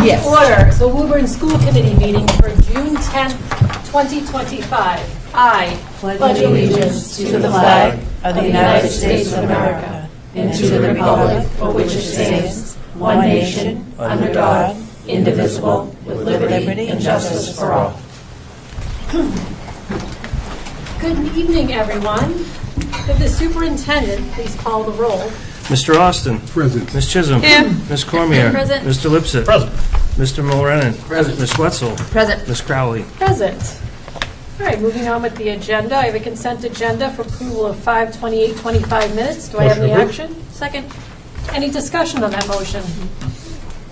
Yes. Order the Woburn School Committee meeting for June 10th, 2025. I pledge allegiance to the flag of the United States of America and to the republic for which it stands, one nation, under God, indivisible, with liberty and justice for all. Good evening, everyone. Could the superintendent please call the roll? Mr. Austin. Present. Ms. Chisholm. Here. Ms. Cormier. Present. Mr. Lipset. Present. Mr. Mulrennan. Present. Ms. Wetzel. Present. Ms. Crowley. Present. All right, moving on with the agenda. I have a consent agenda for approval of 5/28/25 minutes. Do I have any action? Second. Any discussion on that motion?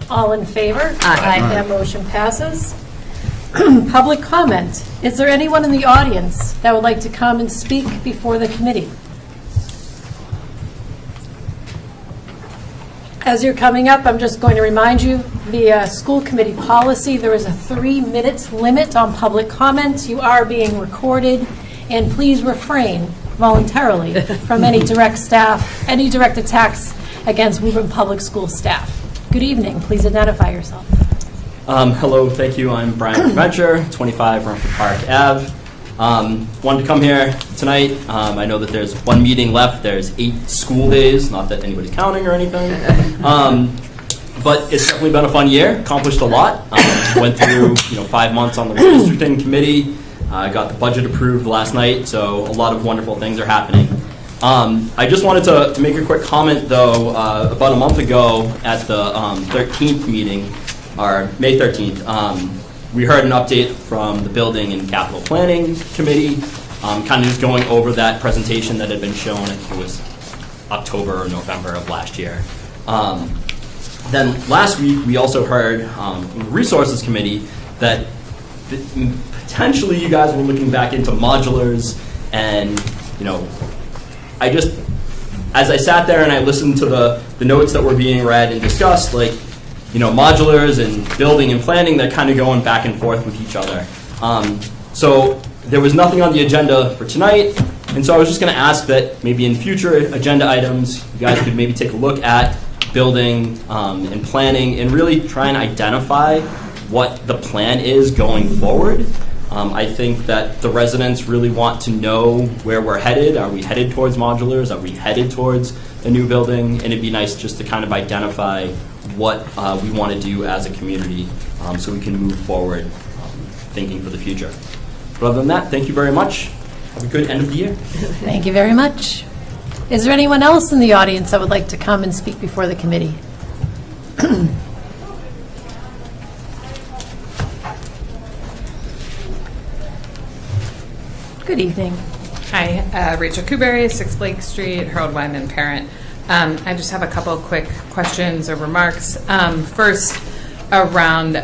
All in favor? Aye. That motion passes. Public comment. Is there anyone in the audience that would like to come and speak before the committee? As you're coming up, I'm just going to remind you, the school committee policy, there is a 3-minute limit on public comments. You are being recorded, and please refrain voluntarily from any direct attacks against Woburn Public School staff. Good evening. Please identify yourself. Hello, thank you. I'm Brian Venture, 25 Rumford Park Ave. Wanted to come here tonight. I know that there's one meeting left. There's 8 school days, not that anybody's counting or anything. But it's definitely been a fun year. Accomplished a lot. Went through 5 months on the redistricting committee. Got the budget approved last night, so a lot of wonderful things are happening. I just wanted to make a quick comment, though. About a month ago at the 13th meeting, or May 13th, we heard an update from the Building and Capital Planning Committee, kind of just going over that presentation that had been shown. I think it was October or November of last year. Then last week, we also heard from the Resources Committee that potentially you guys were looking back into modulars, and as I sat there and I listened to the notes that were being read and discussed, modulars and building and planning, they're kind of going back and forth with each other. So there was nothing on the agenda for tonight, and so I was just going to ask that maybe in future agenda items, you guys could maybe take a look at building and planning and really try and identify what the plan is going forward. I think that the residents really want to know where we're headed. Are we headed towards modulars? Are we headed towards a new building? And it'd be nice just to kind of identify what we want to do as a community so we can move forward thinking for the future. But other than that, thank you very much. Have a good end of the year. Thank you very much. Is there anyone else in the audience that would like to come and speak before the committee? Good evening. Hi, Rachel Kuberry, 6 Blake Street, Harold Wyman parent. I just have a couple of quick questions or remarks. First, around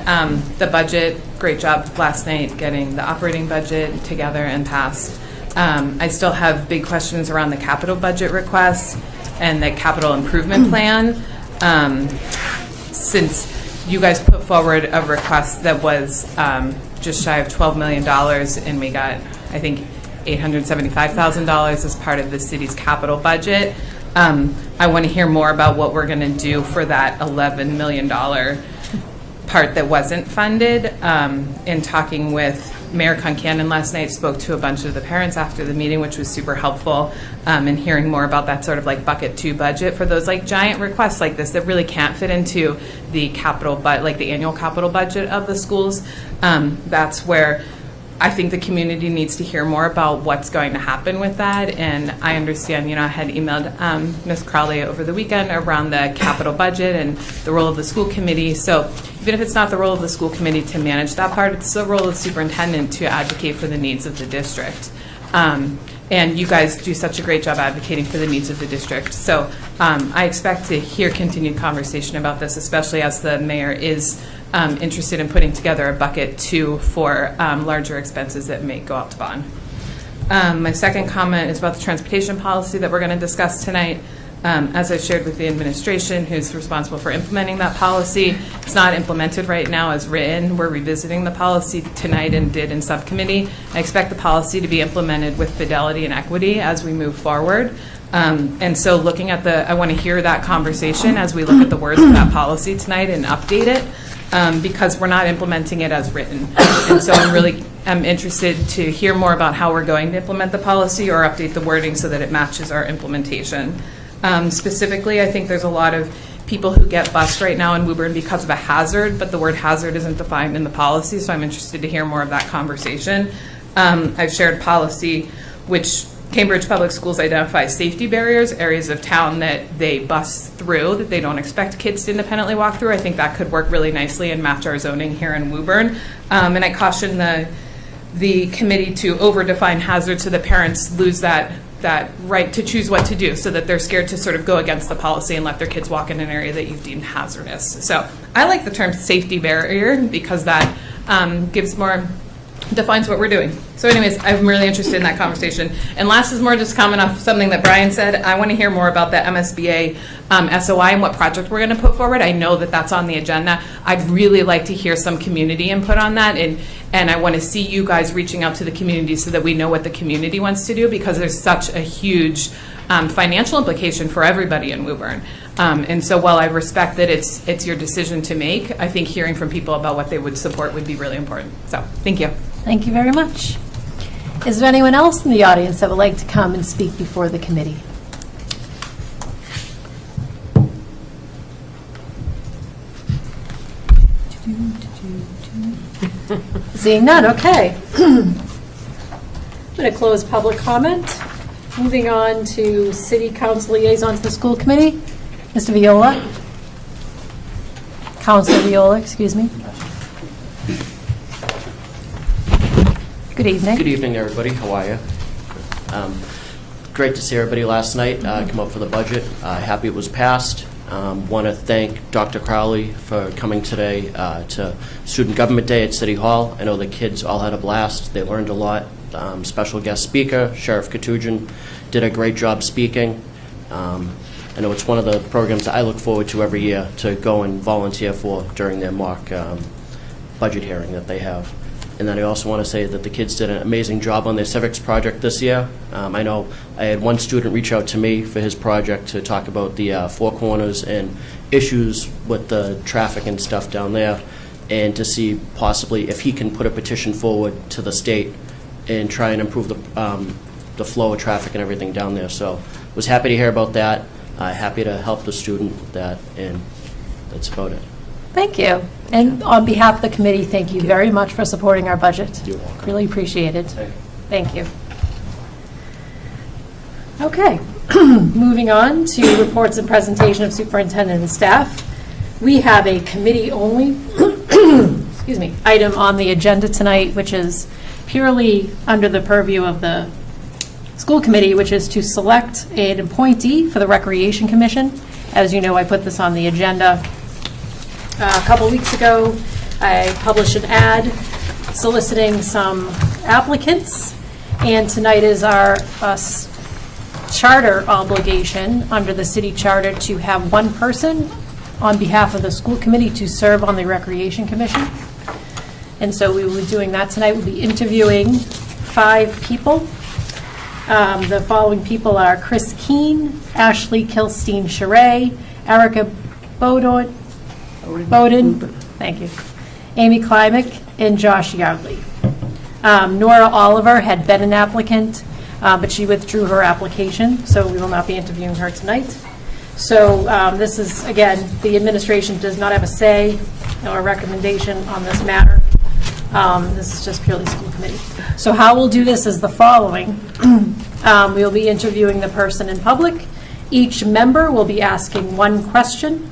the budget. Great job last night getting the operating budget together and passed. I still have big questions around the capital budget requests and the capital improvement plan. Since you guys put forward a request that was just shy of $12 million, and we got, I think, $875,000 as part of the city's capital budget. I want to hear more about what we're going to do for that $11 million part that wasn't funded. In talking with Mayor Concannon last night, spoke to a bunch of the parents after the meeting, which was super helpful, and hearing more about that sort of bucket 2 budget for those giant requests like this that really can't fit into the capital, the annual capital budget of the schools. That's where I think the community needs to hear more about what's going to happen with that. And I understand, I had emailed Ms. Crowley over the weekend around the capital budget and the role of the school committee. So even if it's not the role of the school committee to manage that part, it's the role of the superintendent to advocate for the needs of the district. And you guys do such a great job advocating for the needs of the district. So I expect to hear continued conversation about this, especially as the mayor is interested in putting together a bucket 2 for larger expenses that may go out to bond. My second comment is about the transportation policy that we're going to discuss tonight. As I shared with the administration, who's responsible for implementing that policy, it's not implemented right now as written. We're revisiting the policy tonight and did in subcommittee. I expect the policy to be implemented with fidelity and equity as we move forward. And so looking at I want to hear that conversation as we look at the words of that policy tonight and update it, because we're not implementing it as written. And so I'm interested to hear more about how we're going to implement the policy or update the wording so that it matches our implementation. Specifically, I think there's a lot of people who get bused right now in Woburn because of a hazard, but the word hazard isn't defined in the policy, so I'm interested to hear more of that conversation. I've shared policy, which Cambridge Public Schools identify safety barriers, areas of town that they bus through, that they don't expect kids to independently walk through. I think that could work really nicely and match our zoning here in Woburn. And I caution the committee to over-define hazards so that parents lose that right to choose what to do, so that they're scared to sort of go against the policy and let their kids walk in an area that you've deemed hazardous. So I like the term safety barrier because that defines what we're doing. So anyways, I'm really interested in that conversation. And last is more just comment off something that Brian said. I want to hear more about the MSBA SOI and what project we're going to put forward. I know that that's on the agenda. I'd really like to hear some community input on that, and I want to see you guys reaching out to the community so that we know what the community wants to do, because there's such a huge financial implication for everybody in Woburn. And so while I respect that it's your decision to make, I think hearing from people about what they would support would be really important. So thank you. Thank you very much. Is there anyone else in the audience that would like to come and speak before the committee? Seeing none, okay. I'm going to close public comment. Moving on to City Council liaison to the school committee. Mr. Viola. Councilor Viola, excuse me. Good evening. Good evening, everybody. How are you? Great to see everybody last night come up for the budget. Happy it was passed. Want to thank Dr. Crowley for coming today to Student Government Day at City Hall. I know the kids all had a blast. They learned a lot. Special guest speaker, Sheriff Katujan, did a great job speaking. I know it's one of the programs that I look forward to every year to go and volunteer for during their mock budget hearing that they have. And then I also want to say that the kids did an amazing job on their civics project this year. I know I had one student reach out to me for his project to talk about the Four Corners and issues with the traffic and stuff down there, and to see possibly if he can put a petition forward to the state and try and improve the flow of traffic and everything down there. So was happy to hear about that. Happy to help the student with that, and that's about it. Thank you. And on behalf of the committee, thank you very much for supporting our budget. You're welcome. Really appreciate it. Thank you. Thank you. Okay. Moving on to reports and presentation of superintendent and staff. We have a committee-only excuse me, item on the agenda tonight, which is purely under the purview of the school committee, which is to select an appointee for the Recreation Commission. As you know, I put this on the agenda a couple weeks ago. I published an ad soliciting some applicants, and tonight is our charter obligation under the city charter to have one person on behalf of the school committee to serve on the Recreation Commission. And so we will be doing that tonight. We'll be interviewing 5 people. The following people are Chris Keene, Ashley Kilstein-Charay, Erica Bowden, thank you, Amy Klimek, and Josh Yardley. Nora Oliver had been an applicant, but she withdrew her application, so we will not be interviewing her tonight. So this is, again, the administration does not have a say or a recommendation on this matter. This is just purely school committee. So how we'll do this is the following. We'll be interviewing the person in public. Each member will be asking one question.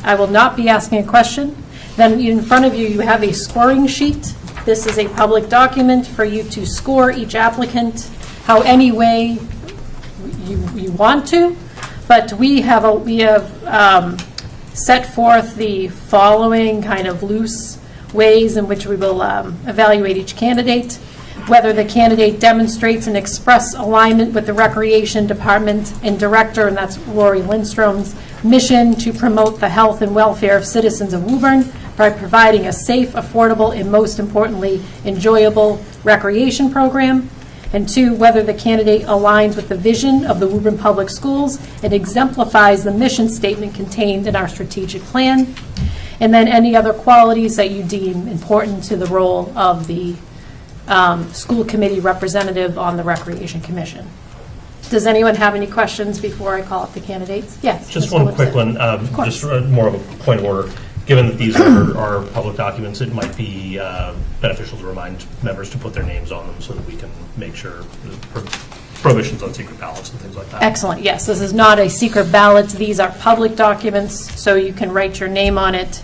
I will not be asking a question. Then in front of you, you have a scoring sheet. This is a public document for you to score each applicant how any way you want to. But we have set forth the following kind of loose ways in which we will evaluate each candidate. Whether the candidate demonstrates an express alignment with the Recreation Department and Director, and that's Rory Lindstrom's, mission to promote the health and welfare of citizens of Woburn by providing a safe, affordable, and most importantly, enjoyable recreation program. And 2, whether the candidate aligns with the vision of the Woburn Public Schools and exemplifies the mission statement contained in our strategic plan. And then any other qualities that you deem important to the role of the school committee representative on the Recreation Commission. Does anyone have any questions before I call up the candidates? Yes. Just Ms. one Williamson. quick one, course. just more of a point of order. Given that these are public documents, it might be beneficial to remind members to put their names on them so that we can make sure the prohibitions on secret ballots and things like that. Excellent, yes. This is not a secret ballot. These are public documents, so you can write your name on it,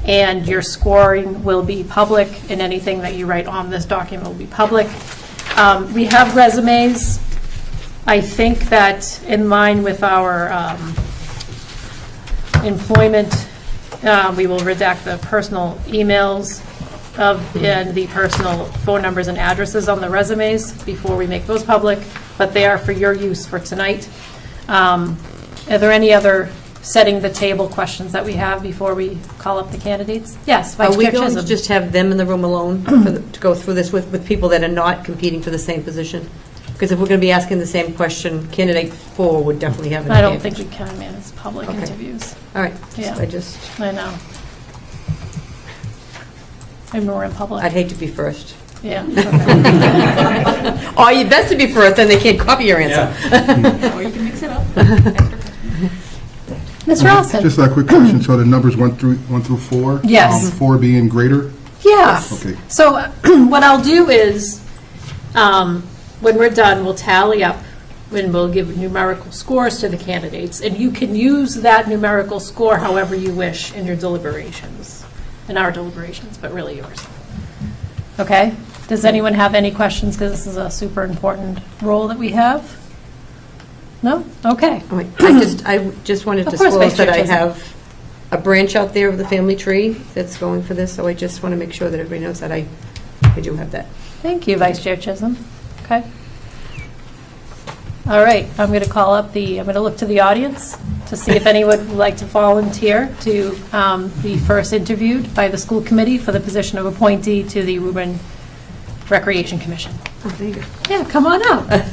and your scoring will be public, and anything that you write on this document will be public. We have resumes. I think that in line with our employment, we will redact the personal emails and the personal phone numbers and addresses on the resumes before we make those public, but they are for your use for tonight. Are there any other setting the table questions that we have before we call up the candidates? Yes, Vice Are we Chair going to Chisholm. just have them in the room alone to go through this with people that are not competing for the same position? Because if we're going to be asking the same question, candidate 4 would definitely have an I don't advantage. think we can, man. It's public Okay. interviews. All right, Yeah. I I know. And we're in public. I'd hate to be first. Yeah. Okay. Oh, you best to be first, then they can't copy your answer. Or you can mix it up. Mr. Austin? Just a quick question, so the numbers 1 through 4? Yes. 4 being greater? Yeah. Okay. So what I'll do is, when we're done, we'll tally up and we'll give numerical scores to the candidates. And you can use that numerical score however you wish in your deliberations, in our deliberations, but really yours. Okay? Does anyone have any questions? Because this is a super important role that we have. No? Okay. All right, I just wanted to Of course, Vice disclose that Chair I Chisholm. have a branch out there of the family tree that's going for this, so I just want to make sure that everybody knows that I do have that. Thank you, Vice Chair Chisholm. Okay. All right, I'm going to call up I'm going to look to the audience to see if anyone would like to volunteer to be first interviewed by the school committee for the position of appointee to the Woburn Recreation Commission. Oh, there you go. Yeah, come on up.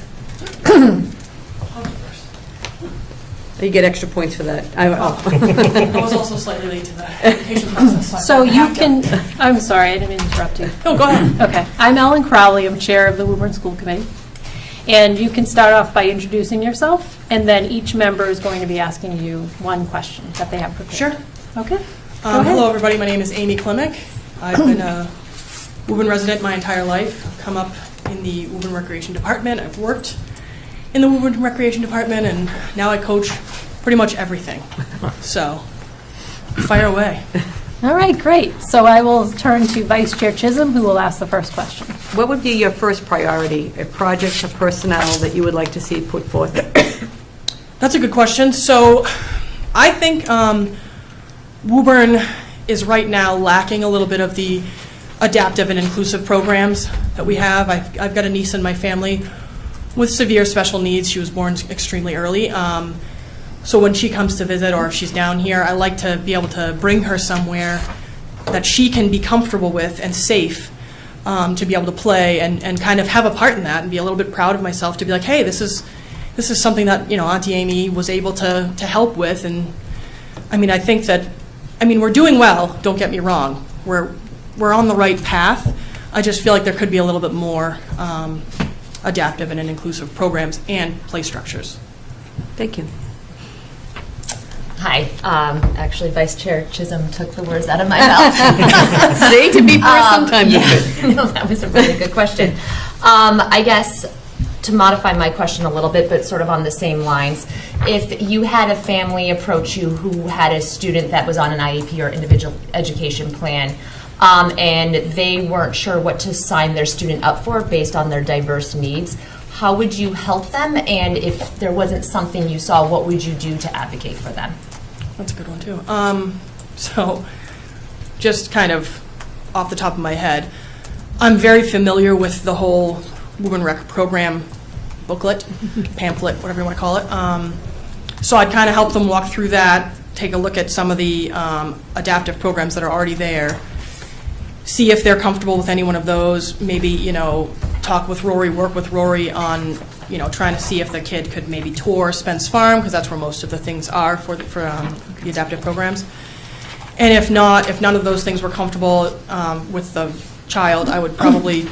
You get extra points for that. I was also slightly late to the application process. So you can, I'm sorry, I didn't interrupt you. No, go ahead. Okay, I'm Ellen Crowley, I'm Chair of the Woburn School Committee. And you can start off by introducing yourself, and then each member is going to be asking you one question that they have prepared. Sure. Okay, go ahead. Hello, everybody. My name is Amy Klimek. I've been a Woburn resident my entire life. I've come up in the Woburn Recreation Department. I've worked in the Woburn Recreation Department, and now I coach pretty much everything. So, fire away. All right, great. So I will turn to Vice Chair Chisholm, who will ask the first question. What would be your first priority, a project or personnel that you would like to see put forth? That's a good question. So, I think Woburn is right now lacking a little bit of the adaptive and inclusive programs that we have. I've got a niece in my family with severe special needs. She was born extremely early. So when she comes to visit or if she's down here, I like to be able to bring her somewhere that she can be comfortable with and safe to be able to play and kind of have a part in that and be a little bit proud of myself to be like, hey, this is something that, you know, Auntie Amy was able to help with. And I mean, I think that, we're doing well, don't get me wrong. We're on the right path. I just feel like there could be a little bit more adaptive and inclusive programs and play structures. Thank you. Hi. Actually, Vice Chair Chisholm took the words out of my mouth. See, to be first sometimes. Yeah. No, that was a really good question. I guess to modify my question a little bit, but sort of on the same lines, if you had a family approach you who had a student that was on an IEP or individual education plan, and they weren't sure what to sign their student up for based on their diverse needs, how would you help them? And if there wasn't something you saw, what would you do to advocate for them? That's a good one, too. So, just kind of off the top of my head, I'm very familiar with the whole Woburn Rec program booklet, pamphlet, whatever you want to call it. So I'd kind of help them walk through that, take a look at some of the adaptive programs that are already there, see if they're comfortable with any one of those, maybe, talk with Rory, work with Rory on, trying to see if the kid could maybe tour Spence Farm, because that's where most of the things are for the adaptive programs. And if not, if none of those things were comfortable with the child, I would probably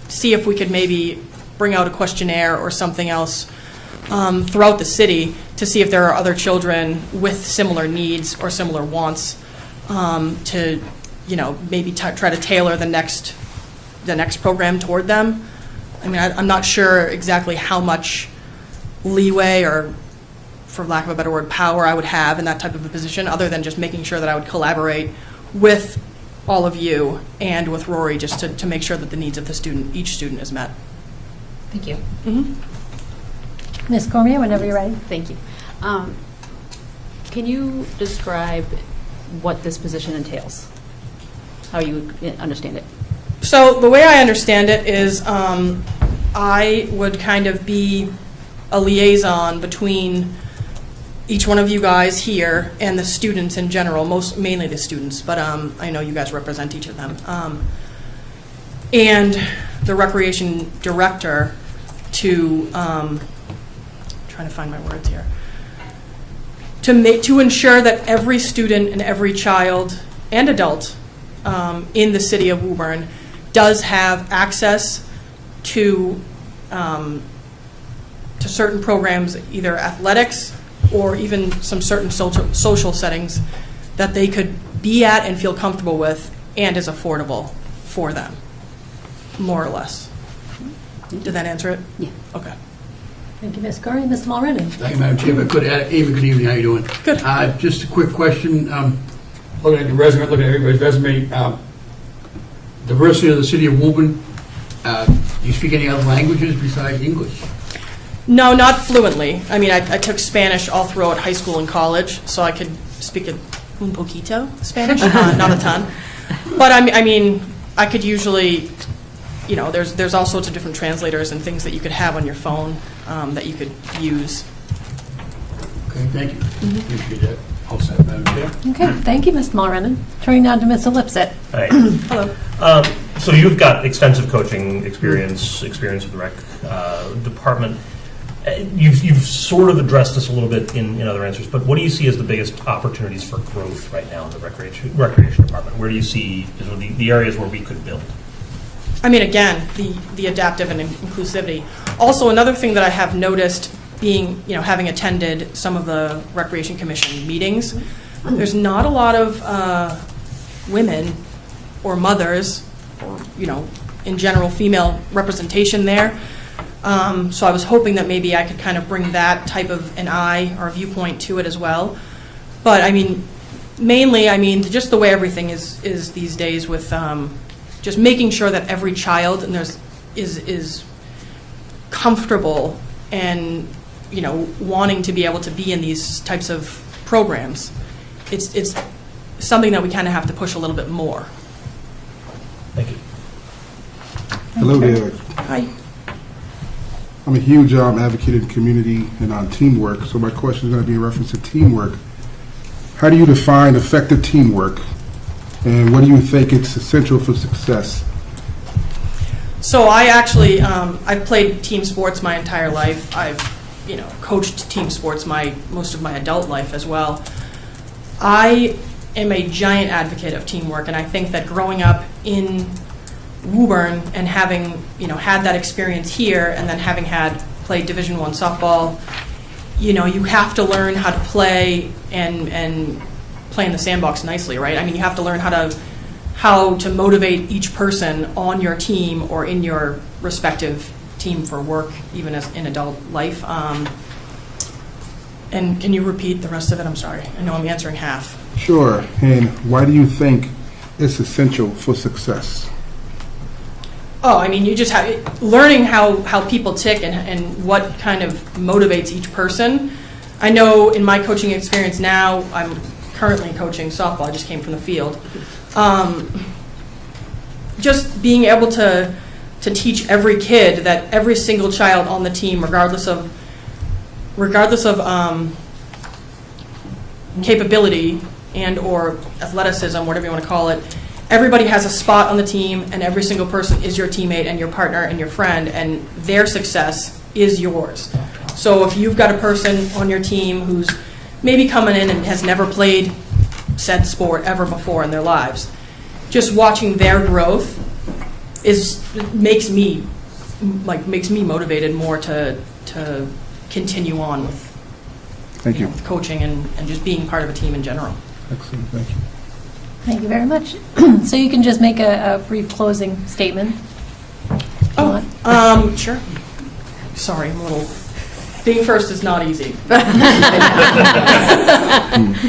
see if we could maybe bring out a questionnaire or something else throughout the city to see if there are other children with similar needs or similar wants to, maybe try to tailor the next program toward them. I mean, I'm not sure exactly how much leeway or, for lack of a better word, power I would have in that type of a position, other than just making sure that I would collaborate with all of you and with Rory just to make sure that the needs of each student is met. Thank you. Ms. Cormier, whenever you're ready. Thank you. Can you describe what this position entails? How you understand it? So the way I understand it is I would kind of be a liaison between each one of you guys here and the students in general, mainly the students, but I know you guys represent each of them. And the recreation director to, trying to find my words here, to ensure that every student and every child and adult in the city of Woburn does have access to certain programs, either athletics or even some certain social settings that they could be at and feel comfortable with and is affordable for them, more or less. Did that answer it? Yeah. Okay. Thank you, Ms. Curry. Ms. Mulrennan. Thank you, Madam Chair. If I could, Ava, good evening. How you doing? Good. Just a quick question. Looking at the resume, looking at everybody's resume, diversity of the city of Woburn. Do you speak any other languages besides English? No, not fluently. I mean, I took Spanish all throughout high school and college, so I could speak un poquito Spanish, not a ton. But I mean, I could usually, there's all sorts of different translators and things that you could have on your phone that you could use. Okay, thank you. Appreciate that. All set, Madam Chair. Okay, thank you, Ms. Mulrennan. Turning now to Mr. Lipset. Hi. Hello. So you've got extensive coaching experience with the rec department. You've sort of addressed this a little bit in other answers, but what do you see as the biggest opportunities for growth right now in the recreation department? Where do you see the areas where we could build? I mean, again, the adaptive and inclusivity. Also, another thing that I have noticed being, having attended some of the Recreation Commission meetings, there's not a lot of women or mothers or, in general, female representation there. So I was hoping that maybe I could kind of bring that type of an eye or viewpoint to it as well. But I mean, mainly, just the way everything is these days with just making sure that every child is comfortable and wanting to be able to be in these types of programs. It's something that we kind of have to push a little bit more. Thank you. Hello there. Hi. I'm a huge advocate in community and on teamwork, so my question is going to be in reference to teamwork. How do you define effective teamwork, and what do you think is essential for success? So I actually, I've played team sports my entire life. I've, coached team sports most of my adult life as well. I am a giant advocate of teamwork, and I think that growing up in Woburn and having, had that experience here, and then having played Division I softball, you have to learn how to play and play in the sandbox nicely, right? I mean, you have to learn how to motivate each person on your team or in your respective team for work, even as in adult life. And can you repeat the rest of it? I'm sorry. I know I'm answering half. Sure. And why do you think it's essential for success? Oh, I mean, you just have learning how people tick and what kind of motivates each person. I know in my coaching experience now, I'm currently coaching softball. I just came from the field. Just being able to teach every kid that every single child on the team, regardless of capability and or athleticism, whatever you want to call it, everybody has a spot on the team, and every single person is your teammate and your partner and your friend, and their success is yours. So if you've got a person on your team who's maybe coming in and has never played said sport ever before in their lives, just watching their growth makes me motivated more to continue on with Thank you. coaching and just being part of a team in general. Excellent, thank you. Thank you very much. So you can just make a brief closing statement. Sure. Sorry, I'm a little. Being first is not easy.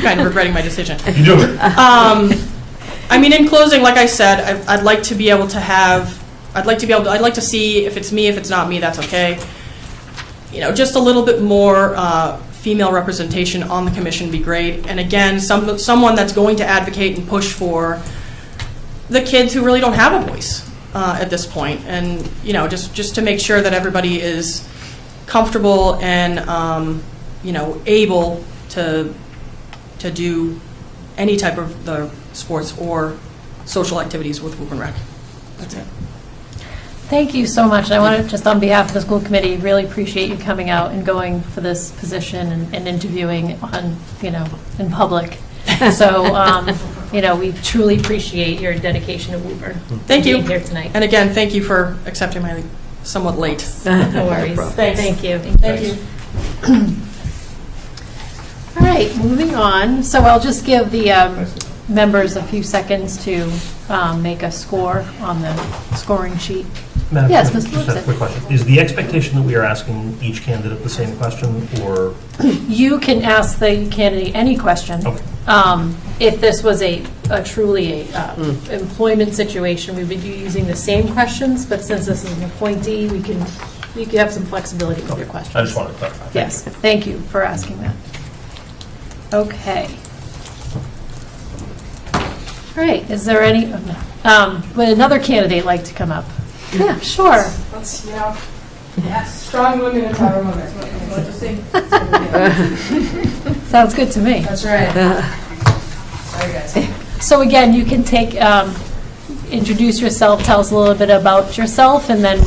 Kind of regretting my decision. You do it. I mean, in closing, like I said, I'd like to be able to I'd like to see if it's me, if it's not me, that's okay. Just a little bit more female representation on the commission would be great. And again, someone that's going to advocate and push for the kids who really don't have a voice at this point. And, just to make sure that everybody is comfortable and, able to do any type of the sports or social activities with Woburn Rec. That's it. Thank you so much. And I want to just, on behalf of the school committee, really appreciate you coming out and going for this position and interviewing on, in public. So, we truly appreciate your dedication to Woburn. Thank you. Being here tonight. And again, thank you for accepting my somewhat late. No worries. Thanks. Thank you. Thank you. All right, moving on. So I'll just give the members a few seconds to make a score on the scoring sheet. Madam Yes, Chair, Mr. just a Wilson. quick question. Is the expectation that we are asking each candidate the same question, or? You can ask the candidate any question. Okay. If this was a truly employment situation, we would be using the same questions, but since this is an appointee, you can have some flexibility with your questions. I just wanted to clarify. Yes, thank you for asking that. Okay. All right, is there any, would another candidate like to come up? Yeah, sure. Let's, yes, strong women in power moments. What to see? Sounds good to me. That's right. Sorry, guys. So again, you can take, introduce yourself, tell us a little bit about yourself, and then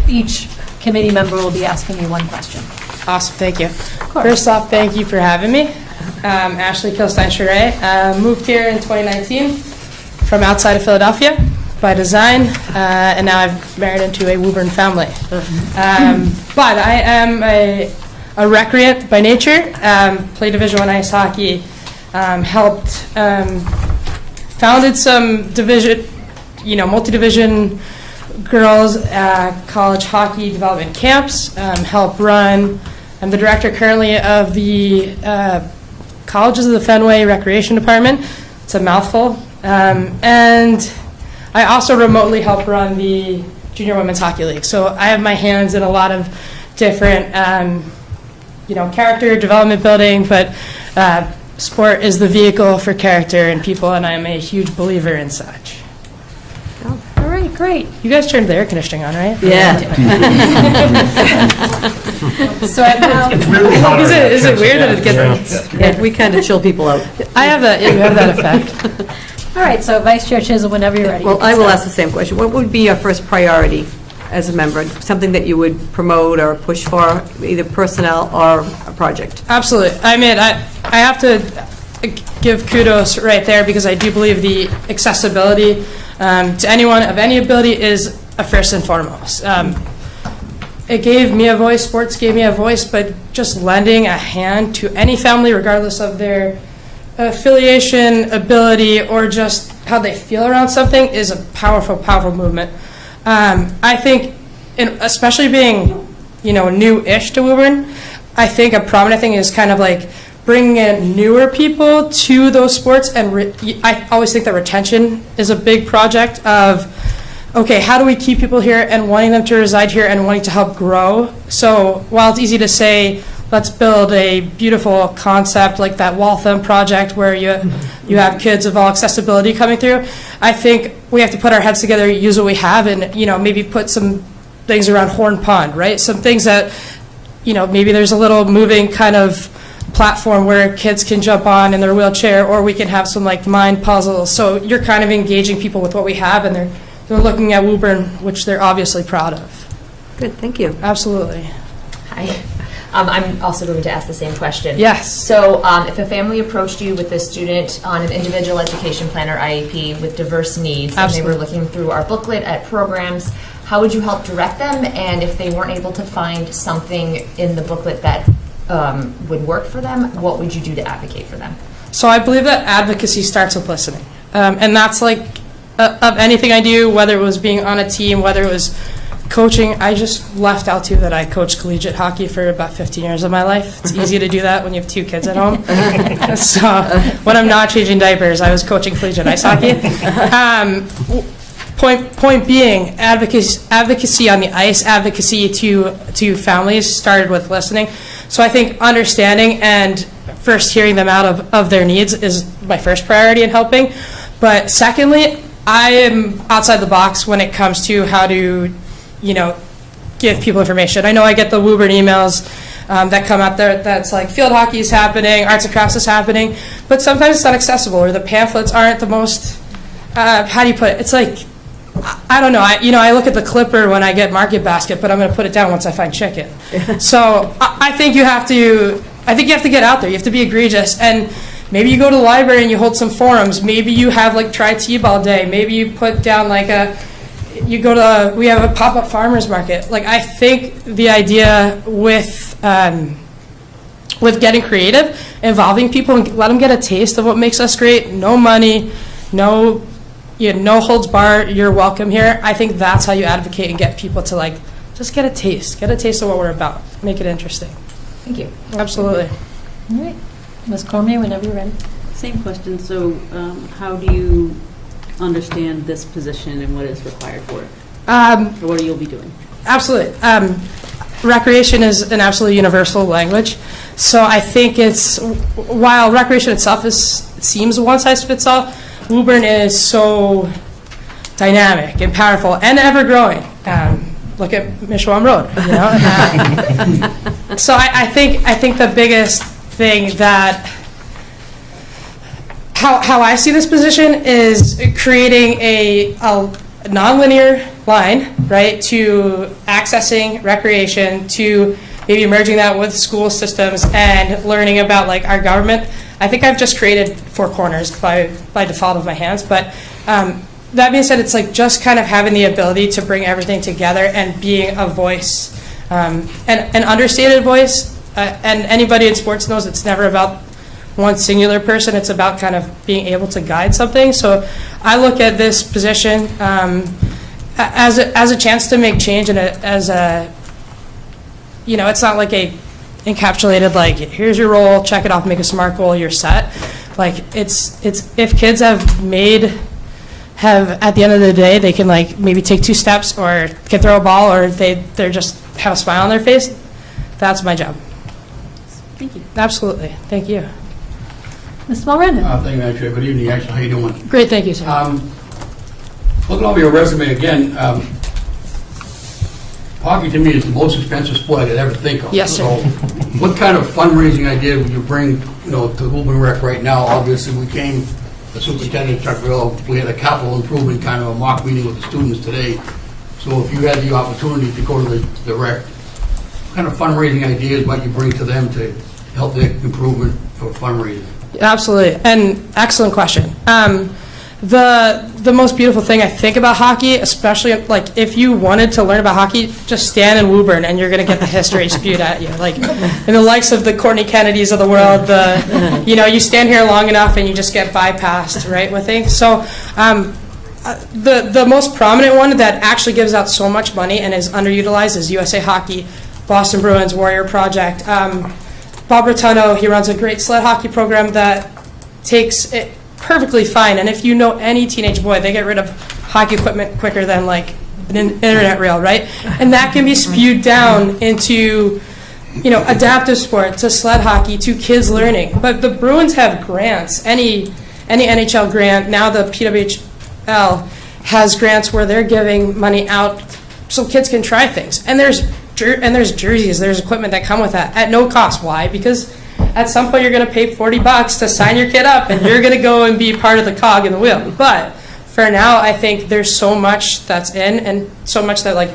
each committee member will be asking you one question. Awesome, thank you. First off, thank you for having me. Ashley Kilstein-Sherray. Moved here in 2019 from outside of Philadelphia by design, and now I've married into a Woburn family. But I am a recreant by nature, play Division I ice hockey, founded some division, multi-division girls college hockey development camps, help run. I'm the director currently of the Colleges of the Fenway Recreation Department. It's a mouthful. And I also remotely help run the Junior Women's Hockey League. So I have my hands in a lot of different, character development building, but sport is the vehicle for character and people, and I'm a huge believer in such. All right, great. You guys turned the air conditioning on, right? Yeah. So I now, Is it weird that it gets? Yeah, we kind of chill people out. I have that. You have that effect. all right, so Vice Chair Chisholm, whenever you're ready. Well, I will ask the same question. What would be your first priority as a member? Something that you would promote or push for, either personnel or a project? Absolutely. I mean, I have to give kudos right there because I do believe the accessibility to anyone of any ability is a first and foremost. It gave me a voice, sports gave me a voice, but just lending a hand to any family, regardless of their affiliation, ability, or just how they feel around something, is a powerful, powerful movement. I think, especially being, new-ish to Woburn, I think a prominent thing is kind of like bringing in newer people to those sports, and I always think that retention is a big project of, okay, how do we keep people here and wanting them to reside here and wanting to help grow? So while it's easy to say, let's build a beautiful concept like that Waltham project where you have kids of all accessibility coming through, I think we have to put our heads together, use what we have, and maybe put some things around Horn Pond, right? Some things that maybe there's a little moving kind of platform where kids can jump on in their wheelchair, or we can have some like mind puzzles. So you're kind of engaging people with what we have, and they're looking at Woburn, which they're obviously proud of. Good, thank you. Absolutely. Hi. I'm also going to ask the same question. Yes. So if a family approached you with a student on an individual education plan or IEP with diverse needs, and they were looking through our booklet at programs, how would you help direct them? And if they weren't able to find something in the booklet that would work for them, what would you do to advocate for them? So I believe that advocacy starts with listening. And that's like, of anything I do, whether it was being on a team, whether it was coaching. I just left out too that I coached collegiate hockey for about 15 years of my life. It's easy to do that when you have 2 kids at home. So when I'm not changing diapers, I was coaching collegiate ice hockey. Point being, advocacy on the ice, advocacy to families started with listening. So I think understanding and first hearing them out of their needs is my first priority in helping. But secondly, I am outside the box when it comes to how to, give people information. I know I get the Woburn emails that come out there that's like field hockey is happening, arts and crafts is happening, but sometimes it's not accessible, or the pamphlets aren't the most, how do you put it? It's like, I don't know. I look at the Clipper when I get Market Basket, but I'm going to put it down once I find chicken. So I think you have to get out there. You have to be egregious. And maybe you go to the library and you hold some forums. Maybe you have like try T-ball day. Maybe you put down like we have a pop-up farmers market. Like I think the idea with getting creative, involving people and let them get a taste of what makes us great. No money, no holds bar, you're welcome here. I think that's how you advocate and get people to like, just get a taste of what we're about. Make it interesting. Thank you. Absolutely. All right. Ms. Cormier, whenever you're ready. Same question. So how do you understand this position and what is required for it? Or what you'll be doing? Absolutely. Recreation is an absolutely universal language. So I think while recreation itself seems a one-size-fits-all, Woburn is so dynamic and powerful and ever-growing. Look at Mishawam Road. So I think the biggest thing that how I see this position is creating a nonlinear line, right, to accessing recreation, to maybe merging that with school systems and learning about like our government. I think I've just created 4 corners by default of my hands, but that being said, it's like just kind of having the ability to bring everything together and being a voice, an understated voice, and anybody in sports knows it's never about one singular person. It's about kind of being able to guide something. So I look at this position as a chance to make change, and it's not like a encapsulated like here's your role, check it off, make a SMART goal, you're set. Like it's if kids have at the end of the day they can like maybe take 2 steps or can throw a ball or they're just have a smile on their face. That's my job. Thank you. Absolutely. Thank you. Ms. Mulrennan. Thank you, Madam Chair. Good evening, actually. How you doing? Great. Thank you, sir. Looking over your resume again, hockey to me is the most expensive sport I could ever think of. Yes, sir. So what kind of fundraising idea would you bring, to Woburn Rec right now? Obviously, we came, the Superintendent, Chuck Rill, we had a capital improvement kind of a mock meeting with the students today. So if you had the opportunity to go to the rec, what kind of fundraising ideas might you bring to them to help the improvement for fundraising? Absolutely, and excellent question. The most beautiful thing I think about hockey, especially like if you wanted to learn about hockey, just stand in Woburn and you're going to get the history spewed at you. Like in the likes of the Courtney Kennedys of the world, you stand here long enough and you just get bypassed, right, with things. So the most prominent one that actually gives out so much money and is underutilized is USA Hockey, Boston Bruins, Warrior Project. Bob Rotundo, he runs a great sled hockey program that takes it perfectly fine. And if you know any teenage boy, they get rid of hockey equipment quicker than like an internet rail, right? And that can be spewed down into, adaptive sport, to sled hockey, to kids learning. But the Bruins have grants. Any NHL grant, now the PWHL has grants where they're giving money out so kids can try things. And there's jerseys, there's equipment that come with that at no cost. Why? Because at some point you're going to pay $40 to sign your kid up, and you're going to go and be part of the cog in the wheel. But for now, I think there's so much that's in, and so much that, like,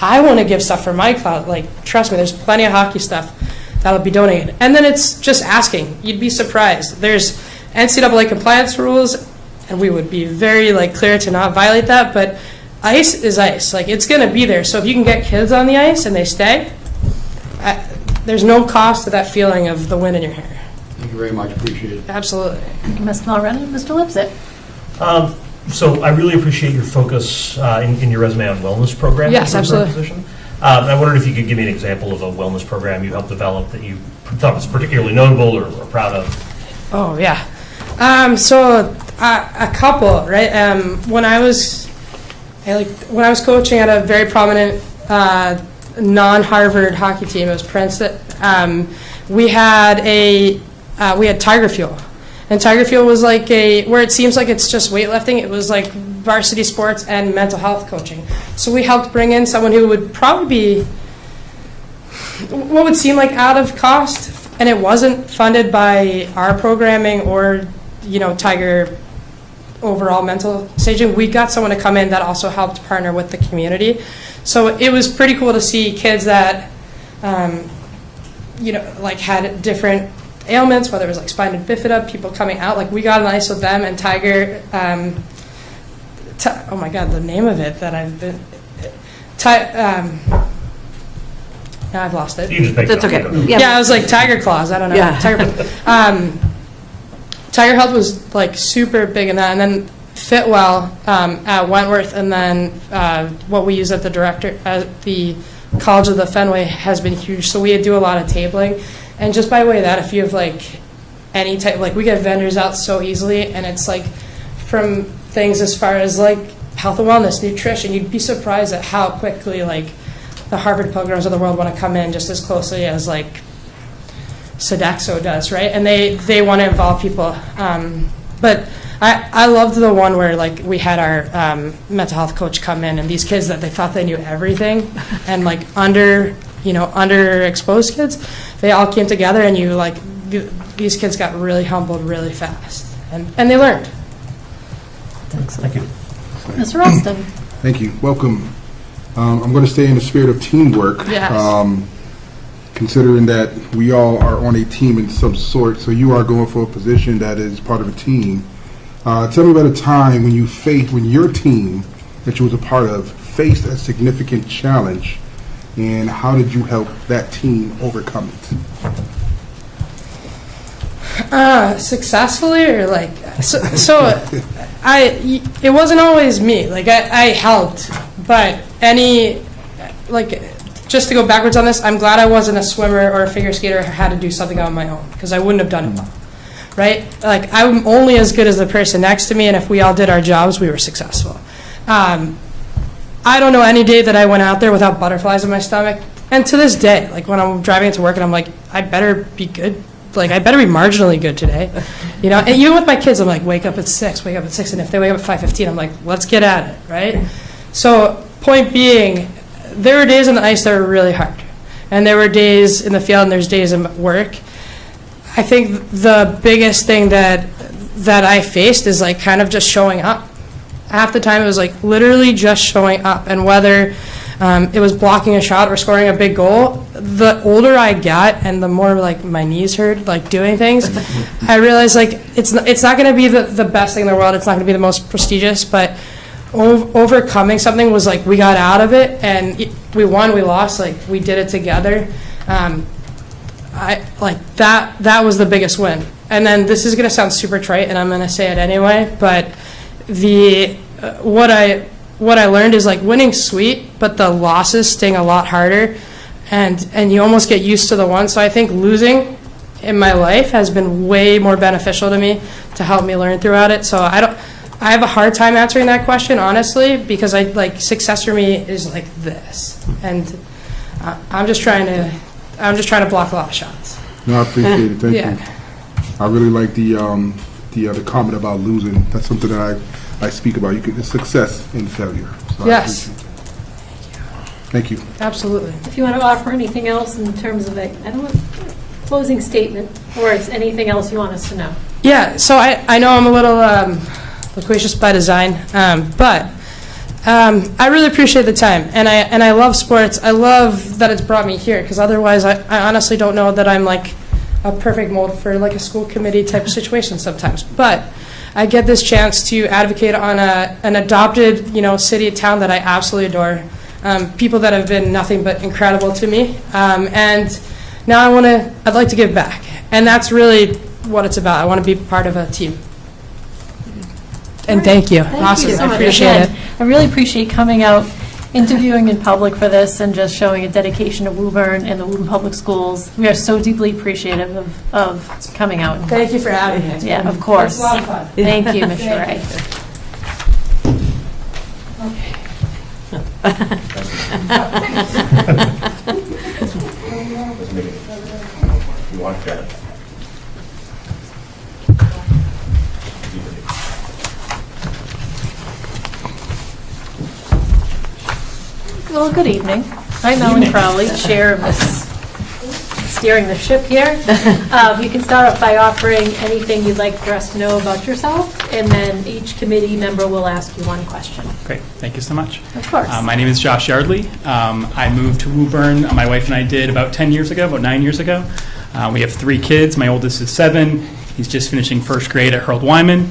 I want to give stuff for my cloud. Like, trust me, there's plenty of hockey stuff that'll be donated. And then it's just asking. You'd be surprised. There's NCAA compliance rules, and we would be very, like, clear to not violate that, but ice is ice. Like, it's going to be there. So if you can get kids on the ice and they stay, there's no cost to that feeling of the wind in your hair. Thank you very much, appreciate it. Absolutely. Thank you, Ms. Mulrennan. Mr. Lipsett? So I really appreciate your focus in your resume on wellness programs. Yes, in your current absolutely. position. I wondered if you could give me an example of a wellness program you helped develop that you thought was particularly notable or proud of. Oh, yeah. So a couple, right? When I was coaching at a very prominent non-Harvard hockey team, it was Princeton. We had Tiger Fuel. And Tiger Fuel was like where it seems like it's just weightlifting, it was like varsity sports and mental health coaching. So we helped bring in someone who would probably be what would seem like out of cost, and it wasn't funded by our programming or, Tiger overall mental staging. We got someone to come in that also helped partner with the community. So it was pretty cool to see kids that, had different ailments, whether it was like spina bifida, people coming out. Like, we got on ice with them, and Tiger, oh my God, the name of it that I've been, now I've lost it. You just picked That's it up. okay. Yeah, I was like Tiger Claws. I don't know. Yeah. Tiger Health was like super big in that, and then Fitwell at Wentworth, and then what we use at the the College of the Fenway has been huge. So we do a lot of tabling, and just by way of that, if you have like any type, like we get vendors out so easily, and it's like from things as far as like health and wellness, nutrition. You'd be surprised at how quickly like the Harvard Pilgrims of the world want to come in just as closely as like Sodexo does, right? And they want to involve people. But I loved the one where like we had our mental health coach come in, and these kids that they thought they knew everything, and like underexposed kids, they all came together, and these kids got really humbled really fast, and they learned. Thank you. Mr. Austin? Thank you. Welcome. I'm going to stay in the spirit of teamwork. Yes. Considering that we all are on a team in some sort, so you are going for a position that is part of a team. Tell me about a time when when your team that you was a part of faced a significant challenge, and how did you help that team overcome it? Successfully, or like it wasn't always me. Like I helped, but just to go backwards on this, I'm glad I wasn't a swimmer or a figure skater or had to do something on my own, because I wouldn't have done it well, right? Like, I'm only as good as the person next to me, and if we all did our jobs, we were successful. I don't know any day that I went out there without butterflies in my stomach, and to this day, like when I'm driving to work and I'm like, I better be good, like I better be marginally good today, and even with my kids, I'm like, wake up at 6, and if they wake up at 5:15, I'm like, let's get at it, right? So, point being, there were days on the ice that were really hard, and there were days in the field, and there's days in work. I think the biggest thing that I faced is like kind of just showing up. Half the time it was like literally just showing up, and whether it was blocking a shot or scoring a big goal, the older I got and the more like my knees hurt, like doing things, I realized like it's not going to be the best thing in the world. It's not going to be the most prestigious, but overcoming something was like we got out of it, and we won, we lost, like we did it together. I like that was the biggest win. And then this is going to sound super trite, and I'm going to say it anyway, but what I learned is like winning's sweet, but the losses sting a lot harder, and you almost get used to the one. So I think losing in my life has been way more beneficial to me to help me learn throughout it. So I have a hard time answering that question, honestly, because success for me is like this, and I'm just trying to block a lot of shots. No, I appreciate it. Thank Yeah. you. I really like the comment about losing. That's something that I speak about. It's success in failure. So Yes. Thank you. Absolutely. If you want to offer anything else in terms of it, I don't know. closing statement, or is anything else you want us to know? Yeah, so I know I'm a little loquacious by design, but I really appreciate the time, and I love sports. I love that it's brought me here, because otherwise I honestly don't know that I'm like a perfect mold for like a school committee type of situation sometimes. But I get this chance to advocate on an adopted, city, town that I absolutely adore. People that have been nothing but incredible to me, and now I'd like to give back, and that's really what it's about. I want to be part of a team. And thank you. Awesome. So I much. appreciate it. I really appreciate coming out, interviewing in public for this, and just showing a dedication to Woburn and the Woburn Public Schools. We are so deeply appreciative of coming out. Thank you for having me. Yeah, of course. It's a lot of fun. Thank you, Ms. Ray. You want to Well, good evening. I'm Ellen Crowley, Chair of this, steering the ship here. You can start off by offering anything you'd like for us to know about yourself, and then each committee member will ask you one question. Great, thank you so much. Of course. My name is Josh Yardley. I moved to Woburn, my wife and I did about 9 years ago. We have 3 kids. My oldest is 7. He's just finishing first grade at Harold Wyman.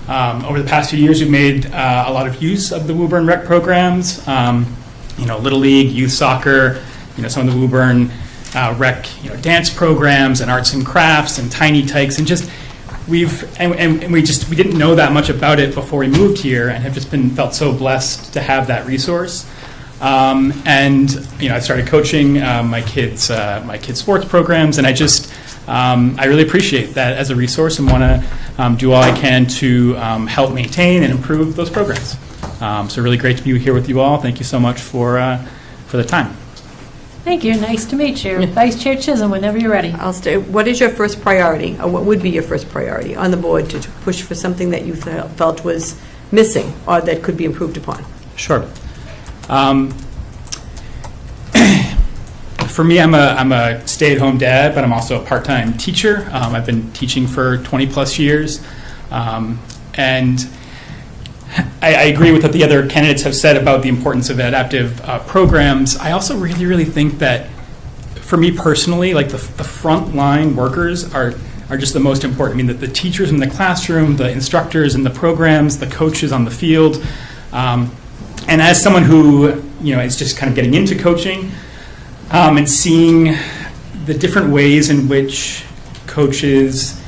Over the past few years, we've made a lot of use of the Woburn rec programs. Little League, youth soccer, some of the Woburn rec, dance programs and arts and crafts and tiny tykes, and just we didn't know that much about it before we moved here, and have just felt so blessed to have that resource. I started coaching my kids' sports programs, and I really appreciate that as a resource, and want to do all I can to help maintain and improve those programs. So really great to be here with you all. Thank you so much for the time. Thank you. Nice to meet you. Vice Chair Chisholm, whenever you're ready. I'll stay. What is your first priority, or what would be your first priority on the board to push for something that you felt was missing or that could be improved upon? Sure. For me, I'm a stay-at-home dad, but I'm also a part-time teacher. I've been teaching for 20-plus years, and I agree with what the other candidates have said about the importance of adaptive programs. I also really, really think that, for me personally, like the front-line workers are just the most important. I mean, the teachers in the classroom, the instructors in the programs, the coaches on the field. And as someone who, is just kind of getting into coaching, and seeing the different ways in which coaches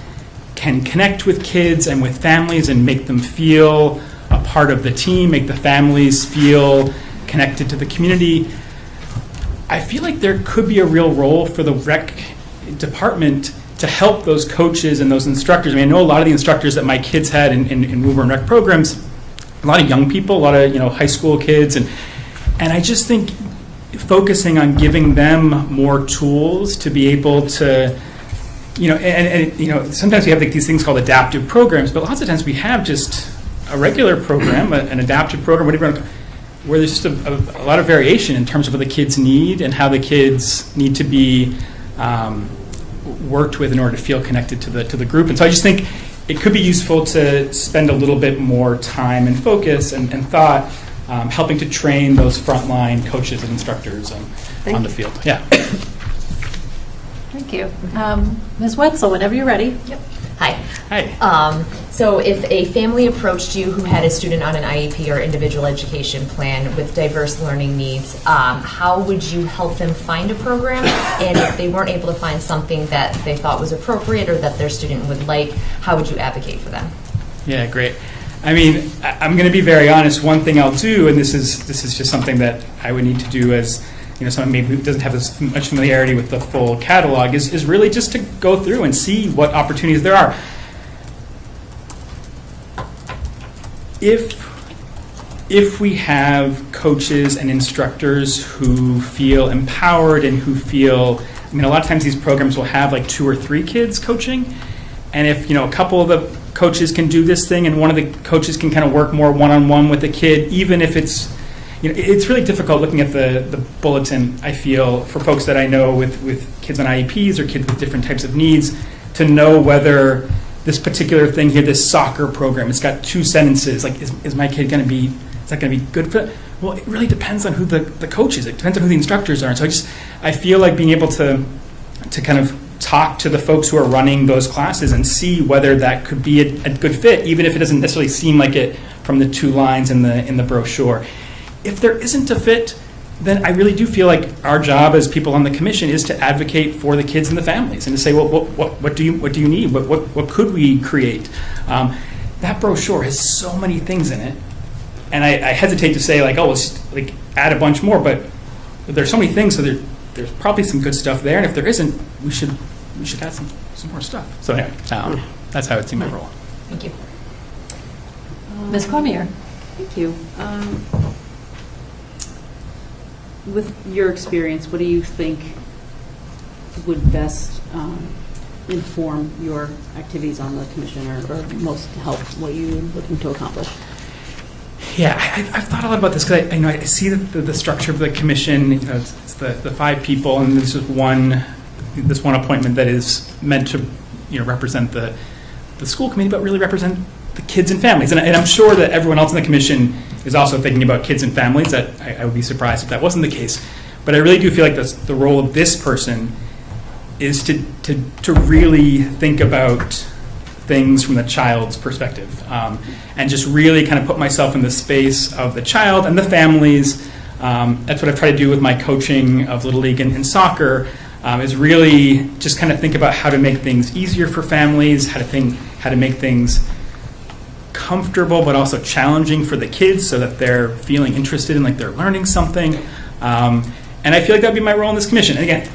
can connect with kids and with families and make them feel a part of the team, make the families feel connected to the community, I feel like there could be a real role for the rec department to help those coaches and those instructors. I mean, I know a lot of the instructors that my kids had in Woburn rec programs, a lot of young people, a lot of high school kids, and I just think focusing on giving them more tools to be able to, sometimes we have these things called adaptive programs, but lots of times we have just a regular program, an adaptive program, whatever, where there's just a lot of variation in terms of what the kids need and how the kids need to be worked with in order to feel connected to the group. And so I just think it could be useful to spend a little bit more time and focus and thought helping to train those frontline coaches and instructors on the field. Yeah. Thank you. Ms. Wetzel, whenever you're ready. Yep. Hi. Hi. So if a family approached you who had a student on an IEP or individual education plan with diverse learning needs, how would you help them find a program? And if they weren't able to find something that they thought was appropriate or that their student would like, how would you advocate for them? Yeah, great. I mean, I'm going to be very honest. One thing I'll do, and this is just something that I would need to do as someone maybe who doesn't have as much familiarity with the full catalog, is really just to go through and see what opportunities there are. If we have coaches and instructors who feel empowered and who feel, a lot of times these programs will have like 2 or 3 kids coaching, and if a couple of the coaches can do this thing and one of the coaches can kind of work more one-on-one with the kid, even if it's it's really difficult looking at the bulletin, I feel, for folks that I know with kids on IEPs or kids with different types of needs, to know whether this particular thing here, this soccer program, it's got 2 sentences, like, is my kid going to be, is that going to be good for it? Well, it really depends on who the coach is. It depends on who the instructors are. And so I feel like being able to kind of talk to the folks who are running those classes and see whether that could be a good fit, even if it doesn't necessarily seem like it from the 2 lines in the brochure. If there isn't a fit, then I really do feel like our job as people on the commission is to advocate for the kids and the families and to say, well, what do you need? What could we create? That brochure has so many things in it, and I hesitate to say, like, oh, let's like add a bunch more, but there's so many things, so there's probably some good stuff there, and if there isn't, we should add some more stuff. So anyway, that's how I would see my role. Thank you. Ms. Cormier. Thank you. With your experience, what do you think would best inform your activities on the commission, or most help what you're looking to accomplish? Yeah, I've thought a lot about this because I see the structure of the commission. It's the 5 people, and this one appointment that is meant to represent the school committee, but really represent the kids and families. And I'm sure that everyone else in the commission is also thinking about kids and families. That I would be surprised if that wasn't the case. But I really do feel like the role of this person is to really think about things from the child's perspective, and just really kind of put myself in the space of the child and the families. That's what I've tried to do with my coaching of Little League and soccer, is really just kind of think about how to make things easier for families, how to make things comfortable but also challenging for the kids so that they're feeling interested and like they're learning something. And I feel like that would be my role in this commission. And again,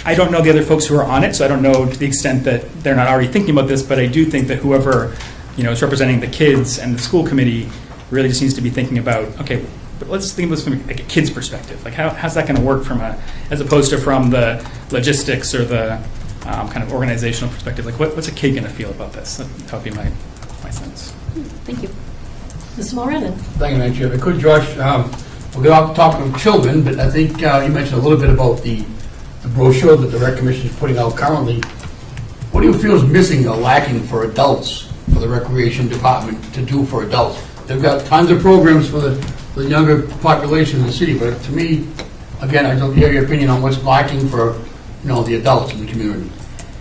I don't know the other folks who are on it, so I don't know to the extent that they're not already thinking about this, but I do think that whoever, is representing the kids and the school committee really just needs to be thinking about, okay, but let's think of this from like a kid's perspective. Like how's that going to work as opposed to from the logistics or the kind of organizational perspective? Like what's a kid going to feel about this? That would be my sense. Thank you. Mr. Mulrennan. Thank you, Madam Chair. If I could, Josh, we'll get off talking of children, but I think you mentioned a little bit about the brochure that the Rec Commission is putting out currently. What do you feel is missing or lacking for adults, for the Recreation Department to do for adults? They've got tons of programs for the younger population in the city, but to me, again, I'd love to hear your opinion on what's lacking for the adults in the community.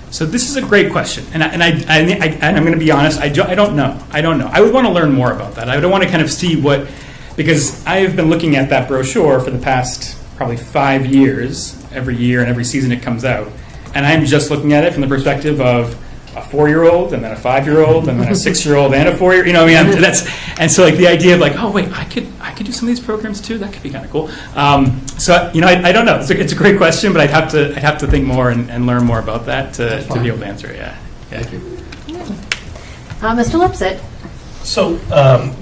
So this is a great question, and I'm going to be honest. I don't know. I would want to learn more about that. I would want to kind of see because I've been looking at that brochure for the past probably 5 years, every year and every season it comes out, and I'm just looking at it from the perspective of a 4-year-old and then a 5-year-old and then a 6-year-old and a 4-year. And so like the idea of like, oh wait, I could do some of these programs too. That could be kind of cool. So I don't know. It's a great question, but I'd have to think more and learn more about that to be able to answer it. Yeah. Thank you. Mr. Lipset. So,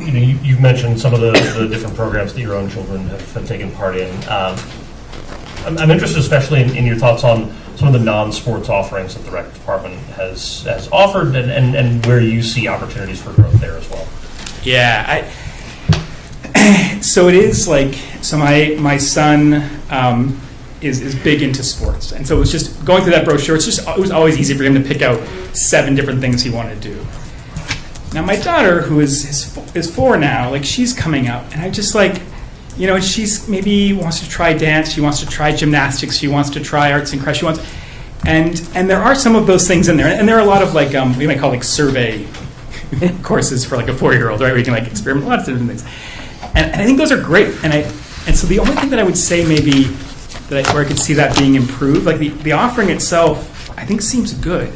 you've mentioned some of the different programs that your own children have taken part in. I'm interested especially in your thoughts on some of the non-sports offerings that the rec department has offered and where you see opportunities for growth there as well. Yeah. So it is like, my son is big into sports. And so it was just going through that brochure, it was always easy for him to pick out 7 different things he wanted to do. Now my daughter, who is 4 now, like she's coming up, and I just like, she's maybe wants to try dance, she wants to try gymnastics, she wants to try arts and crafts, and there are some of those things in there, and there are a lot of like we might call like survey courses for like a 4-year-old, right? Where you can like experiment lots of different things, and I think those are great, and so the only thing that I would say maybe where I could see that being improved, like the offering itself, I think seems good.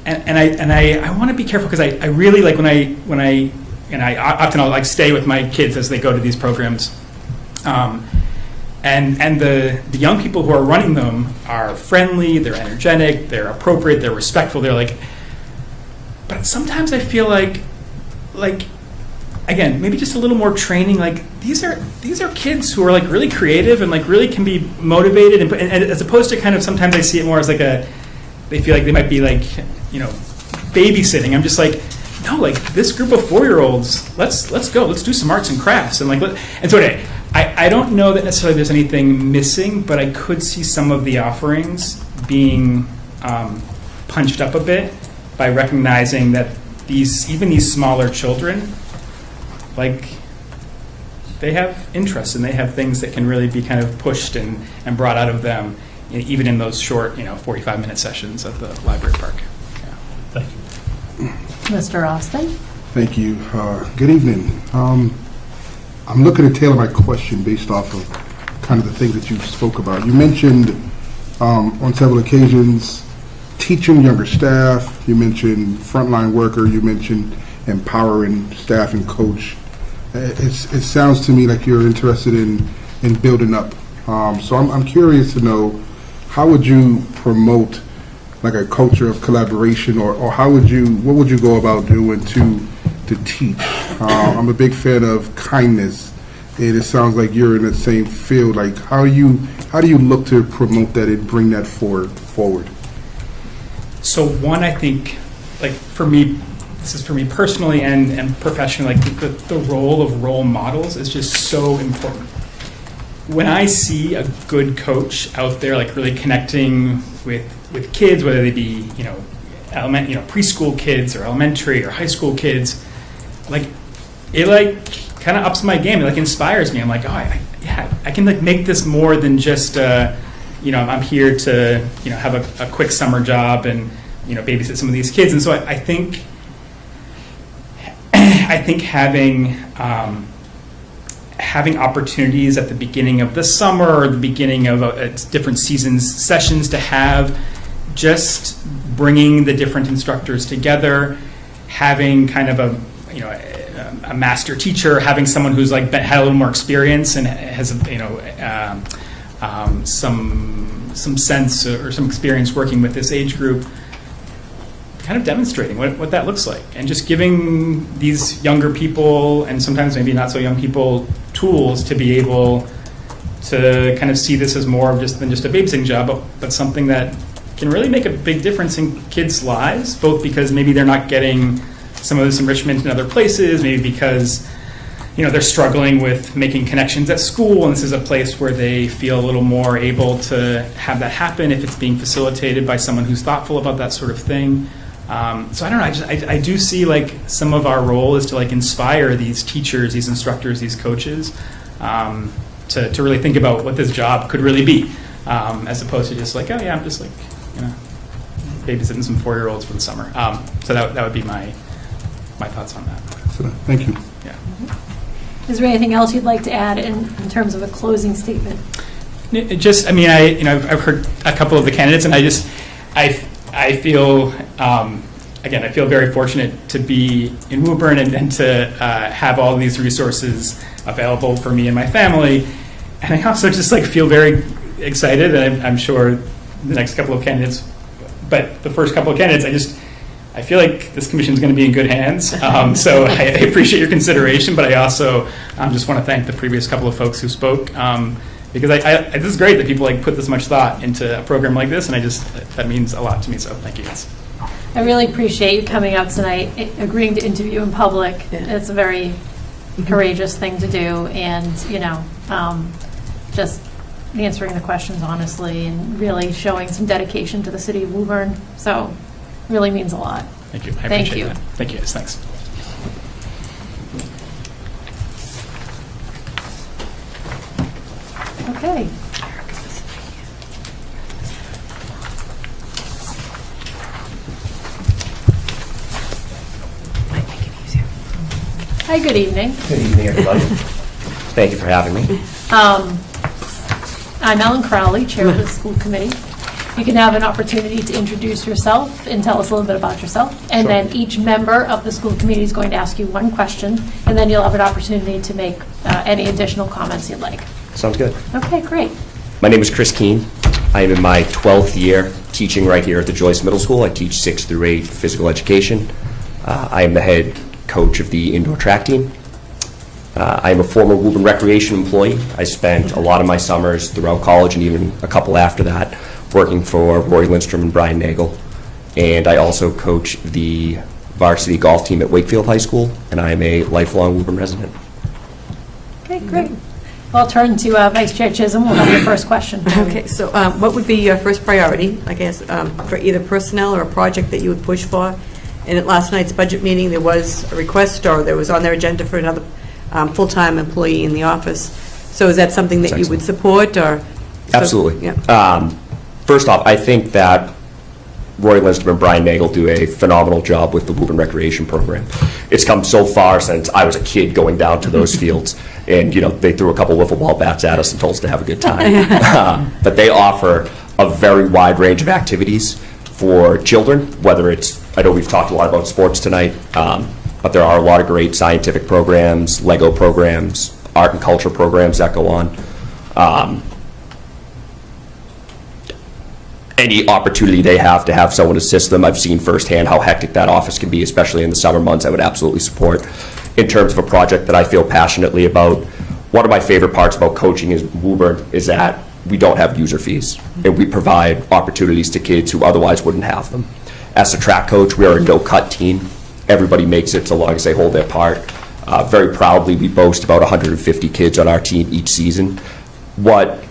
And I want to be careful because I really like when I often I'll like stay with my kids as they go to these programs, and the young people who are running them are friendly, they're energetic, they're appropriate, they're respectful, they're like. But sometimes I feel like again maybe just a little more training. Like these are kids who are like really creative and like really can be motivated, and as opposed to kind of sometimes I see it more as like they feel like they might be like babysitting. I'm just like, no, like this group of 4-year-olds, let's go, let's do some arts and crafts, and so anyway, I don't know that necessarily there's anything missing, but I could see some of the offerings being punched up a bit by recognizing that even these smaller children, like, they have interests and they have things that can really be kind of pushed and brought out of them, even in those short, 45-minute sessions at the library park. Yeah. Thank you. Mr. Austin? Thank you. Good evening. I'm looking to tailor my question based off of kind of the things that you spoke about. You mentioned on several occasions teaching younger staff. You mentioned frontline worker. You mentioned empowering staff and coach. It sounds to me like you're interested in building up. So I'm curious to know, how would you promote like a culture of collaboration, or what would you go about doing to teach? I'm a big fan of kindness, and it sounds like you're in the same field. Like, how do you look to promote that and bring that forward? So one, I think, like for me, this is for me personally and professionally, like the role of role models is just so important. When I see a good coach out there, like really connecting with kids, whether they be preschool kids or elementary or high school kids, like it kind of ups my game. It inspires me. I'm like, I can make this more than just I'm here to have a quick summer job and babysit some of these kids. And so I think having opportunities at the beginning of the summer or the beginning of different seasons sessions to have just bringing the different instructors together, having kind of a master teacher, having someone who's had a little more experience and has some sense or some experience working with this age group, kind of demonstrating what that looks like, and just giving these younger people, and sometimes maybe not so young people, tools to be able to kind of see this as more than just a babysitting job, but something that can really make a big difference in kids' lives, both because maybe they're not getting some of this enrichment in other places, maybe because they're struggling with making connections at school, and this is a place where they feel a little more able to have that happen if it's being facilitated by someone who's thoughtful about that sort of thing. So I don't know, I do see some of our role is to inspire these teachers, these instructors, these coaches to really think about what this job could really be, as opposed to just I'm just babysitting some 4-year-olds for the summer. So that would be my thoughts on that. Thank you. Yeah. Is there anything else you'd like to add in terms of a closing statement? I've heard a couple of the candidates, and I feel, again, I feel very fortunate to be in Woburn and to have all these resources available for me and my family. And I also just feel very excited, and I'm sure the next couple of candidates, but the first couple of candidates, I feel like this commission is going to be in good hands. So I appreciate your consideration, but I also just want to thank the previous couple of folks who spoke. Because this is great that people put this much thought into a program like this, and that means a lot to me. So thank you, guys. I really appreciate you coming out tonight, agreeing to interview in public. Yeah. It's a very courageous thing to do, and just answering the questions honestly, and really showing some dedication to the city of Woburn. So really means a lot. Thank you. I Thank appreciate you. that. Thank you, guys. Thanks. Okay. Hi, good evening. Good evening, everybody. Thank you for having me. I'm Ellen Crowley, Chair of the School Committee. You can have an opportunity to introduce yourself and tell us a little bit about yourself. And Sure. then each member of the school committee is going to ask you one question, and then you'll have an opportunity to make any additional comments you'd like. Sounds good. Okay, great. My name is Chris Keene. I am in my 12th year teaching right here at the Joyce Middle School. I teach 6th through 8th physical education. I am the head coach of the indoor track team. I am a former Woburn Recreation employee. I spent a lot of my summers throughout college and even a couple after that working for Roy Lindstrom and Brian Nagel. And I also coach the varsity golf team at Wakefield High School, and I am a lifelong Woburn resident. Okay, great. I'll turn to Vice Chair Chisholm. We'll have your first question. Okay, so what would be your first priority, I guess, for either personnel or a project that you would push for? And at last night's budget meeting, there was a request, or there was on their agenda for another full-time employee in the office. So is that something that you would support, or? Absolutely. Yeah. First off, I think that Roy Lindstrom and Brian Nagel do a phenomenal job with the Woburn Recreation Program. It's come so far since I was a kid going down to those fields, and they threw a couple wiffle ball bats at us and told us to have a good time. But they offer a very wide range of activities for children, whether it's, I know we've talked a lot about sports tonight, but there are a lot of great scientific programs, Lego programs, art and culture programs that go on. Any opportunity they have to have someone assist them, I've seen firsthand how hectic that office can be, especially in the summer months. I would absolutely support. In terms of a project that I feel passionately about, one of my favorite parts about coaching is Woburn is that we don't have user fees, and we provide opportunities to kids who otherwise wouldn't have them. As a track coach, we are a no-cut team. Everybody makes it so long as they hold their part. Very proudly, we boast about 150 kids on our team each season. What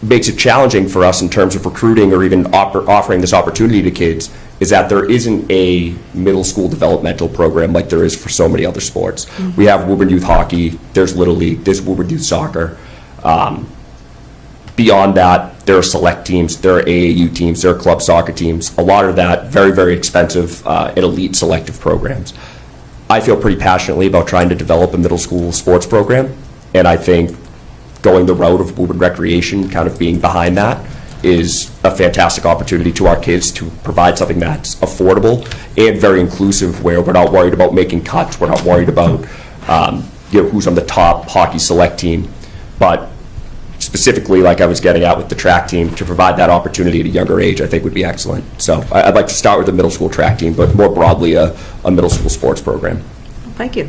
makes it challenging for us in terms of recruiting or even offering this opportunity to kids is that there isn't a middle school developmental program like there is for so many other sports. Mm-hmm. We have Woburn Youth Hockey, there's Little League, there's Woburn Youth Soccer. Beyond that, there are select teams, there are AAU teams, there are club soccer teams. A lot of that very, very expensive and elite selective programs. I feel pretty passionately about trying to develop a middle school sports program, and I think going the route of Woburn Recreation, kind of being behind that, is a fantastic opportunity to our kids to provide something that's affordable and very inclusive, where we're not worried about making cuts, we're not worried about who's on the top hockey select team, but specifically, like I was getting at with the track team, to provide that opportunity at a younger age, I think would be excellent. So I'd like to start with the middle school track team, but more broadly, a middle school sports program. Thank you.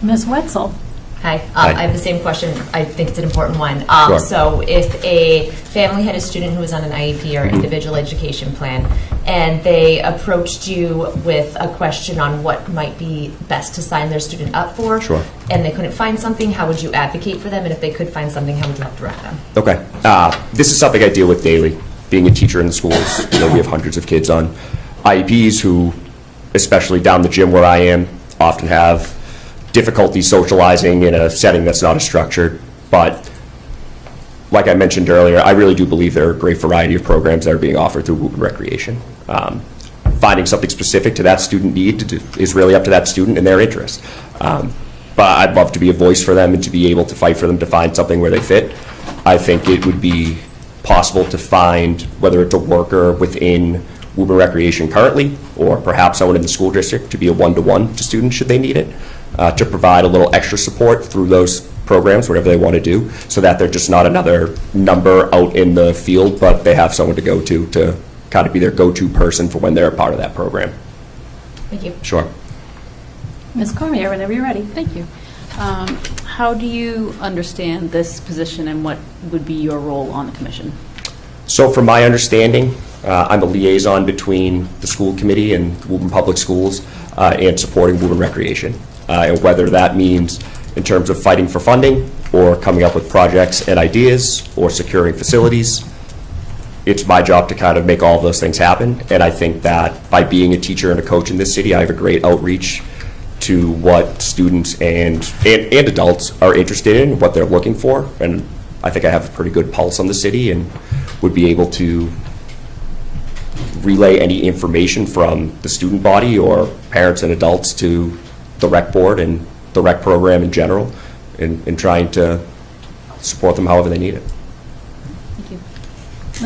Ms. Wetzel. Hi. Hi. I have the same question. I think it's an important one. Sure. So if a family had a student who was on an IEP or individual education plan, and they approached you with a question on what might be best to sign their student up for, Sure. and they couldn't find something, how would you advocate for them? And if they could find something, how would you help direct them? Okay. This is something I deal with daily. Being a teacher in the schools, we have hundreds of kids on IEPs who, especially down the gym where I am, often have difficulty socializing in a setting that's not as structured. But like I mentioned earlier, I really do believe there are a great variety of programs that are being offered through Woburn Recreation. Finding something specific to that student need is really up to that student and their interests. But I'd love to be a voice for them and to be able to fight for them to find something where they fit. I think it would be possible to find, whether it's a worker within Woburn Recreation currently, or perhaps someone in the school district, to be a one-to-one to students should they need it, to provide a little extra support through those programs, whatever they want to do, so that they're just not another number out in the field, but they have someone to go to kind of be their go-to person for when they're a part of that program. Thank you. Sure. Ms. Cormier, whenever you're ready. Thank you. How do you understand this position, and what would be your role on the commission? So from my understanding, I'm a liaison between the school committee and Woburn Public Schools and supporting Woburn Recreation. And whether that means in terms of fighting for funding or coming up with projects and ideas or securing facilities, it's my job to kind of make all of those things happen. And I think that by being a teacher and a coach in this city, I have a great outreach to what students and adults are interested in, what they're looking for. And I think I have a pretty good pulse on the city and would be able to relay any information from the student body or parents and adults to the rec board and the rec program in general, in trying to support them however they need it. Thank you.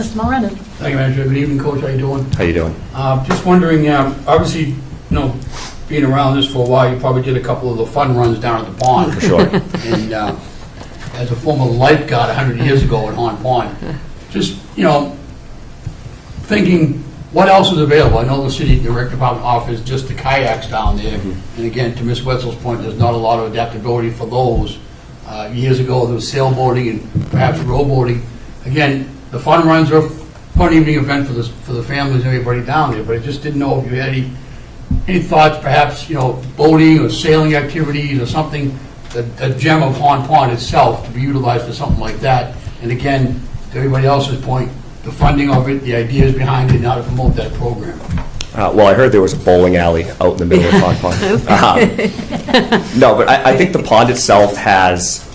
Mr. Mulrennan. Thank you, Manager. Good evening, Coach. How you doing? How you doing? Just wondering, obviously, being around this for a while, you probably did a couple of the fun runs down at the pond. For sure. And as a former lifeguard 100 years ago at Horn Pond, just, thinking, what else is available? I know the city, the rec department offers just the kayaks down there. Mm-hmm. And again, to Ms. Wetzel's point, there's not a lot of adaptability for those. Years ago, there was sailboating and perhaps rowboating. Again, the fun runs are fun evening event for the families and everybody down there, but I just didn't know if you had any thoughts, perhaps, boating or sailing activities or something, a gem of Horn Pond itself to be utilized for something like that. And again, to everybody else's point, the funding of it, the ideas behind it, and how to promote that program. Well, I heard there was a bowling alley out in the middle of Horn Pond. No, but I think the pond itself has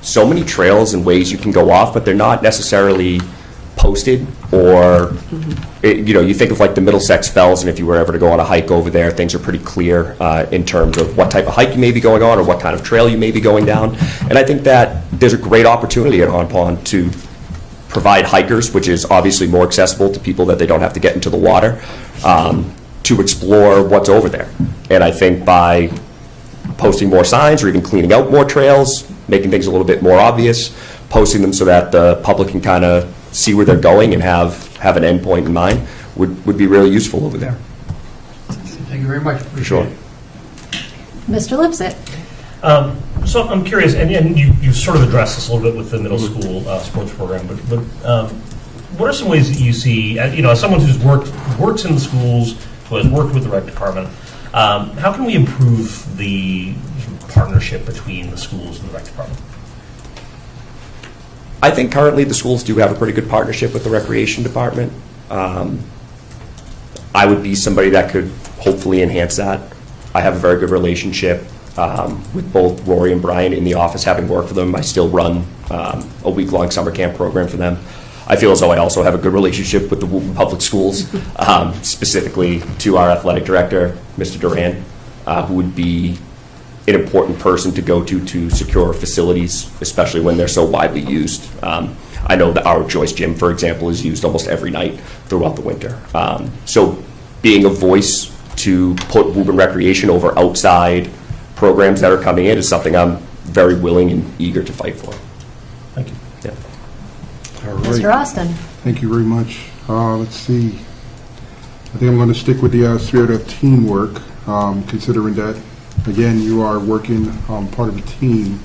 so many trails and ways you can go off, but they're not necessarily posted or, you think of like the Middlesex Fells, and if you were ever to go on a hike over there, things are pretty clear in terms of what type of hike you may be going on or what kind of trail you may be going down. And I think that there's a great opportunity at Horn Pond to provide hikers, which is obviously more accessible to people that they don't have to get into the water, to explore what's over there. And I think by posting more signs or even cleaning out more trails, making things a little bit more obvious, posting them so that the public can kind of see where they're going and have an end point in mind would be really useful over there. Thank you very much. For sure. Mr. Lipsett? So I'm curious, and you sort of addressed this a little bit with the middle school sports program, but what are some ways that you see, as someone who's works in the schools, who has worked with the rec department, how can we improve the partnership between the schools and the rec department? I think currently the schools do have a pretty good partnership with the recreation department. I would be somebody that could hopefully enhance that. I have a very good relationship with both Rory and Brian in the office, having worked for them. I still run a week-long summer camp program for them. I feel as though I also have a good relationship with the Woburn Public Schools, specifically to our athletic director, Mr. Duran, who would be an important person to go to secure facilities, especially when they're so widely used. I know that our Joyce Gym, for example, is used almost every night throughout the winter. So being a voice to put Woburn Recreation over outside programs that are coming in is something I'm very willing and eager to fight for. Thank you. Yeah. All right. Mr. Austin? Thank you very much. Let's see. I think I'm going to stick with the spirit of teamwork, considering that, again, you are working part of a team.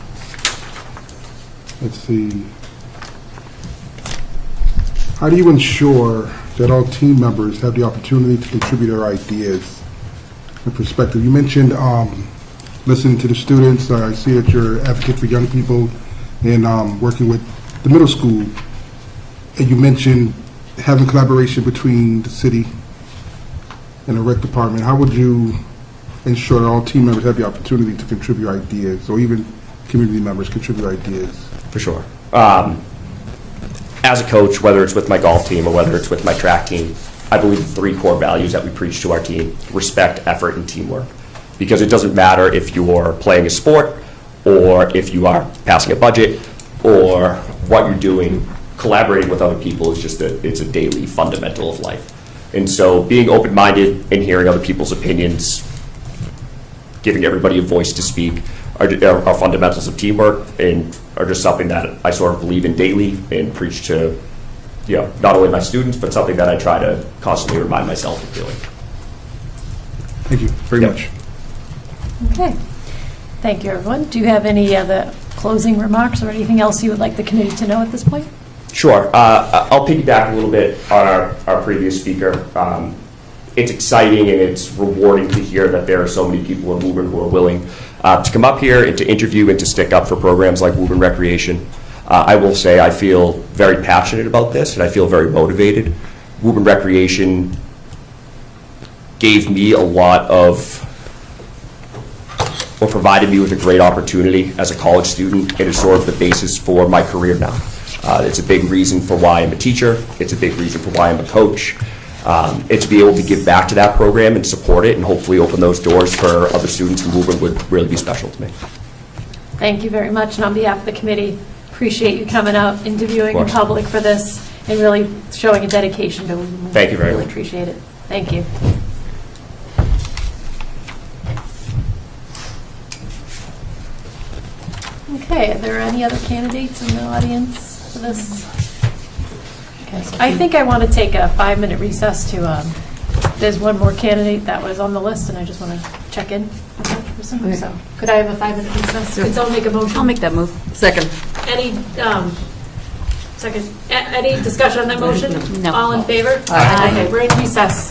Let's see. How do you ensure that all team members have the opportunity to contribute their ideas and perspective? You mentioned listening to the students. I see that you're an advocate for young people and working with the middle school. And you mentioned having collaboration between the city and the rec department. How would you ensure that all team members have the opportunity to contribute ideas, or even community members contribute ideas? For sure. As a coach, whether it's with my golf team or whether it's with my track team, I believe the three core values that we preach to our team: respect, effort, and teamwork. Because it doesn't matter if you're playing a sport or if you are passing a budget or what you're doing, collaborating with other people is it's a daily fundamental of life. And so being open-minded and hearing other people's opinions, giving everybody a voice to speak are fundamentals of teamwork and are just something that I sort of believe in daily and preach to, not only my students, but something that I try to constantly remind myself of doing. Thank you very much. Okay. Thank you, everyone. Do you have any other closing remarks or anything else you would like the committee to know at this point? Sure. I'll piggyback a little bit on our previous speaker. It's exciting and it's rewarding to hear that there are so many people in Woburn who are willing to come up here and to interview and to stick up for programs like Woburn Recreation. I will say I feel very passionate about this and I feel very motivated. Woburn Recreation gave me a lot of, or provided me with a great opportunity as a college student. It is sort of the basis for my career now. It's a big reason for why I'm a teacher. It's a big reason for why I'm a coach. And to be able to give back to that program and support it and hopefully open those doors for other students in Woburn would really be special to me. Thank you very much. And on behalf of the committee, appreciate you coming out, interviewing in public for this, and really showing a dedication to Woburn. Thank you very much. much. Appreciate it. Thank you. Okay, are there any other candidates in the audience for this? Okay, so I think I want to take a 5-minute recess to, there's one more candidate that was on the list, and I just want to check in with that person. Okay. So could I have a 5-minute recess? Could someone make a motion? I'll make that move. Second. Any Second. Any discussion on that motion? No. All in favor? Aye. Okay, we're in recess.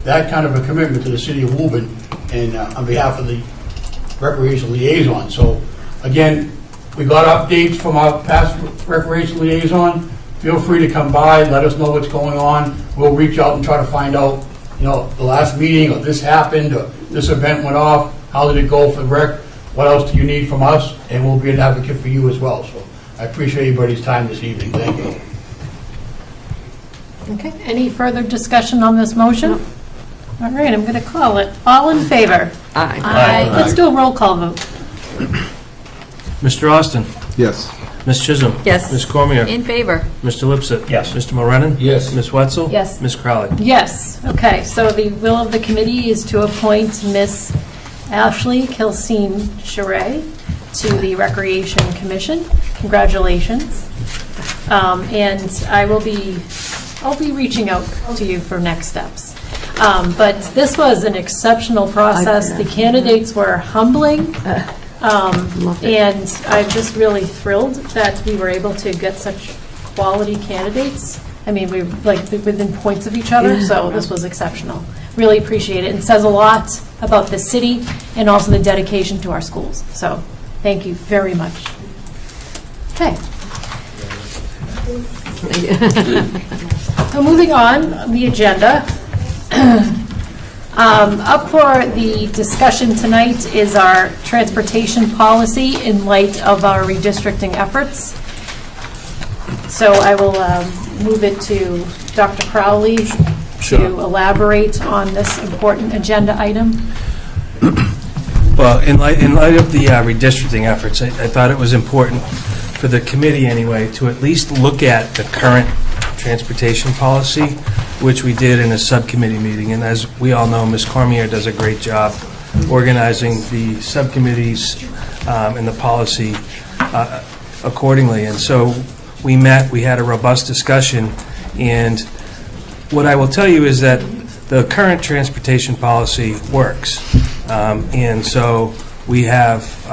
that kind of a commitment to the city of Woburn and on behalf of the recreation liaison. So again, we got updates from our past recreation liaison. Feel free to come by, let us know what's going on. We'll reach out and try to find out, you know, the last meeting, or this happened, or this event went off, how did it go for the rec, what else do you need from us, and we'll be an advocate for you as well. So I appreciate everybody's time this evening. Thank you. Okay, any further discussion on this motion? All right, I'm going to call it. All in favor? Aye. Aye. Let's do a roll call vote. Mr. Austin? Yes. Ms. Chisholm? Yes. Ms. Cormier? In favor. Mr. Lipset? Yes. Mr. Mulrennan? Yes. Ms. Wetzel? Yes. Ms. Crowley? Yes, okay, so the will of the committee is to appoint Miss Ashley Kilseen-Charay to the Recreation Commission. Congratulations. And I'll be reaching out to you for next steps. But this was an exceptional process. The candidates were humbling. And I'm just really thrilled that we were able to get such quality candidates. I mean, we like within points of each other, so this was exceptional. Really appreciate it, and says a lot about the city and also the dedication to our schools. So, thank you very much. Okay. So moving on the agenda. Up for the discussion tonight is our transportation policy in light of our redistricting efforts. So I will move it to Dr. Crowley to elaborate on this important agenda item. Well, in light of the redistricting efforts, I thought it was important for the committee anyway to at least look at the current transportation policy, which we did in a subcommittee meeting. And as we all know, Ms. Cormier does a great job organizing the subcommittees and the policy accordingly. And so we met, we had a robust discussion, and what I will tell you is that the current transportation policy works. And so we have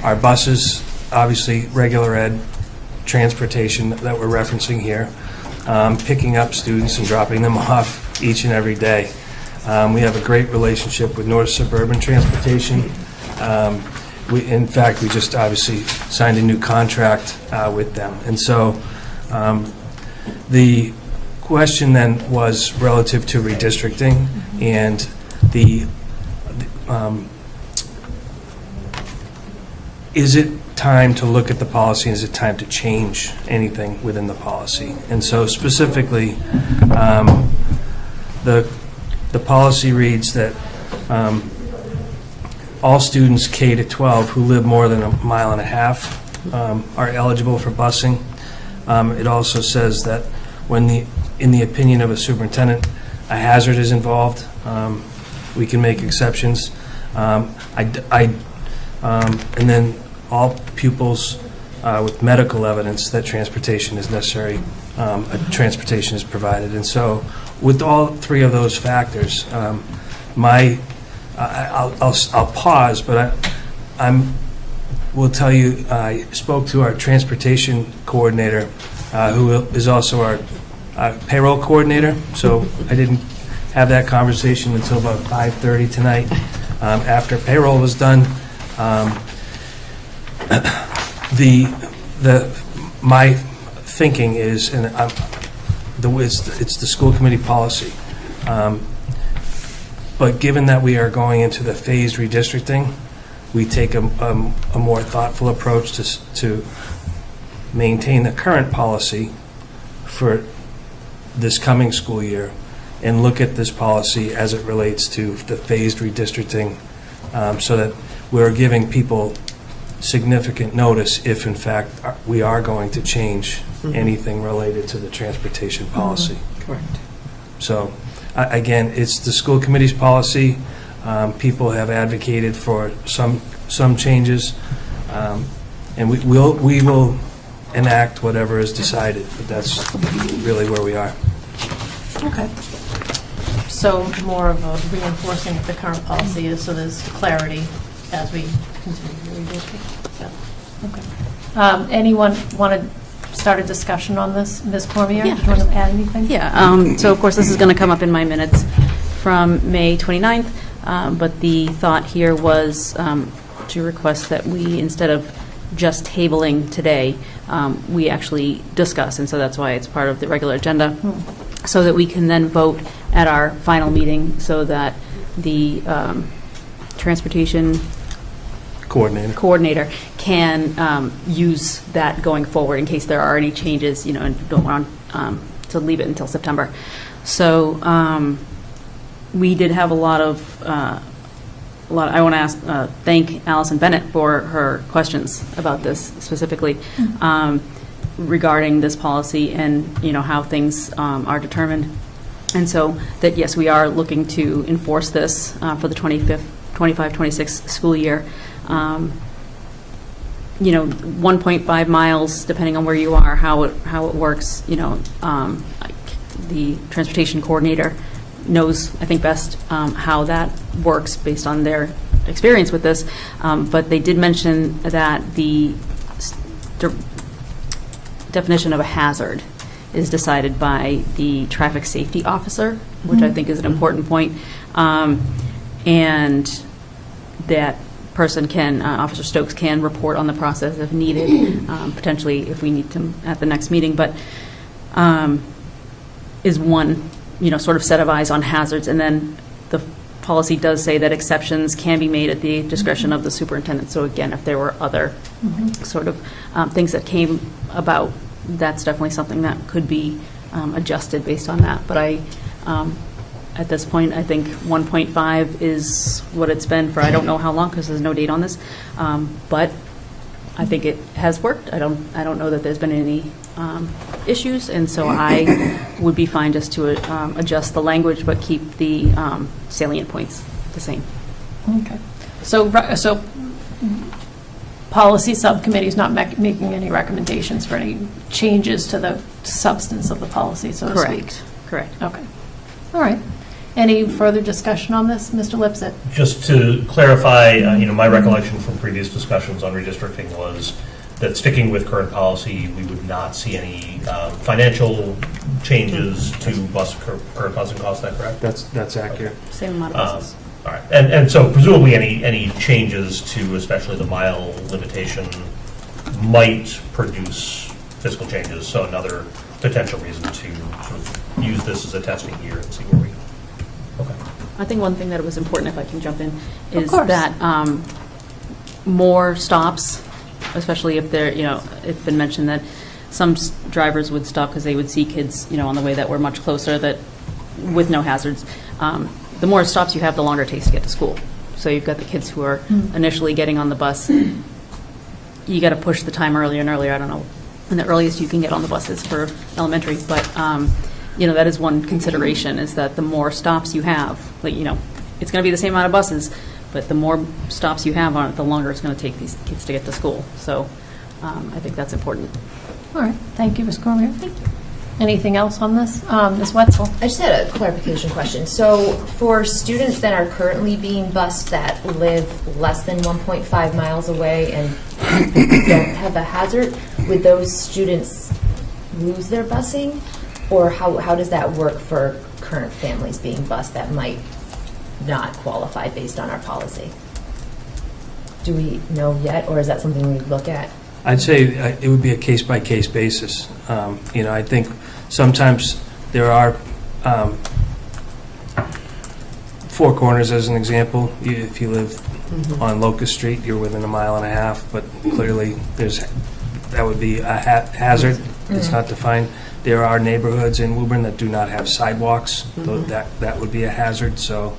our buses, obviously regular ed transportation that we're referencing here, picking up students and dropping them off each and every day. We have a great relationship with North Suburban Transportation. In fact, we just obviously signed a new contract with them. And so the question then was relative to redistricting and is it time to look at the policy? Is it time to change anything within the policy? And so specifically, the policy reads that all students K to 12 who live more than 1.5 miles are eligible for busing. It also says that when in the opinion of a superintendent, a hazard is involved, we can make exceptions. And then all pupils with medical evidence that transportation is necessary, transportation is provided. And so with all three of those factors, I'll pause, but will tell you, I spoke to our transportation coordinator, who is also our payroll coordinator, so I didn't have that conversation until about 5:30 tonight, after payroll was done. My thinking is, and it's the school committee policy, but given that we are going into the phased redistricting, we take a more thoughtful approach to maintain the current policy for this coming school year and look at this policy as it relates to the phased redistricting, so that we're giving people significant notice if, in fact, we are going to change anything related to the transportation policy. Correct. So, again, it's the school committee's policy. People have advocated for some changes, and we will enact whatever is decided, but that's really where we are. Okay. So more of a reinforcing of the current policy is, so there's clarity as we continue to redistrict. So, okay. Anyone want to start a discussion on this? Ms. Cormier, Yeah. do you want to add anything? Yeah, so of course, this is going to come up in my minutes. from May 29th, but the thought here was to request that we, instead of just tabling today, we actually discuss, and so that's why it's part of the regular agenda, so that we can then vote at our final meeting, so that the transportation coordinator can use that going forward in case there are any changes, and don't want to leave it until September. So we did have a lot of, I want to thank Allison Bennett for her questions about this specifically, regarding this policy and, how things are determined. And so that, yes, we are looking to enforce this for the 25-26 school year. 1.5 miles, depending on where you are, how it works, the transportation coordinator knows, I think, best how that works based on their experience with this. But they did mention that the definition of a hazard is decided by the traffic safety officer, which I think is an important point. And that person can, Officer Stokes can report on the process if needed, potentially if we need to at the next meeting, but is one, sort of set of eyes on hazards. And then the policy does say that exceptions can be made at the discretion of the superintendent. So again, if there were other sort of things that came about, that's definitely something that could be adjusted based on that. But at this point, I think 1.5 is what it's been for I don't know how long, because there's no date on this. But I think it has worked. I don't know that there's been any issues, and so I would be fine just to adjust the language, but keep the salient points the same. Okay. So policy subcommittee is not making any recommendations for any changes to the substance of the policy, so to speak? Correct. Okay. All right. Any further discussion on this, Mr. Lipset? Just to clarify, my recollection from previous discussions on redistricting was that sticking with current policy, we would not see any financial changes to bus current busing costs. Is that correct? That's accurate. Same amount of buses. All right, and so presumably any changes to especially the mile limitation might produce fiscal changes. So another potential reason to sort of use this as a testing year and see where we go. Okay. I think one thing that was important, if I can jump in, is that more stops, especially if they're, it's been mentioned that some drivers would stop because they would see kids, on the way that were much closer, that with no hazards. The more stops you have, the longer it takes to get to school. So you've got the kids who are initially getting on the bus. You got to push the time earlier and earlier. I don't know when the earliest you can get on the buses for elementary, but that is one consideration, is that the more stops you have, it's going to be the same amount of buses, but the more stops you have on it, the longer it's going to take these kids to get to school. So I think that's important. All right. Thank you, Ms. Cormier. Thank you. Anything else on this? Ms. Wetzel? I just had a clarification question. So for students that are currently being bused that live less than 1.5 miles away and don't have a hazard, would those students lose their busing? Or how does that work for current families being bused that might not qualify based on our policy? Do we know yet, or is that something we look at? I'd say it would be a case-by-case basis. I think sometimes there are Four Corners, as an example. If you live on Locust Street, you're within 1.5 miles, but clearly that would be a hazard. It's not defined. There are neighborhoods in Woburn that do not have sidewalks. That would be a hazard. So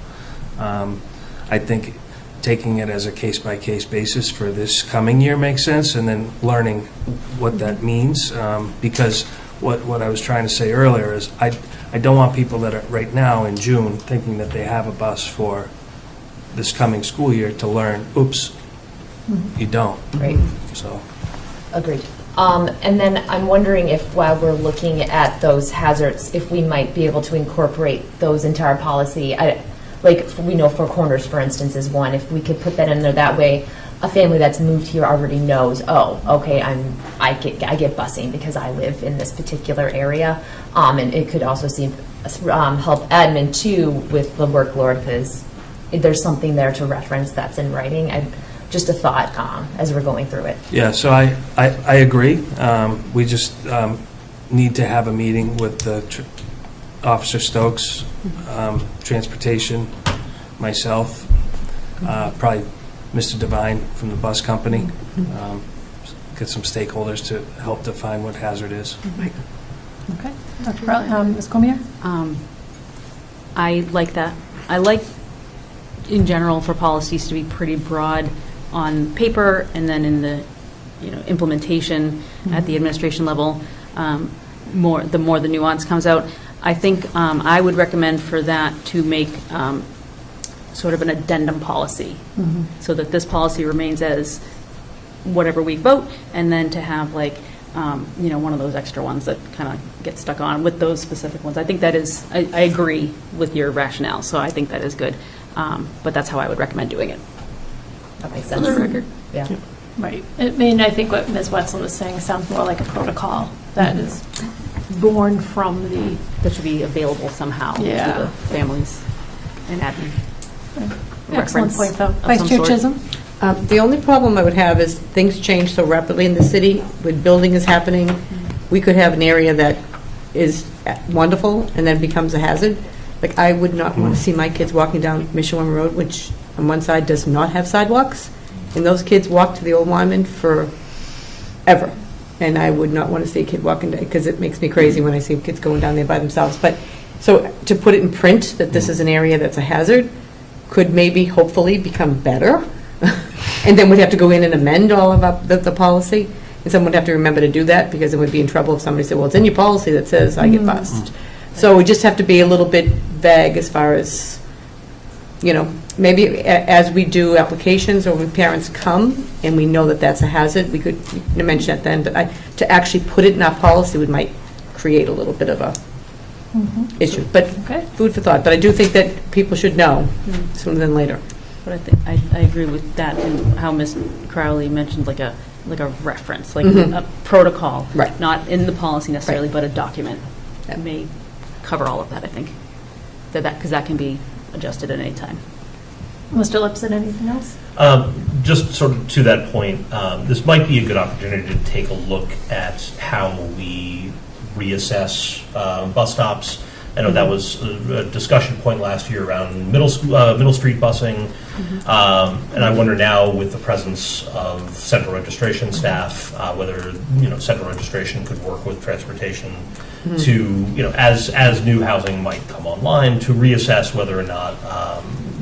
I think taking it as a case-by-case basis for this coming year makes sense, and then learning what that means. Because what I was trying to say earlier is I don't want people that are right now in June thinking that they have a bus for this coming school year to learn, oops, you don't. Right. So. Agreed. And then I'm wondering if, while we're looking at those hazards, if we might be able to incorporate those into our policy. Like, we know Four Corners, for instance, is one. If we could put that in there, that way a family that's moved here already knows, oh, okay, I get busing because I live in this particular area. And it could also help admin too with the workload, because there's something there to reference that's in writing. Just a thought as we're going through it. Yeah, so I agree. We just need to have a meeting with Officer Stokes, Transportation, myself, probably Mr. Devine from the bus company, get some stakeholders to help define what hazard is. Okay. Dr. Crowley, Ms. Cormier? I like that. I like, in general, for policies to be pretty broad on paper, and then in the implementation at the administration level, the more the nuance comes out. I think I would recommend for that to make sort of an addendum policy, so that this policy remains as whatever we vote, and then to have like one of those extra ones that kind of get stuck on with those specific ones. I think that is, I agree with your rationale, so I think that is good. But that's how I would recommend doing it. That makes sense. For the record. Yeah. Right. I mean, I think what Ms. Wetzel was saying sounds more like a protocol that is born from the... That should be available somehow to the families and admin. Excellent point, though. of Vice some Chair sort. Chisholm? The only problem I would have is things change so rapidly in the city. When building is happening, we could have an area that is wonderful and then becomes a hazard. Like, I would not want to see my kids walking down Mishawaka Road, which on one side does not have sidewalks, and those kids walk to the old Wyman forever. And I would not want to see a kid walking, because it makes me crazy when I see kids going down there by themselves. But, so to put it in print that this is an area that's a hazard could maybe, hopefully, become better. And then we'd have to go in and amend all of the policy. And someone would have to remember to do that, because it would be in trouble if somebody said, well, it's in your policy that says I get bussed. So we just have to be a little bit vague as far as, maybe as we do applications or when parents come and we know that that's a hazard, we could mention it then. But to actually put it in our policy might create a little bit of a issue. But food for thought. But I do think that people should know sooner than later. But I think I agree with that, and how Ms. Crowley mentioned like a reference, like a protocol, Right. Not in the policy necessarily, but a document that may cover all of that. I think because that can be adjusted at any time. Mr. Lipson, anything else? Just sort of to that point, this might be a good opportunity to take a look at how we reassess bus stops. I know that was a discussion point last year around Middle Street busing, and I wonder now, with the presence of central registration staff, whether central registration could work with transportation to as new housing might come online, to reassess whether or not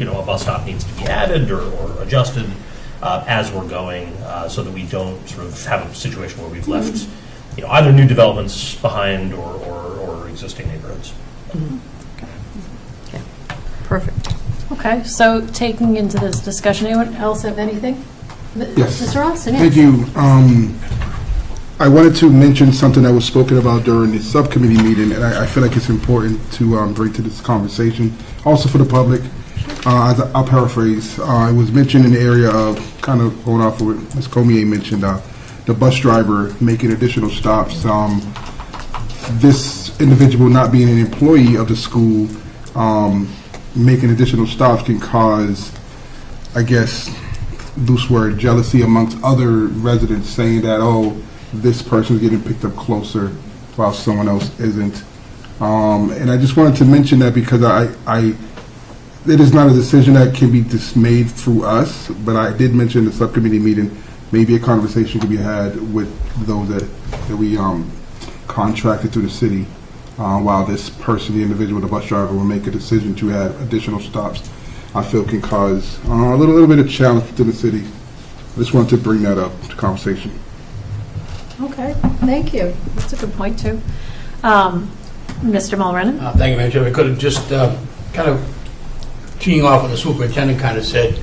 a bus stop needs to be added or adjusted as we're going, so that we don't sort of have a situation where we've left either new developments behind or existing neighborhoods. Okay. Perfect. Okay, so taking into this discussion, anyone else have anything? Yes. Mr. Austin, yes. Thank you. I wanted to mention something that was spoken about during the subcommittee meeting, and I feel like it's important to bring to this conversation, also for the public. I'll paraphrase. It was mentioned in the area of, kind of going off of what Ms. Cormier mentioned, the bus driver making additional stops. This individual not being an employee of the school, making additional stops can cause, I guess, loose word, jealousy amongst other residents, saying that, oh, this person's getting picked up closer while someone else isn't. And I just wanted to mention that because it is not a decision that can be made through us, but I did mention in the subcommittee meeting, maybe a conversation could be had with those that we contracted through the city, while this person, the individual, the bus driver, will make a decision to add additional stops. I feel can cause a little bit of challenge to the city. I just wanted to bring that up to conversation. Okay, thank you. That's a good point, too. Mr. Mulrennan? Thank you, Madam Chair. I could have just kind of teeing off what the superintendent kind of said.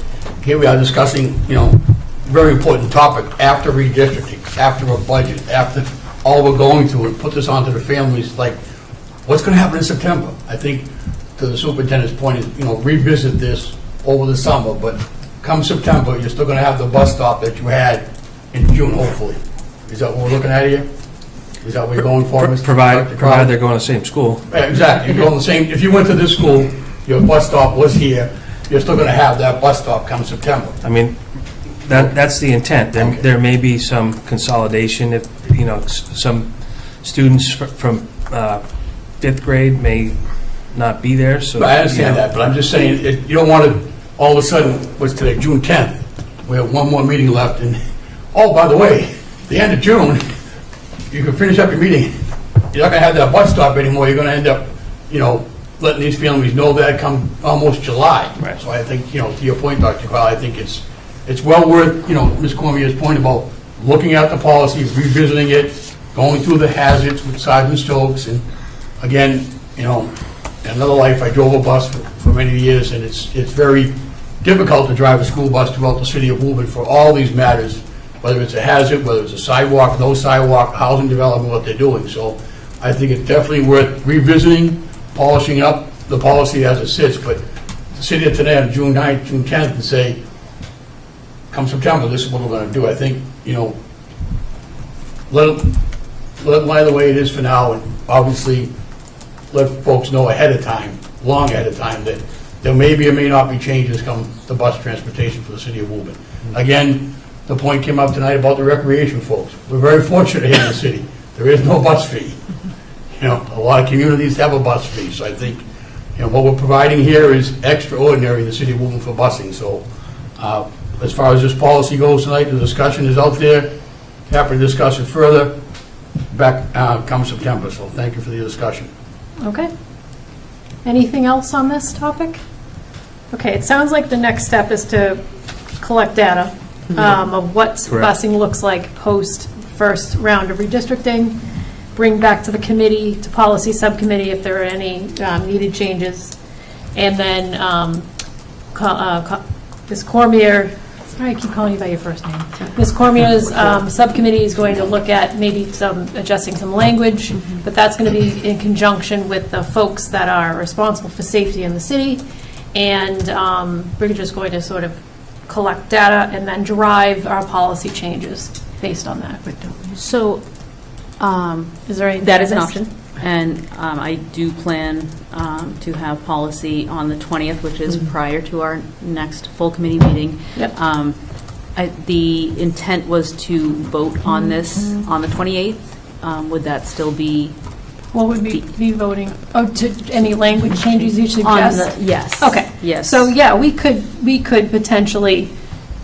Here we are discussing, very important topic after redistricting, after a budget, after all we're going through, and put this onto the families. Like, what's going to happen in September? I think, to the superintendent's point, is revisit this over the summer. But come September, you're still going to have the bus stop that you had in June, hopefully. Is that what we're looking at here? Is that what you're going for, Mr. Provided they're going to the same school. Exactly. You're going the same, if you went to this school, your bus stop was here, you're still going to have that bus stop come September. I mean, that's the intent. Okay. There may be some consolidation if, some students from 5th grade may not be there, so. I understand that, but I'm just saying, you don't want to, all of a sudden, what's today, June 10th, we have one more meeting left, and, oh, by the way, the end of June, you can finish up your meeting, you're not going to have that bus stop anymore, you're going to end up, letting these families know that come almost July. Right. So I think, to your point, Dr. Crowley, I think it's well worth, Ms. Cormier's point about looking at the policy, revisiting it, going through the hazards with Sergeant Stokes, and again, in another life, I drove a bus for many years, and it's very difficult to drive a school bus throughout the city of Woburn for all these matters, whether it's a hazard, whether it's a sidewalk, no sidewalk, housing development, what they're doing. So I think it's definitely worth revisiting, polishing up the policy as it sits, but to sit here today on June 9th, June 10th and say, come September, this is what we're going to do. I think, let it lie the way it is for now, and obviously let folks know ahead of time, long ahead of time, that there may be or may not be changes come the bus transportation for the city of Woburn. Again, the point came up tonight about the recreation folks. We're very fortunate here in the city. There is no bus fee. A lot of communities have a bus fee, so I think, what we're providing here is extraordinary in the city of Woburn for busing. So, as far as this policy goes tonight, the discussion is out there. Happy to discuss it further back come September. So, thank you for the discussion. Okay. Anything else on this topic? Okay, it sounds like the next step is to collect data of what busing looks like post first round of redistricting, bring back to the committee, to policy subcommittee if there are any needed changes, and then Ms. Cormier, sorry I keep calling you by your first name, Ms. Cormier's subcommittee is going to look at maybe adjusting some language, but that's going to be in conjunction with the folks that are responsible for safety in the city, and we're just going to sort of collect data and then derive our policy changes based on that. So, Is there any? that is an option, and I do plan to have policy on the 20th, which is prior to our next full committee meeting. Yep. The intent was to vote on this on the 28th. Would that still be? What would we be voting? Oh, to any language changes you suggest? Yes. Okay. Yes. So, yeah, we could potentially,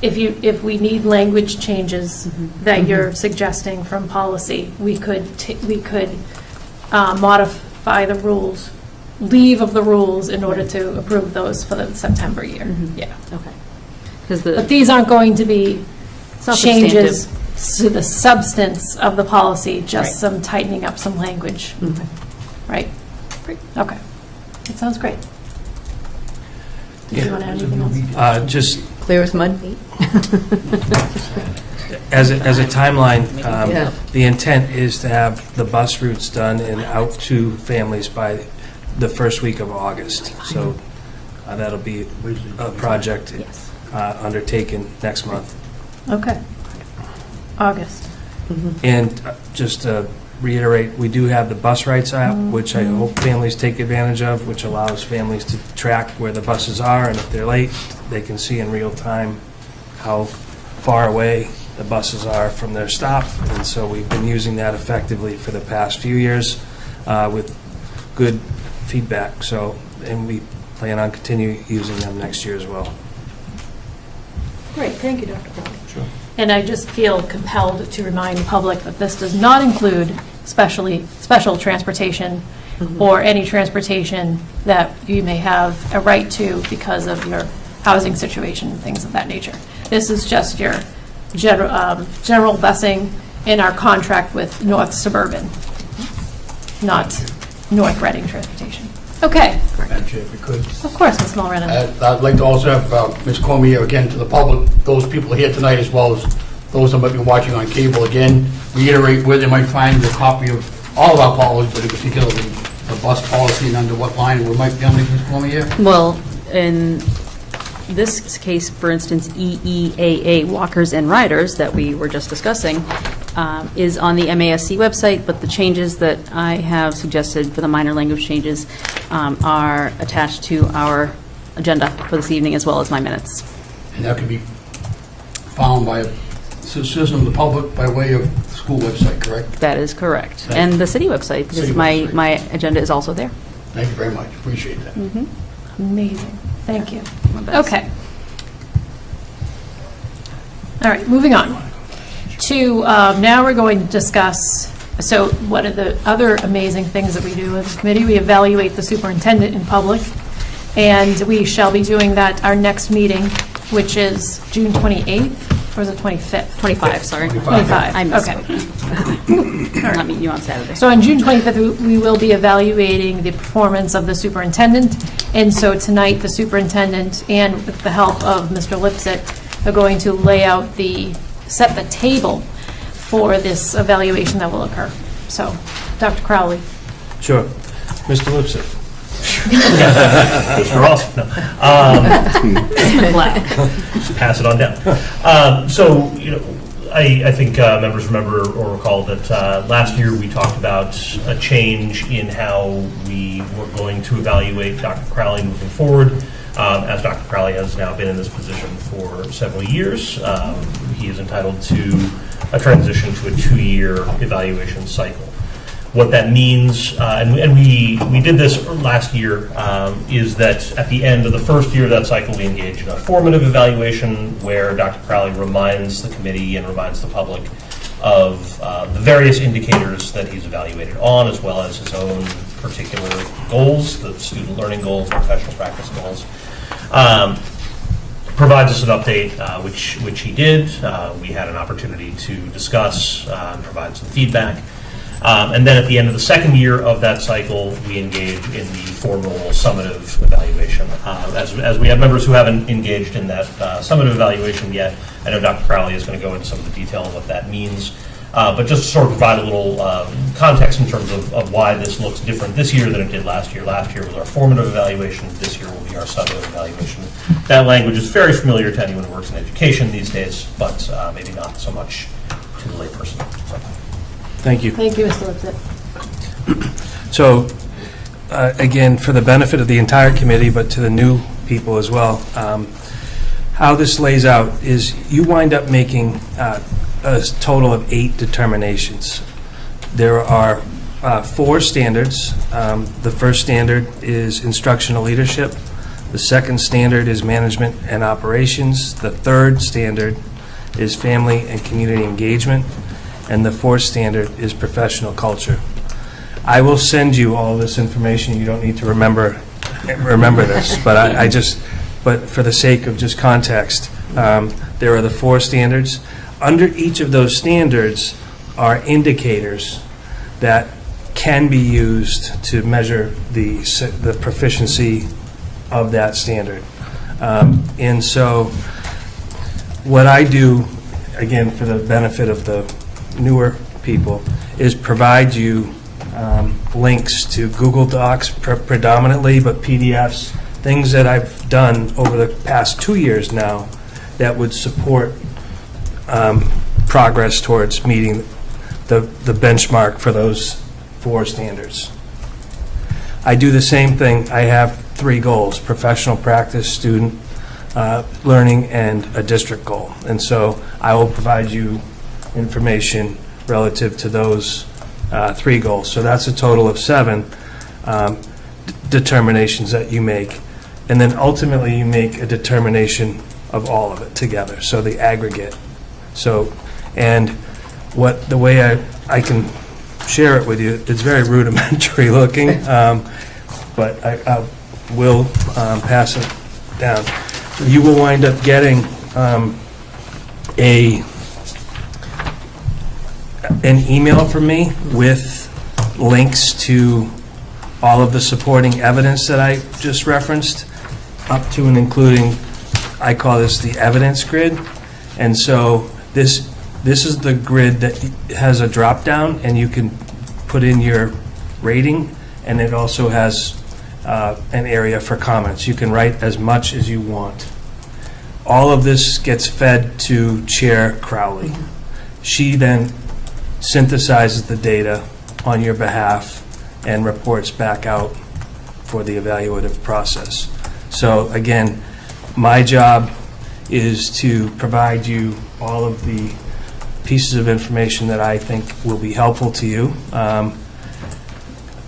if we need language changes that you're suggesting from policy, we could modify the rules, leave of the rules in order to approve those for the September year. Yeah. Okay. But these aren't going to be not changes to the substance of the policy, just Right. some tightening up some language. Right? Great. Okay. That sounds great. Did you want to add anything else? Just Clear as mud? as a timeline, Yeah. the intent is to have the bus routes done and out to families by the first week of August. So that'll be a project undertaken next month. Okay. August. And just to reiterate, we do have the bus rights app, which I hope families take advantage of, which allows families to track where the buses are, and if they're late, they can see in real time how far away the buses are from their stop. And so we've been using that effectively for the past few years with good feedback. So, and we plan on continuing using them next year as well. Great, thank you, Dr. Crowley. Sure. And I just feel compelled to remind the public that this does not include special transportation or any transportation that you may have a right to because of your housing situation and things of that nature. This is just your general busing in our contract with North Suburban, not North Reading Transportation. Okay. Madam Chair, if we could. Of course, Ms. Mulrennan. I'd like to also have Ms. Cormier, again, to the public, those people here tonight, as well as those that might be watching on cable, again, reiterate where they might find a copy of all of our policies, but in particular the bus policy and under what line we might be on, Ms. Cormier? Well, in this case, for instance, EEAA walkers and riders that we were just discussing, is on the MASC website, but the changes that I have suggested for the minor language changes are attached to our agenda for this evening, as well as my minutes. And that could be found by citizens of the public by way of the school website, correct? That is correct. Thank And you. the city website, because City my, website. my agenda is also there. Thank you very much. Appreciate that. Amazing. Thank you. My best. Okay. All right, moving on to, now we're going to discuss, so one of the other amazing things that we do as a committee, we evaluate the superintendent in public, and we shall be doing that our next meeting, which is June 28th, or is it 25th? 25, sorry. 25, I missed okay. it. Not meeting you on Saturday. So on June 25th, we will be evaluating the performance of the superintendent. And so tonight, the superintendent, and with the help of Mr. Lipset, are going to lay out set the table for this evaluation that will occur. So, Dr. Crowley. Sure. Mr. Lipset. Mr. Ross. No. Pass it on down. So, I think members remember or recall that last year we talked about a change in how we were going to evaluate Dr. Crowley moving forward. As Dr. Crowley has now been in this position for several years, he is entitled to a transition to a 2-year evaluation cycle. What that means, and we did this last year, is that at the end of the first year of that cycle, we engage in a formative evaluation where Dr. Crowley reminds the committee and reminds the public of the various indicators that he's evaluated on, as well as his own particular goals, the student learning goals, professional practice goals. Provides us an update, which he did. We had an opportunity to discuss and provide some feedback. And then at the end of the second year of that cycle, we engage in the formal summative evaluation. As we have members who haven't engaged in that summative evaluation yet, I know Dr. Crowley is going to go into some of the detail of what that means. But just to sort of provide a little context in terms of why this looks different this year than it did last year. Last year was our formative evaluation. This year will be our summative evaluation. That language is very familiar to anyone who works in education these days, but maybe not so much to the layperson. So. Thank you. Thank you, Mr. Lipset. So, again, for the benefit of the entire committee, but to the new people as well, how this lays out is you wind up making a total of 8 determinations. There are 4 standards. The first standard is instructional leadership. The second standard is management and operations. The third standard is family and community engagement. And the fourth standard is professional culture. I will send you all this information. You don't need to remember this, but but for the sake of just context, there are the 4 standards. Under each of those standards are indicators that can be used to measure the proficiency of that standard. And so what I do, again, for the benefit of the newer people, is provide you links to Google Docs predominantly, but PDFs, things that I've done over the past 2 years now that would support progress towards meeting the benchmark for those 4 standards. I do the same thing. I have 3 goals: professional practice, student learning, and a district goal. And so I will provide you information relative to those 3 goals. So that's a total of 7 determinations that you make. And then ultimately you make a determination of all of it together, so the aggregate. So, and the way I can share it with you, it's very rudimentary looking, but I will pass it down. You will wind up getting an email from me with links to all of the supporting evidence that I just referenced, up to and including, I call this the evidence grid. And so this is the grid that has a drop down, and you can put in your rating, and it also has an area for comments. You can write as much as you want. All of this gets fed to Chair Crowley. She then synthesizes the data on your behalf and reports back out for the evaluative process. So again, my job is to provide you all of the pieces of information that I think will be helpful to you.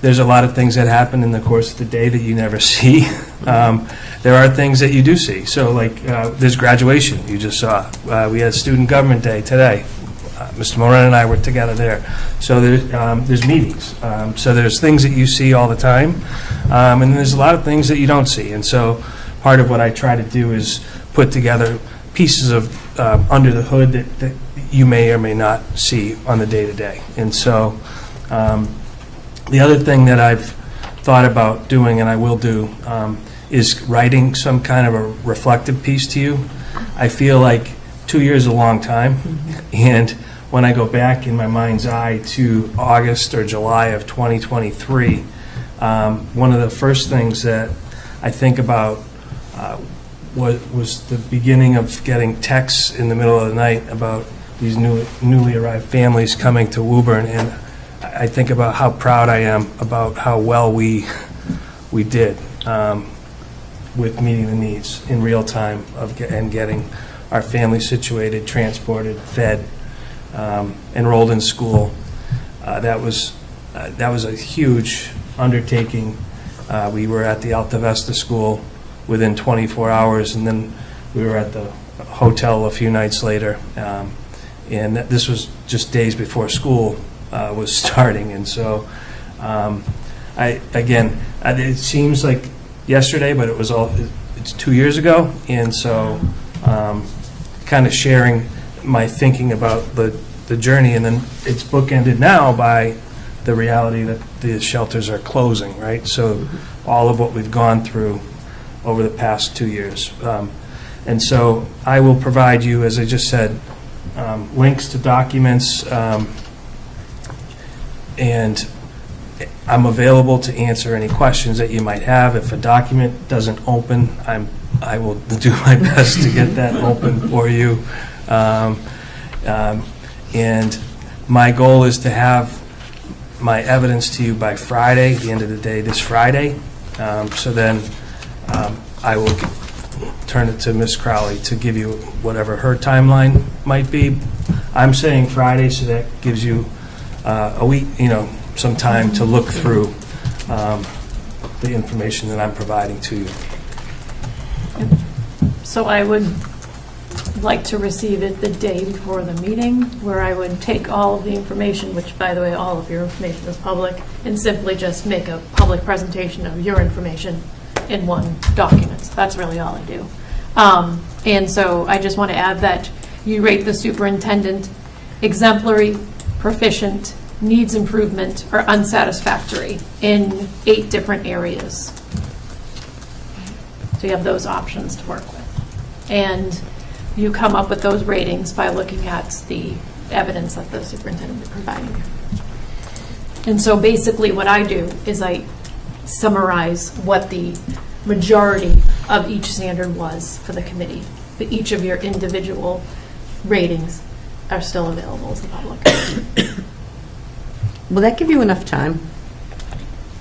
There's a lot of things that happen in the course of the day that you never see. There are things that you do see. So like there's graduation you just saw. We had Student Government Day today. Mr. Moran and I were together there. So there's meetings. So there's things that you see all the time. And then there's a lot of things that you don't see. And so part of what I try to do is put together pieces of under the hood that you may or may not see on the day-to-day. And so the other thing that I've thought about doing, and I will do, is writing some kind of a reflective piece to you. I feel like 2 years is a long time, and when I go back in my mind's eye to August or July of 2023, one of the first things that I think about was the beginning of getting texts in the middle of the night about these newly arrived families coming to Woburn, and I think about how proud I am about how well we did with meeting the needs in real time and getting our family situated, transported, fed, enrolled in school. That was a huge undertaking. We were at the Alta Vista School within 24 hours, and then we were at the hotel a few nights later. And this was just days before school was starting. And so, it seems like yesterday, but it's 2 years ago. And so, kind of sharing my thinking about the journey, and then it's bookended now by the reality that the shelters are closing, right? So all of what we've gone through over the past 2 years. And so I will provide you, as I just said, links to documents, and I'm available to answer any questions that you might have. If a document doesn't open, I will do my best to get that open for you. And my goal is to have my evidence to you by Friday, the end of the day this Friday. So then I will turn it to Ms. Crowley to give you whatever her timeline might be. I'm saying Friday, so that gives you a week, some time to look through the information that I'm providing to you. So I would like to receive it the day before the meeting, where I would take all of the information, which, by the way, all of your information is public, and simply just make a public presentation of your information in one document. That's really all I do. And so I just want to add that you rate the superintendent exemplary, proficient, needs improvement, or unsatisfactory in 8 different areas. So you have those options to work with. And you come up with those ratings by looking at the evidence that the superintendent is providing. And so basically what I do is I summarize what the majority of each standard was for the committee. But each of your individual ratings are still available to the public. Will that give you enough time?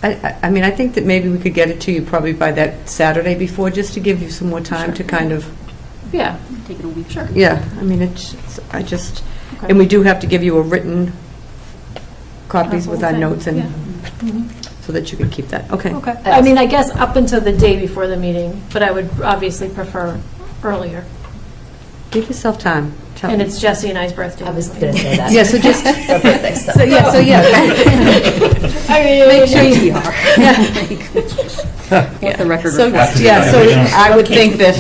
I mean, I think that maybe we could get it to you probably by that Saturday before, just to give you some more time to kind of... Yeah. Take it a week. Sure. Yeah, I mean, and we do have to give you a written copies with our notes, and so that you can keep that. Okay. Okay. I mean, I guess up until the day before the meeting, but I would obviously prefer earlier. Give yourself time. And it's Jesse and I's birthday. I was going to say that. Yeah, so just... Her birthday stuff. So yeah. Make sure you are. Let the record so, reflect. Yeah, so I would think that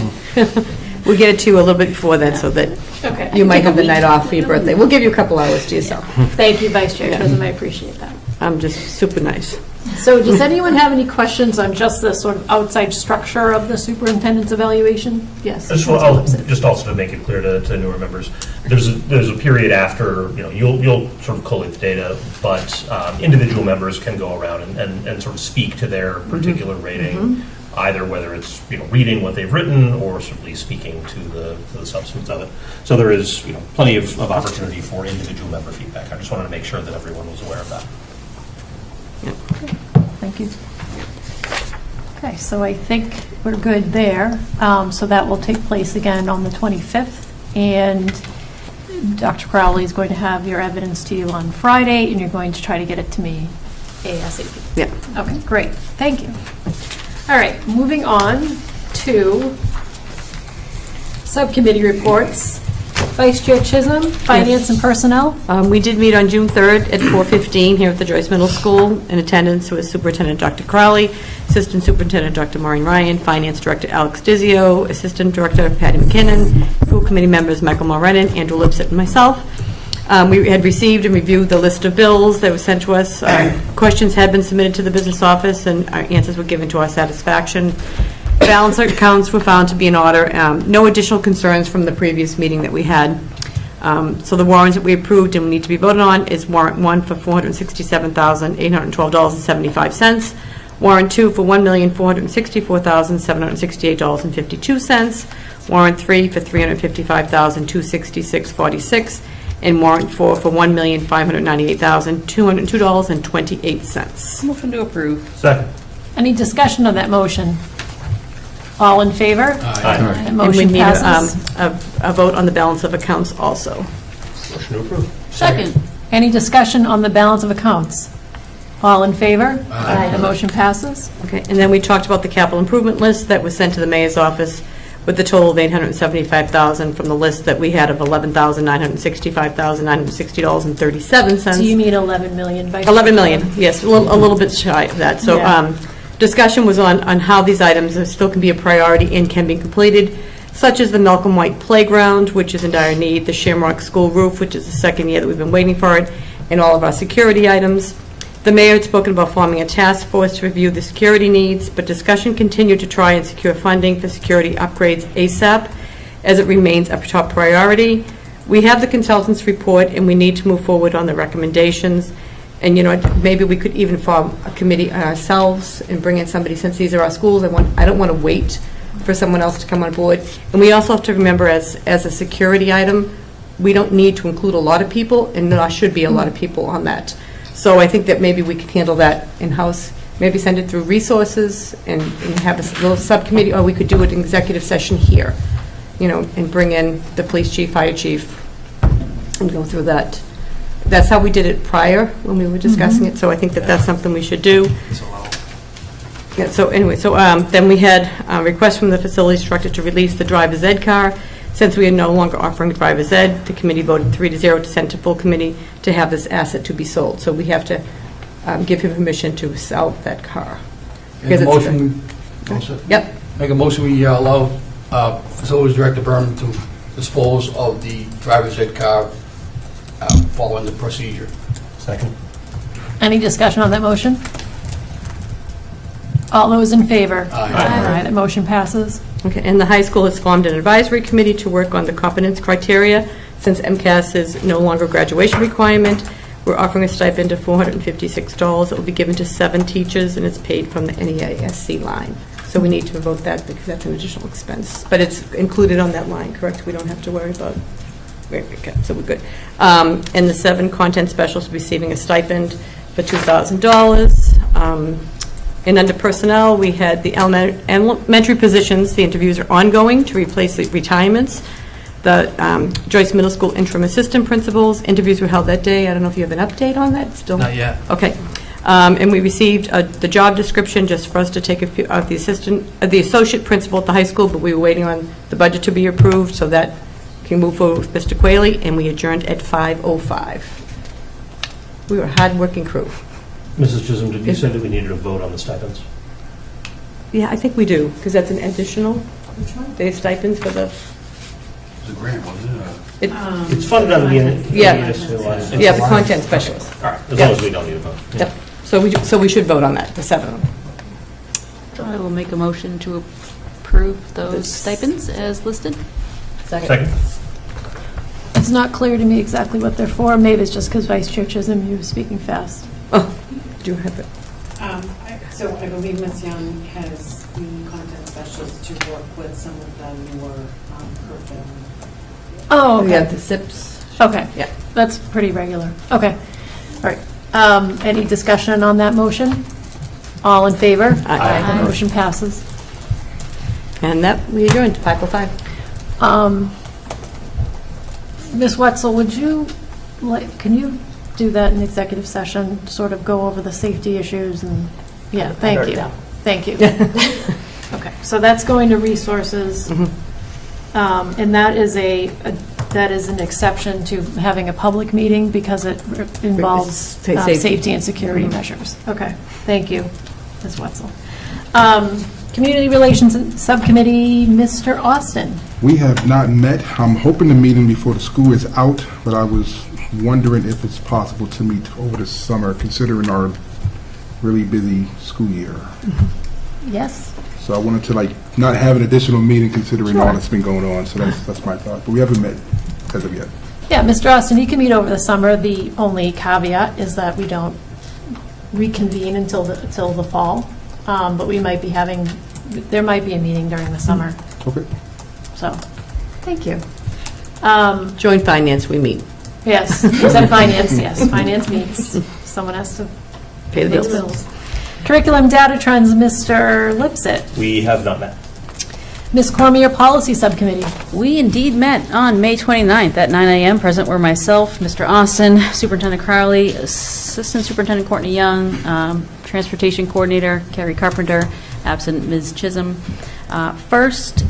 we'll get it to you a little bit before then, so that you might have the night off for your birthday. We'll give you a couple hours to yourself. Thank you, Vice Chair Chisholm. I appreciate that. I'm just super nice. So does anyone have any questions on just the sort of outside structure of the superintendent's evaluation? Yes. Just also to make it clear to newer members, there's a period after, you'll sort of collate the data, but individual members can go around and sort of speak to their particular rating. either whether it's, reading what they've written or simply speaking to the substance of it. So there is, plenty of opportunity for individual member feedback. I just wanted to make sure that everyone was aware of that. Thank you. Okay, so I think we're good there. So that will take place again on the 25th, and Dr. Crowley is going to have your evidence to you on Friday, and you're going to try to get it to me ASAP. Yeah. Okay, great. Thank you. All right, moving on to subcommittee reports. Vice Chair Chisholm, Finance and Personnel. We did meet on June 3rd at 4:15 here at the Joyce Middle School. In attendance was Superintendent Dr. Crowley, Assistant Superintendent Dr. Maureen Ryan, Finance Director Alex Dizio, Assistant Director Patty McKinnon, School Committee members Michael Mulrennan, Andrew Lipset, and myself. We had received and reviewed the list of bills that was sent to us. Questions had been submitted to the business office, and our answers were given to our satisfaction. Balance accounts were found to be in order. No additional concerns from the previous meeting that we had. So the warrants that we approved and need to be voted on is warrant 1 for $467,812.75, warrant 2 for $1,464,768.52, warrant 3 for $355,266.46, and warrant 4 for $1,598,202.28. Motion to approve. Second. Any discussion on that motion? All in favor? Aye. That And we motion need passes. a vote on the balance of accounts also. Motion to approve. Second. Any discussion on the balance of accounts? All in favor? Aye. The motion passes. Okay, and then we talked about the capital improvement list that was sent to the mayor's office with the total of $875,000 from the list that we had of $11,965,960.37. So you mean 11 million, Vice? 11 million, yes, a little bit shy of that. So Yeah. discussion was on how these items still can be a priority and can be completed, such as the Malcolm White Playground, which is in dire need, the Shamrock School roof, which is the second year that we've been waiting for it, and all of our security items. The mayor had spoken about forming a task force to review the security needs, but discussion continued to try and secure funding for security upgrades ASAP, as it remains a top priority. We have the consultant's report, and we need to move forward on the recommendations. And, maybe we could even form a committee ourselves and bring in somebody, since these are our schools. I don't want to wait for someone else to come on board. And we also have to remember, as a security item, we don't need to include a lot of people, and there should be a lot of people on that. So I think that maybe we could handle that in-house, maybe send it through resources and have a little subcommittee, or we could do it in executive session here, and bring in the police chief, fire chief, and go through that. That's how we did it prior when we were discussing it, so I think that that's something we should do. Yeah, so anyway, then we had a request from the facilities director to release the driver's ed car. Since we are no longer offering driver's ed, the committee voted 3-0 to send to full committee to have this asset to be sold. So we have to give him permission to sell that car. Make a motion. Yep. Make a motion, we allow Facilities Director Berman to dispose of the driver's ed car following the procedure. Second. Any discussion on that motion? All those in favor? Aye. Aye. That motion passes. Okay, and the high school has formed an advisory committee to work on the competence criteria. Since MCAS is no longer a graduation requirement, we're offering a stipend of $456 that will be given to 7 teachers, and it's paid from the NEASC line. So we need to vote that because that's an additional expense. But it's included on that line, correct? We don't have to worry about. Okay, so we're good. And the 7 content specialists receiving a stipend for $2,000. And under personnel, we had the elementary positions. The interviews are ongoing to replace the retirements. The Joyce Middle School interim assistant principals, interviews were held that day. I don't know if you have an update on that still? Not yet. Okay. And we received the job description just for us to take the associate principal at the high school, but we were waiting on the budget to be approved, so that can move forward with Mr. Quayle, and we adjourned at 5:05. We were a hard-working crew. Mrs. Chisholm, did you say that we needed a vote on the stipends? Yeah, I think we do, because that's an additional. Which one? The stipends for the. It was a grant, wasn't it? It's funded under the Yeah, the content specialist. All right, as long as we don't need a vote. Yep. So we should vote on that, the 7 of them. I will make a motion to approve those stipends as listed. Second. It's not clear to me exactly what they're for. Maybe it's just because Vice Chair Chisholm, you were speaking fast. Oh, do you have it? So I believe Ms. Young has the That's just to work with some of the newer curriculum. Oh, We okay. have the SIPs. Okay. Yeah. That's pretty regular. Okay. All right. Any discussion on that motion? All in favor? Aye. The motion passes. And that, we adjourned to 5:05. Ms. Wetzel, would you, can you do that in executive session, sort of go over the safety issues and, yeah, thank you. Thank you. Okay, so that's going to resources. And that is that is an exception to having a public meeting because it involves safety and security measures. Okay, thank you, Ms. Wetzel. Community Relations Subcommittee, Mr. Austin. We have not met. I'm hoping the meeting before the school is out, but I was wondering if it's possible to meet over the summer, considering our really busy school year. Yes. So I wanted to not have an additional meeting considering all that's been going on. So that's my thought. But we haven't met as of yet. Yeah, Mr. Austin, you can meet over the summer. The only caveat is that we don't reconvene until the fall. But we might be there might be a meeting during the summer. Okay. So, thank you. Joint finance, we meet. Yes, except finance, yes, finance meets. Someone has to Pay the those bills. Curriculum data trends, Mr. Lipsett. We have not met. Ms. Cormier, Policy Subcommittee. We indeed met on May 29th at 9 a.m. Present were myself, Mr. Austin, Superintendent Crowley, Assistant Superintendent Courtney Young, Transportation Coordinator Carrie Carpenter, absent Ms. Chisholm. First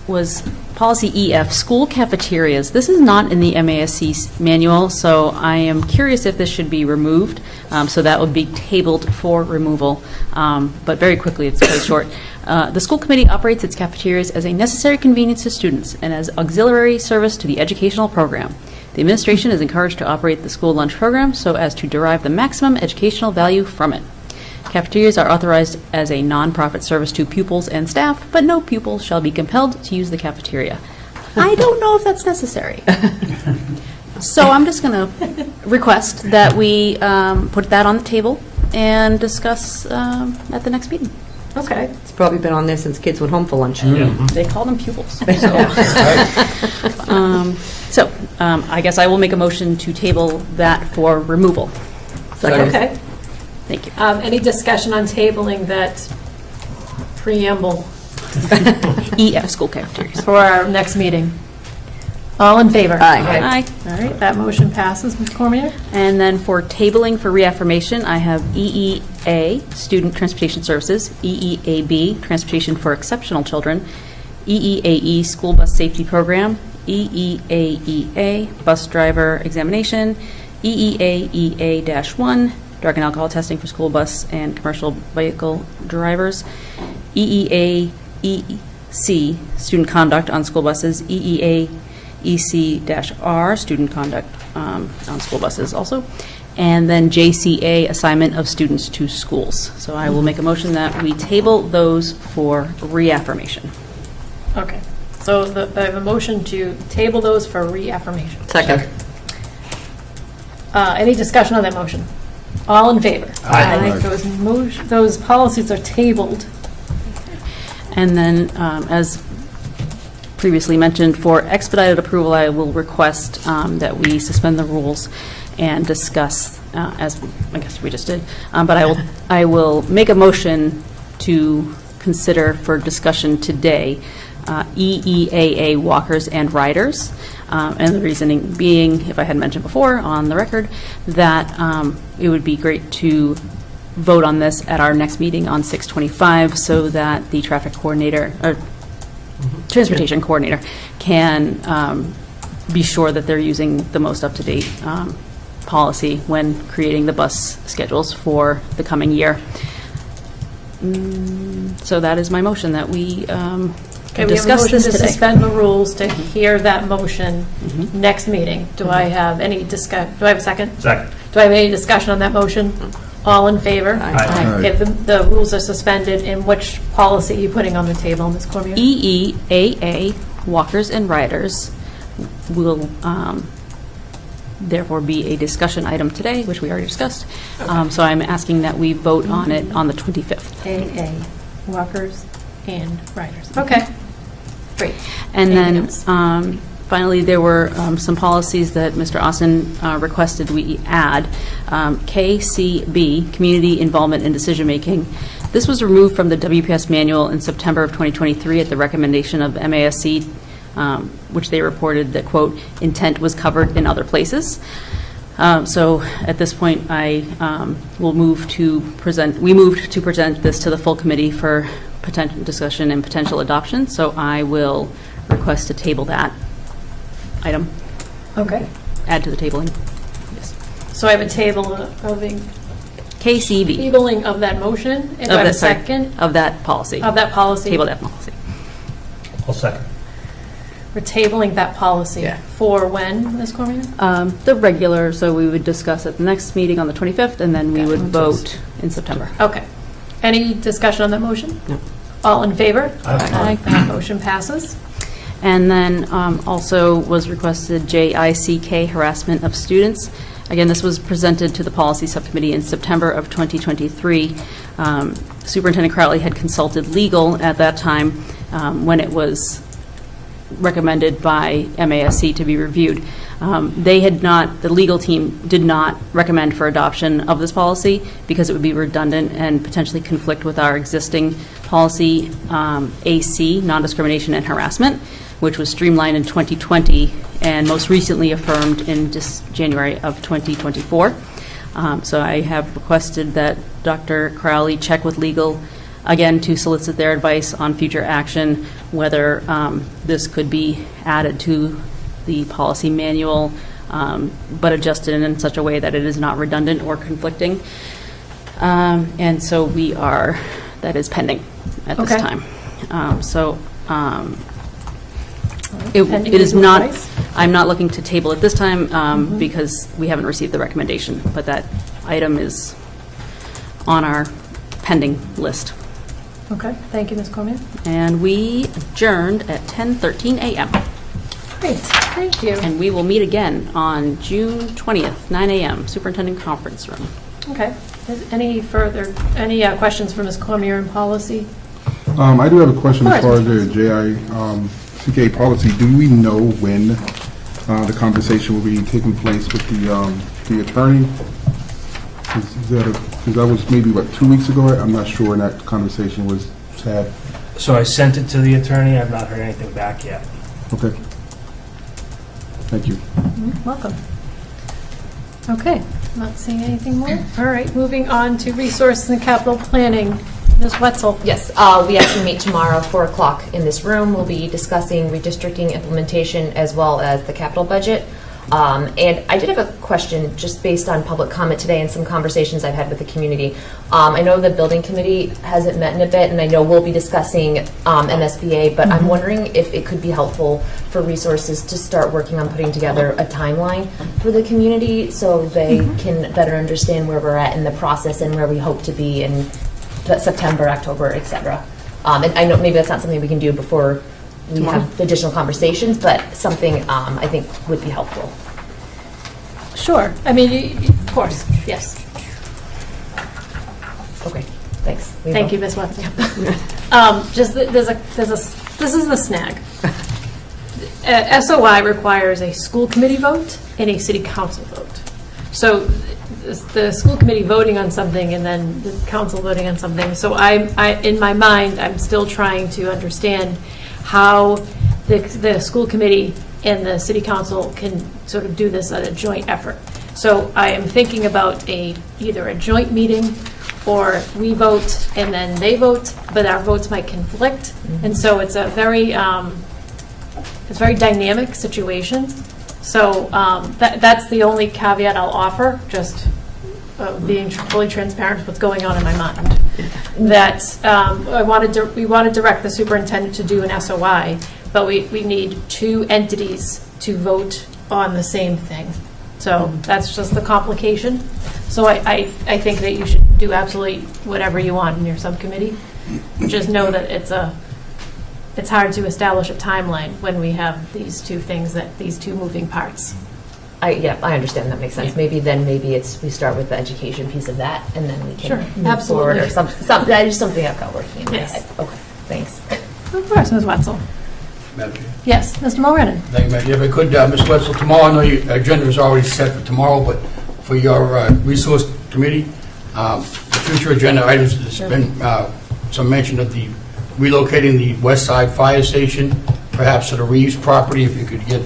was Policy EF, school cafeterias. This is not in the MASC manual, so I am curious if this should be removed. So that would be tabled for removal. But very quickly, it's very short. The school committee operates its cafeterias as a necessary convenience to students and as auxiliary service to the educational program. The administration is encouraged to operate the school lunch program so as to derive the maximum educational value from it. Cafeterias are authorized as a nonprofit service to pupils and staff, but no pupil shall be compelled to use the cafeteria. I don't know if that's necessary. So I'm just going to request that we put that on the table and discuss at the next meeting. Okay. It's probably been on there since kids went home for lunch. They call them pupils. So I guess I will make a motion to table that for removal. Okay. Thank you. Any discussion on tabling that preamble EF school cafeterias. for our next meeting? All in favor? Aye. All right, that motion passes. Ms. Cormier? And then for tabling for reaffirmation, I have EEA, Student Transportation Services, EEAB, Transportation for Exceptional Children, EEAE, School Bus Safety Program, EEAEA, Bus Driver Examination, EEAEA-1, Drug and Alcohol Testing for School Bus and Commercial Vehicle Drivers, EEAEC, Student Conduct on School Buses, EEAEC-R, Student Conduct on School Buses also, and then JCA, Assignment of Students to Schools. So I will make a motion that we table those for reaffirmation. Okay. So I have a motion to table those for reaffirmation. Second. Any discussion on that motion? All in favor? Aye. Those policies are tabled. And then, as previously mentioned, for expedited approval, I will request that we suspend the rules and discuss, as I guess we just did, but I will make a motion to consider for discussion today EEAA walkers and riders. And the reasoning being, if I had mentioned before on the record, that it would be great to vote on this at our next meeting on 6/25 so that the traffic coordinator, or transportation coordinator, can be sure that they're using the most up-to-date policy when creating the bus schedules for the coming year. So that is my motion, that we Okay, we have a discuss motion this to today. suspend the rules to hear that motion next meeting. Do I have any do I have a second? Second. Do I have any discussion on that motion? All in favor? Aye. Okay, the rules are suspended. And which policy are you putting on the table, Ms. Cormier? EEAA, walkers and riders, will therefore be a discussion item today, which we already discussed. So I'm asking that we vote on it on the 25th. AA, walkers and writers. Okay, great. And Anything then, else? finally, there were some policies that Mr. Austin requested we add. KCB, Community Involvement in Decision-Making. This was removed from the WPS manual in September of 2023 at the recommendation of MASC, which they reported that, quote, intent was covered in other places. So at this point, we moved to present this to the full committee for potential discussion and potential adoption. So I will request to table that item. Okay. Add to the tabling. Yes. So I have a table of KCB. tabling of that motion. And do I have a second? Of that policy. Of that policy. Table that policy. I'll second. We're tabling that policy. Yeah. For when, Ms. Cormier? The regular, so we would discuss at the next meeting on the 25th, and then we would vote in September. Okay. Any discussion on that motion? No. All in favor? Aye. That motion passes. And then also was requested JICK, harassment of students. Again, this was presented to the policy subcommittee in September of 2023. Superintendent Crowley had consulted legal at that time when it was recommended by MASC to be reviewed. The legal team did not recommend for adoption of this policy because it would be redundant and potentially conflict with our existing policy, AC, non-discrimination and harassment, which was streamlined in 2020 and most recently affirmed in January of 2024. So I have requested that Dr. Crowley check with legal again to solicit their advice on future action, whether this could be added to the policy manual, but adjusted in such a way that it is not redundant or conflicting. And so that is pending at this Okay. time. Pending It is legal not, advice? I'm not looking to table it this time because we haven't received the recommendation, but that item is on our pending list. Okay. Thank you, Ms. Cormier. And we adjourned at 10:13 a.m. Great. Thank you. And we will meet again on June 20th, 9 a.m., Superintendent Conference Room. Okay. Any questions for Ms. Cormier in policy? I do have a question as Of far course. as the JICK policy. Do we know when the conversation will be taking place with the attorney? Because that was maybe, 2 weeks ago? I'm not sure when that conversation was had. So I sent it to the attorney. I've not heard anything back yet. Okay. Thank you. Welcome. Okay. Not seeing anything more. All right. Moving on to resource and capital planning. Ms. Wetzel. Yes, we actually meet tomorrow, 4 o'clock in this room. We'll be discussing redistricting implementation as well as the capital budget. And I did have a question just based on public comment today and some conversations I've had with the community. I know the building committee hasn't met in a bit, and I know we'll be discussing MSBA, but I'm wondering if it could be helpful for resources to start working on putting together a timeline for the community so they can better understand where we're at in the process and where we hope to be in September, October, et cetera. And I know maybe that's not something we can do before we have additional conversations, but something I think would be helpful. Sure. I mean, of course. Yes. Okay. Thanks. Thank you, Ms. Wetzel. This is the snag. SOI requires a school committee vote and a city council vote. So the school committee voting on something and then the council voting on something. So in my mind, I'm still trying to understand how the school committee and the city council can sort of do this at a joint effort. So I am thinking about either a joint meeting or we vote and then they vote, but our votes might conflict. And so it's a very dynamic situation. So that's the only caveat I'll offer, just being fully transparent with what's going on in my mind. That we want to direct the superintendent to do an SOI, but we need two entities to vote on the same thing. So that's just the complication. So I think that you should do absolutely whatever you want in your subcommittee. Just know that it's hard to establish a timeline when we have these two things, these two moving parts. I understand. That makes sense. Maybe we start with the education piece of that, and then we can move absolutely. forward, or that is something I've got working in my Yes. head. Okay. Thanks. Of course, Ms. Wetzel. Madam Chair. Yes, Mr. Mulrennan. Thank you, Madam Chair. If I could, Ms. Wetzel, tomorrow, I know your agenda is already set for tomorrow, but for your resource committee, the future agenda items, there's been some mention of the relocating the West Side Fire Station, perhaps to the Reeves property, if you could get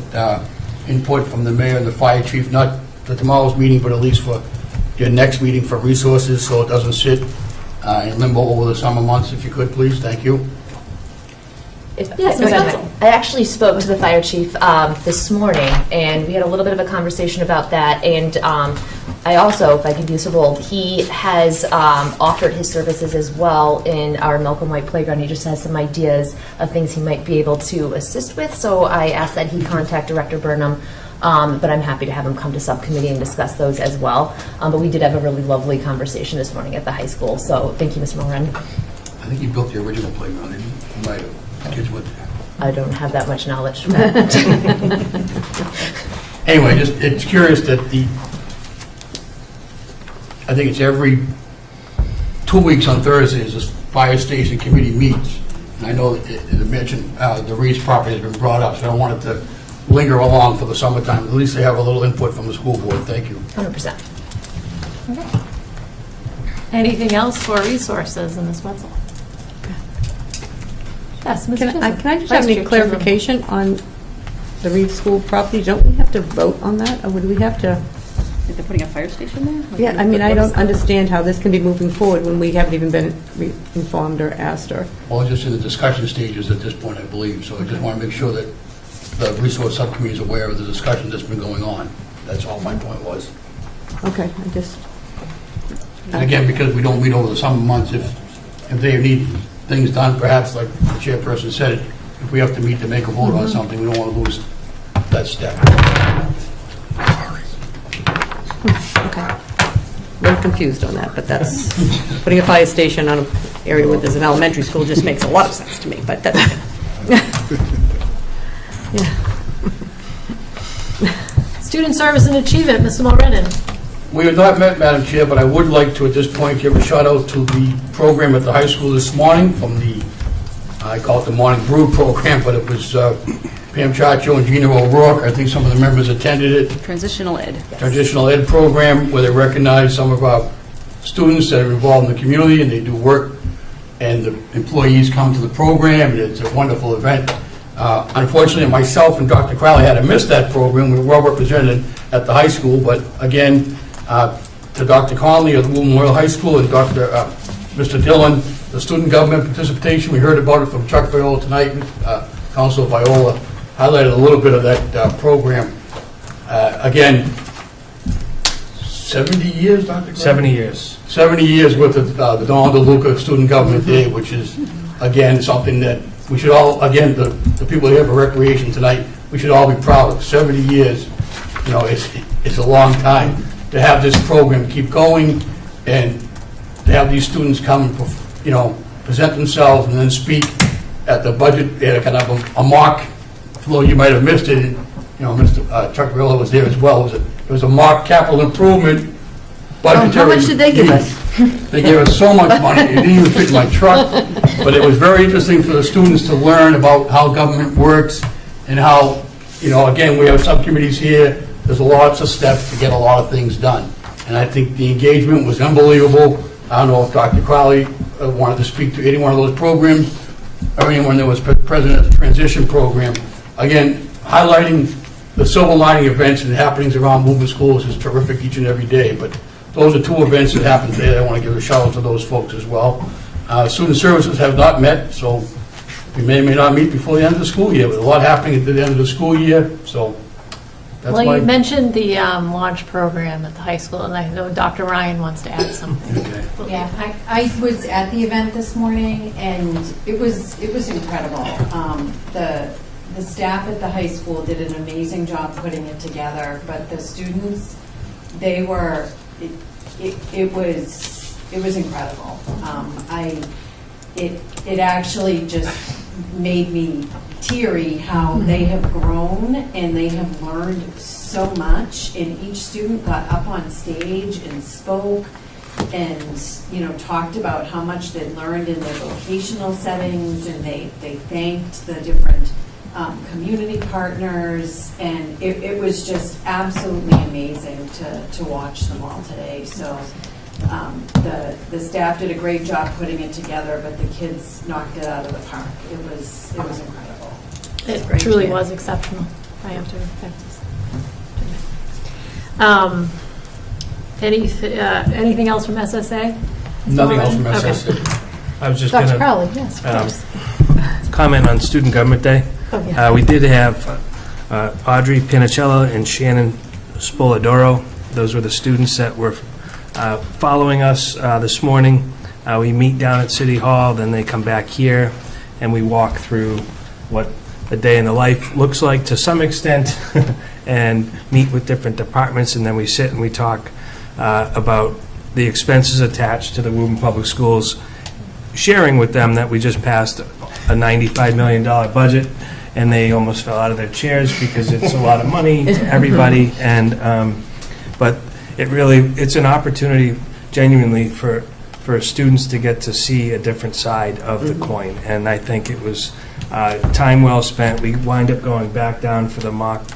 input from the mayor and the fire chief, not for tomorrow's meeting, but at least for your next meeting for resources, so it doesn't sit in limbo over the summer months, if you could, please. Thank you. Yes, Ms. Wetzel. I actually spoke to the fire chief this morning, and we had a little bit of a conversation about that. And I also, if I can be so bold, he has offered his services as well in our Malcolm White Playground. He just has some ideas of things he might be able to assist with. So I asked that he contact Director Burnham, but I'm happy to have him come to subcommittee and discuss those as well. But we did have a really lovely conversation this morning at the high school. So thank you, Mr. Moran. I think you built the original playground, didn't you? You might have. Kids went there. I don't have that much knowledge. Anyway, just, it's curious that I think it's every 2 weeks on Thursdays, this fire station committee meets. And I know that it mentioned the Reeves property has been brought up, so I don't want it to linger along for the summertime. At least they have a little input from the school board. Thank you. 100%. Okay. Anything else for resources in Ms. Wetzel? Yes, Ms. Can I just have Vice any Chair clarification on the Reeves School property? Don't we have to vote on that, or would we have to? If they're putting a fire station there? Like, Yeah, I mean, I what is don't that? understand how this can be moving forward when we haven't even been informed or asked or. Well, just in the discussion stages at this point, I believe. So I just want to make sure that the resource subcommittee is aware of the discussion that's been going on. That's all my point was. Okay, I just. And again, because we don't meet over the summer months, if they need things done, perhaps like the chairperson said, if we have to meet to make a vote on something, we don't want to lose that step. Okay. A little confused on that, but that's, putting a fire station on an area where there's an elementary school just makes a lot of sense to me, but that's. Yeah. Student Service and Achievement, Mr. Mulrennan. We have not met, Madam Chair, but I would like to, at this point, give a shout out to the program at the high school this morning from the, I call it the Morning Brew program, but it was Pam Chacho and Gina O'Rourke. I think some of the members attended it. Transitional ed. Transitional ed program, where they recognize some of our students that are involved in the community, and they do work, and the employees come to the program, and it's a wonderful event. Unfortunately, myself and Dr. Crowley had to miss that program. We were well represented at the high school, but again, to Dr. Conley of the Woburn Memorial High School and Mr. Dillon, the student government participation, we heard about it from Chuck Viola tonight. Councilor Viola highlighted a little bit of that program. Again, 70 years, Dr. Crowley? 70 years. 70 years with the Don DeLuca Student Government Day, which is, again, something that we should all, again, the people here for recreation tonight, we should all be proud of. 70 years, you know, it's a long time to have this program keep going and to have these students come and, you know, present themselves and then speak at the budget, kind of a mock, although you might have missed it, and, you know, Mr. Chuck Viola was there as well. It was a mock capital improvement budgetary. How much did they give us? They gave us so much money, it didn't even fit in my truck. But it was very interesting for the students to learn about how government works and how, you know, again, we have subcommittees here. There's lots of steps to get a lot of things done. And I think the engagement was unbelievable. I don't know if Dr. Crowley wanted to speak to any one of those programs or anyone that was president of the transition program. Again, highlighting the silver lining events and happenings around Woburn schools is terrific each and every day. But those are two events that happened today. I want to give a shout out to those folks as well. Student services have not met, so we may or may not meet before the end of the school year. But a lot happening at the end of the school year, so that's Well, my... you mentioned the launch program at the high school, and I know Dr. Ryan wants to add something. Okay. Yeah, I was at the event this morning, and it was incredible. The staff at the high school did an amazing job putting it together, but the students, they were, it was incredible. It actually just made me teary how they have grown and they have learned so much, and each student got up on stage and spoke, and, you know, talked about how much they'd learned in their vocational settings, and they thanked the different community partners, and it was just absolutely amazing to watch them all today. So the staff did a great job putting it together, but the kids knocked it out of the park. It was incredible. It truly was exceptional. I have to anything else from SSA? Nothing else from Okay. SSA. I was just Dr. going Crowley, yes, to please. comment on Student Government Day. Oh, yeah. We did have Audrey Pinicella and Shannon Spoladoro. Those were the students that were following us this morning. We meet down at City Hall, then they come back here, and we walk through what a day in the life looks like to some extent, and meet with different departments, and then we sit and we talk about the expenses attached to the Woburn Public Schools, sharing with them that we just passed a $95 million budget, and they almost fell out of their chairs because it's a lot of money to everybody. And but it's an opportunity genuinely for students to get to see a different side of the coin, and I think it was time well spent. We wind up going back down for the mock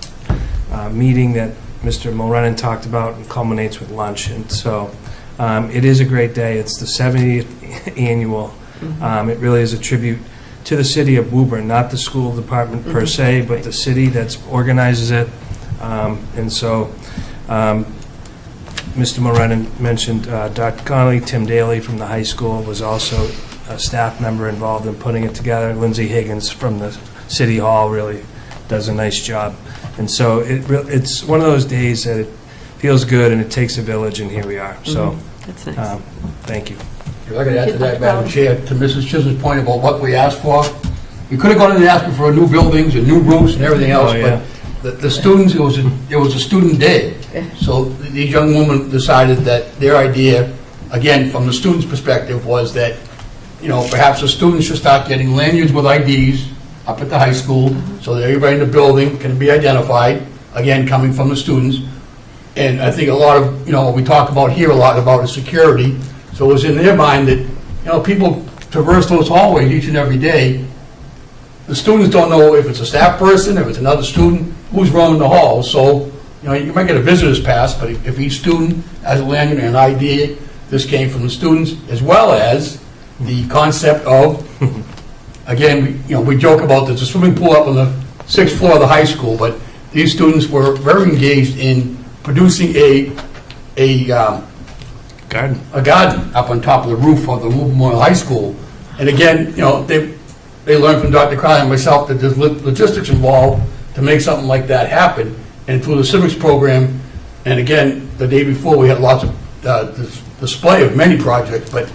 meeting that Mr. Mulrennan talked about, and culminates with lunch. And so it is a great day. It's the 70th annual. It really is a tribute to the city of Woburn, not the school department per se, but the city that organizes it. And so Mr. Mulrennan mentioned Dr. Connolly. Tim Daly from the high school was also a staff member involved in putting it together. Lindsay Higgins from the City Hall really does a nice job. And so it's one of those days that it feels good, and it takes a village, and here we are. So That's nice. thank you. If I could add to that, Madam Chair, to Mrs. Chisholm's point about what we asked for, we could have gone in and asked for new buildings and new roofs and everything else, but the students, it was a student day. So these young women decided that their idea, again, from the students' perspective, was that, you know, perhaps the students should start getting lanyards with IDs up at the high school, so that everybody in the building can be identified, again, coming from the students. And I think a lot of, you know, what we talk about here a lot about is security. So it was in their mind that, you know, people traverse those hallways each and every day. The students don't know if it's a staff person, if it's another student, who's roaming the halls. So, you know, you might get a visitor's pass, but if each student has a lanyard and an ID, this came from the students, as well as the concept of, again, we joke about there's a swimming pool up on the 6th floor of the high school, but these students were very engaged in producing a garden up on top of the roof of the Woburn Memorial High School. And again, you know, they learned from Dr. Crowley and myself that there's logistics involved to make something like that happen. And through the civics program, and again, the day before, we had lots of display of many projects, but,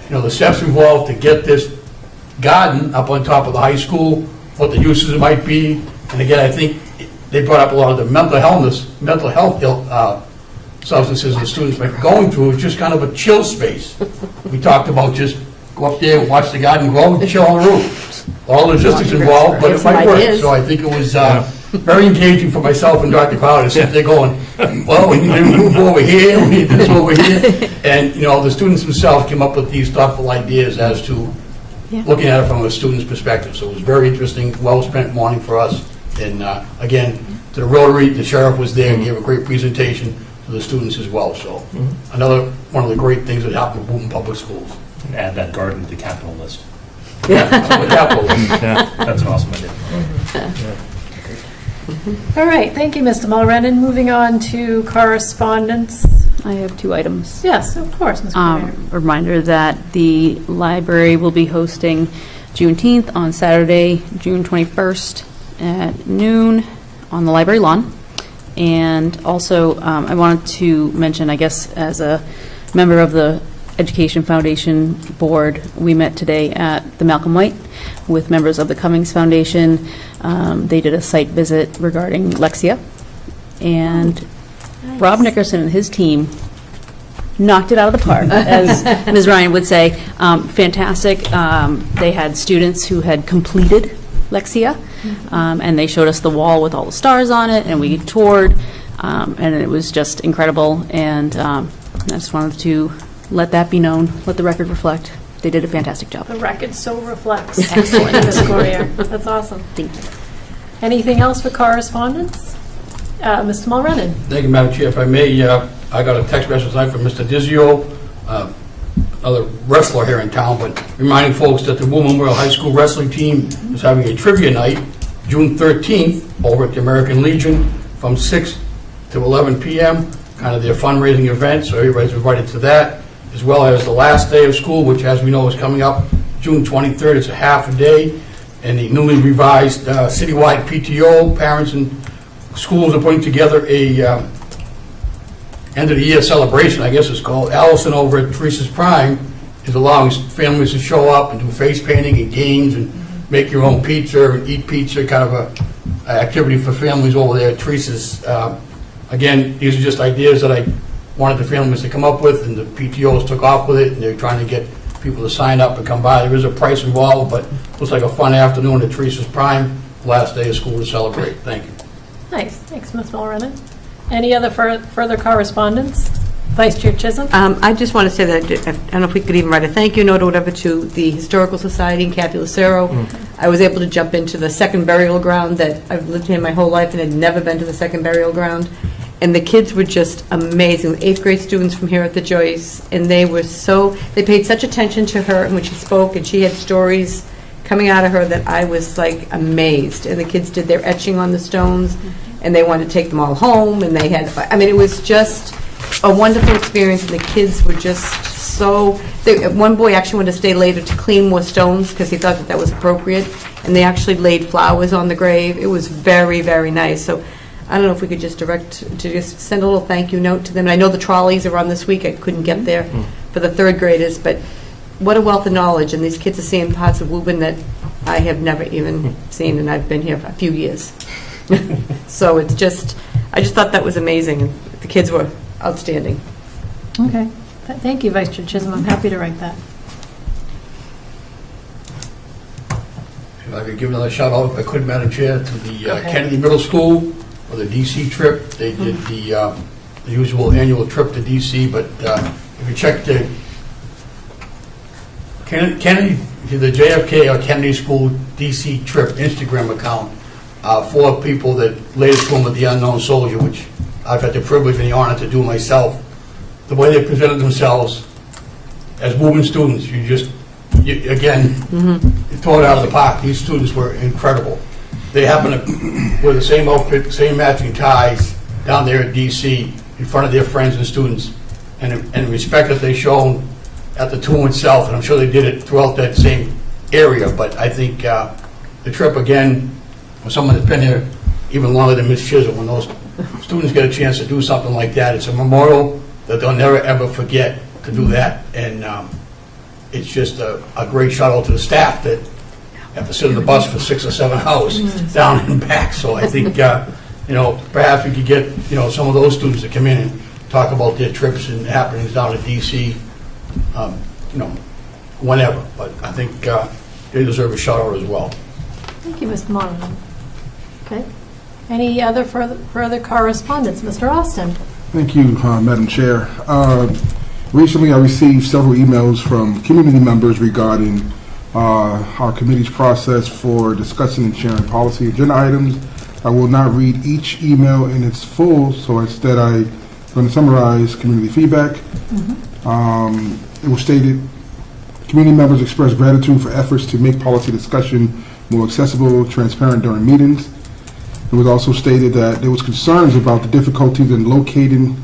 you know, the steps involved to get this garden up on top of the high school, what the uses might be. And again, I think they brought up a lot of the mental health substances the students might be going through. It's just kind of a chill space. We talked about just go up there and watch the garden grow and chill on the roof. All the logistics involved, but it might work. So I think it was very engaging for myself and Dr. Crowley to sit there going, well, we need to move over here, we need this over here. And, you know, the students themselves came up with these thoughtful ideas as to looking at it from a student's perspective. So it was very interesting, well-spent morning for us. And again, to the Rotary, the sheriff was there and gave a great presentation to the students as well. So another one of the great things that happened at Woburn Public Schools. And add that garden to the capital list. Yeah, the capital list. That's an awesome idea. All right, thank you, Mr. Mulrennan. Moving on to correspondence. I have 2 items. Yes, of course, Ms. Mayor. A reminder that the library will be hosting Juneteenth on Saturday, June 21st at noon on the library lawn. And also, I wanted to mention, I guess, as a member of the Education Foundation Board, we met today at the Malcolm White with members of the Cummings Foundation. They did a site visit regarding Lexia. And Rob Nickerson and his team knocked it out of the park, as Ms. Ryan would say. Fantastic. They had students who had completed Lexia, and they showed us the wall with all the stars on it, and we toured, and it was just incredible. And I just wanted to let that be known, let the record reflect. They did a fantastic job. The record so reflects. Excellent, Ms. Corrier. That's awesome. Thank you. Anything else for correspondence? Mr. Mulrennan? Thank you, Madam Chair. If I may, I got a text message tonight from Mr. Dizio, another wrestler here in town, but reminding folks that the Woburn Memorial High School wrestling team is having a trivia night June 13th over at the American Legion from 6 to 11 p.m., kind of their fundraising event, so everybody's invited to that, as well as the last day of school, which, as we know, is coming up June 23rd. It's a half a day, and the newly revised citywide PTO, parents and schools are putting together a end of the year celebration, I guess it's called. Allison over at Teresa's Prime is allowing families to show up and do face painting and games and make your own pizza and eat pizza, kind of a activity for families over there at Teresa's. Again, these are just ideas that I wanted the families to come up with, and the PTOs took off with it, and they're trying to get people to sign up and come by. There is a price involved, but it looks like a fun afternoon at Teresa's Prime, last day of school to celebrate. Thank you. Nice. Thanks, Ms. Mulrennan. Any other further correspondence? Vice Chair Chisholm? I just want to say that, I don't know if we could even write a thank you note or whatever to the Historical Society and Kathy Lucero. I was able to jump into the second burial ground that I've lived in my whole life and had never been to the second burial ground. And the kids were just amazing. 8th grade students from here at the Joyce, and they paid such attention to her, and when she spoke, and she had stories coming out of her that I was like amazed. And the kids did their etching on the stones, and they wanted to take them all home, and they had, it was just a wonderful experience, and the kids were just so, one boy actually wanted to stay later to clean more stones because he thought that was appropriate, and they actually laid flowers on the grave. It was very, very nice. So I don't know if we could just just send a little thank you note to them. And I know the trolleys are on this week. I couldn't get there for the 3rd graders, but what a wealth of knowledge, and these kids are seeing parts of Woburn that I have never even seen, and I've been here for a few years. So I just thought that was amazing, and the kids were outstanding. Okay. Thank you, Vice Chair Chisholm. I'm happy to write that. If I could give another shout out, if I could, Madam Chair, to the Kennedy Middle School for the DC trip. They did the usual annual trip to DC, but if you check the Kennedy, the JFK or Kennedy School DC trip Instagram account, 4 people that laid it to him with the unknown soldier, which I've had the privilege and the honor to do myself. The way they presented themselves as Woburn students, you tore it out of the park. These students were incredible. They happen to wear the same outfit, same matching ties down there at DC in front of their friends and students, and the respect that they shown at the tomb itself, and I'm sure they did it throughout that same area. But I think the trip, again, for someone that's been here even longer than Ms. Chisholm, when those students get a chance to do something like that, it's a memorial that they'll never ever forget to do that. And it's just a great shout out to the staff that have to sit on the bus for 6 or 7 hours down and back. So I think perhaps we could get some of those students to come in and talk about their trips and happenings down at DC, whenever. But I think they deserve a shout out as well. Thank you, Mr. Monahan. Okay. Any other further correspondence? Mr. Austin? Thank you, Madam Chair. Recently, I received several emails from community members regarding our committee's process for discussing and sharing policy agenda items. I will not read each email in its full, so instead I'm going to summarize community feedback. It was stated, community members expressed gratitude for efforts to make policy discussion more accessible, transparent during meetings. It was also stated that there was concerns about the difficulties in locating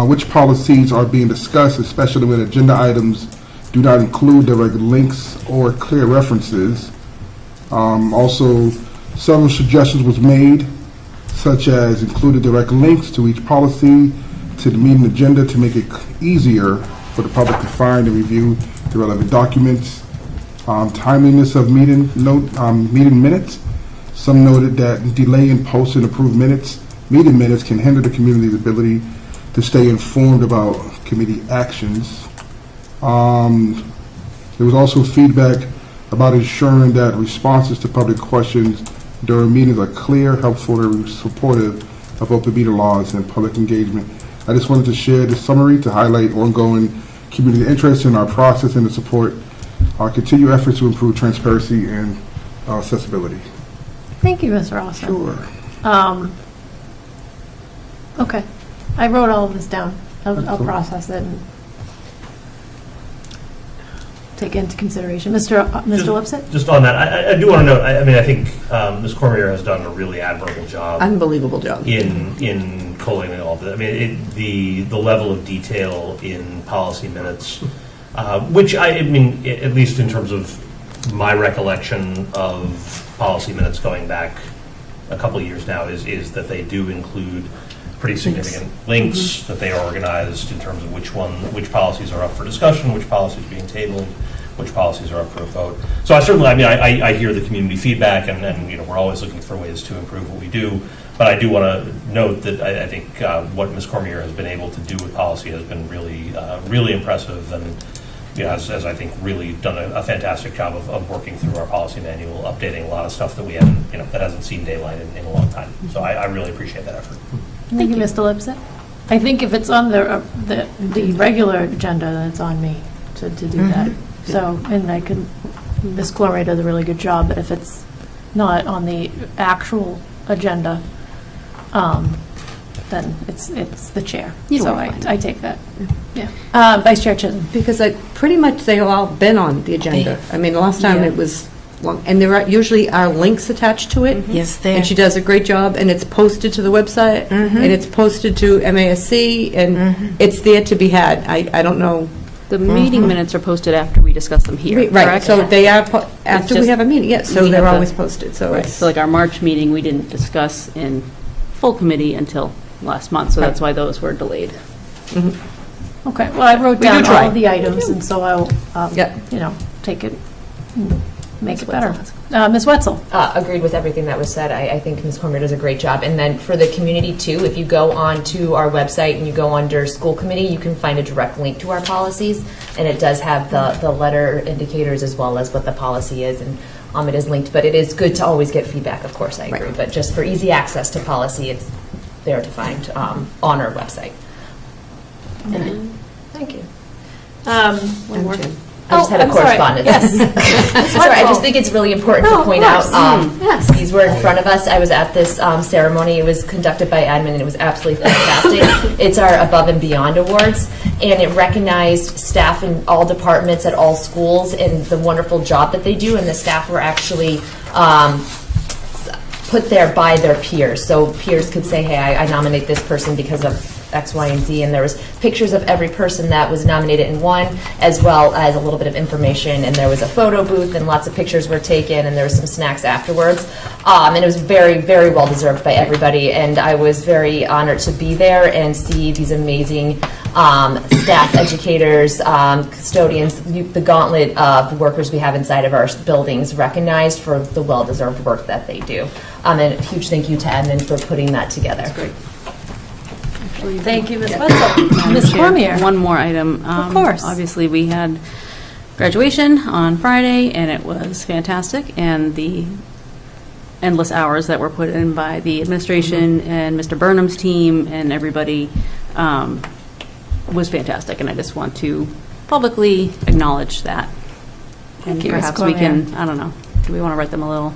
which policies are being discussed, especially when agenda items do not include direct links or clear references. Also, several suggestions was made, such as including direct links to each policy to the meeting agenda to make it easier for the public to find and review the relevant documents. Timeliness of meeting minutes. Some noted that delay in posting approved meeting minutes can hinder the community's ability to stay informed about committee actions. There was also feedback about ensuring that responses to public questions during meetings are clear, helpful, and supportive of open meeting laws and public engagement. I just wanted to share this summary to highlight ongoing community interest in our process and to support our continued efforts to improve transparency and accessibility. Thank you, Mr. Austin. Sure. Okay. I wrote all of this down. I'll Excellent. process it and take it into consideration. Mr. Lipset? Just on that, I do want to note, I mean, I think Ms. Cormier has done a really admirable job Unbelievable job. in collating all of that. I mean, the level of detail in policy minutes, which I mean, at least in terms of my recollection of policy minutes going back a couple of years now, is that they do include pretty significant links, that they are organized in terms of which policies are up for discussion, which policies are being tabled, which policies are up for a vote. So I hear the community feedback, and you know, we're always looking for ways to improve what we do. But I do want to note that I think what Ms. Cormier has been able to do with policy has been really impressive, and you know, has I think really done a fantastic job of working through our policy manual, updating a lot of stuff that we haven't, you know, that hasn't seen daylight in a long time. So I really appreciate that effort. Thank you, Mr. Lipset. I think if it's on the regular agenda, then it's on me to do that. So, and Ms. Cormier does a really good job, but if it's not on the actual agenda, then it's the chair. So I take that. Yeah. Vice Chair Chisholm. Because pretty much they've all been on the agenda. I mean, the last time it was long, and there usually are links attached to it. Yes, there. And she does a great job, and it's posted to the website, and it's posted to MASC, and it's there to be had. I don't know. The meeting minutes are posted after we discuss them here, Right, correct? so they are, after we just- have a meeting, yes, so we they're have always the- posted, so Right, it's. so like our March meeting, we didn't discuss in full committee until last month, so that's why those were delayed. Okay, well, I wrote We do down try. all of the items, and so I'll, Yeah. you know, take it, and make it better. Ms. Wetzel? Agreed with everything that was said. I think Ms. Cormier does a great job. And then for the community too, if you go on to our website and you go under school committee, you can find a direct link to our policies. And it does have the letter indicators as well as what the policy is. And it is linked, but it is good to always get feedback, of course, I agree. Right. But just for easy access to policy, it's there to find on our website. Thank you. One more. I just had a I'm sorry. correspondence. Yes. Sorry, I just think it's really important No, to of point out, course. Yes. these were in front of us. I was at this ceremony. It was conducted by admin, and it was absolutely fantastic. It's our Above and Beyond Awards, and it recognized staff in all departments at all schools and the wonderful job that they do, and the staff were actually put there by their peers. So peers could say, hey, I nominate this person because of X, Y, and Z, and there was pictures of every person that was nominated in one, as well as a little bit of information, and there was a photo booth, and lots of pictures were taken, and there was some snacks afterwards, and it was very, very well deserved by everybody, and I was very honored to be there and see these amazing staff, educators, custodians, the gauntlet of workers we have inside of our buildings recognized for the well-deserved work that they do. And a huge thank you to admin for putting that together. That's great. Thank you, Ms. Wetzel. Ms. Cormier? One more item. Of course. Obviously, we had graduation on Friday, and it was fantastic, and the endless hours that were put in by the administration and Mr. Burnham's team and everybody was fantastic, and I just want to publicly acknowledge that. Thank you, Ms. Perhaps we Cormier. can, I don't know, do we want to write them a little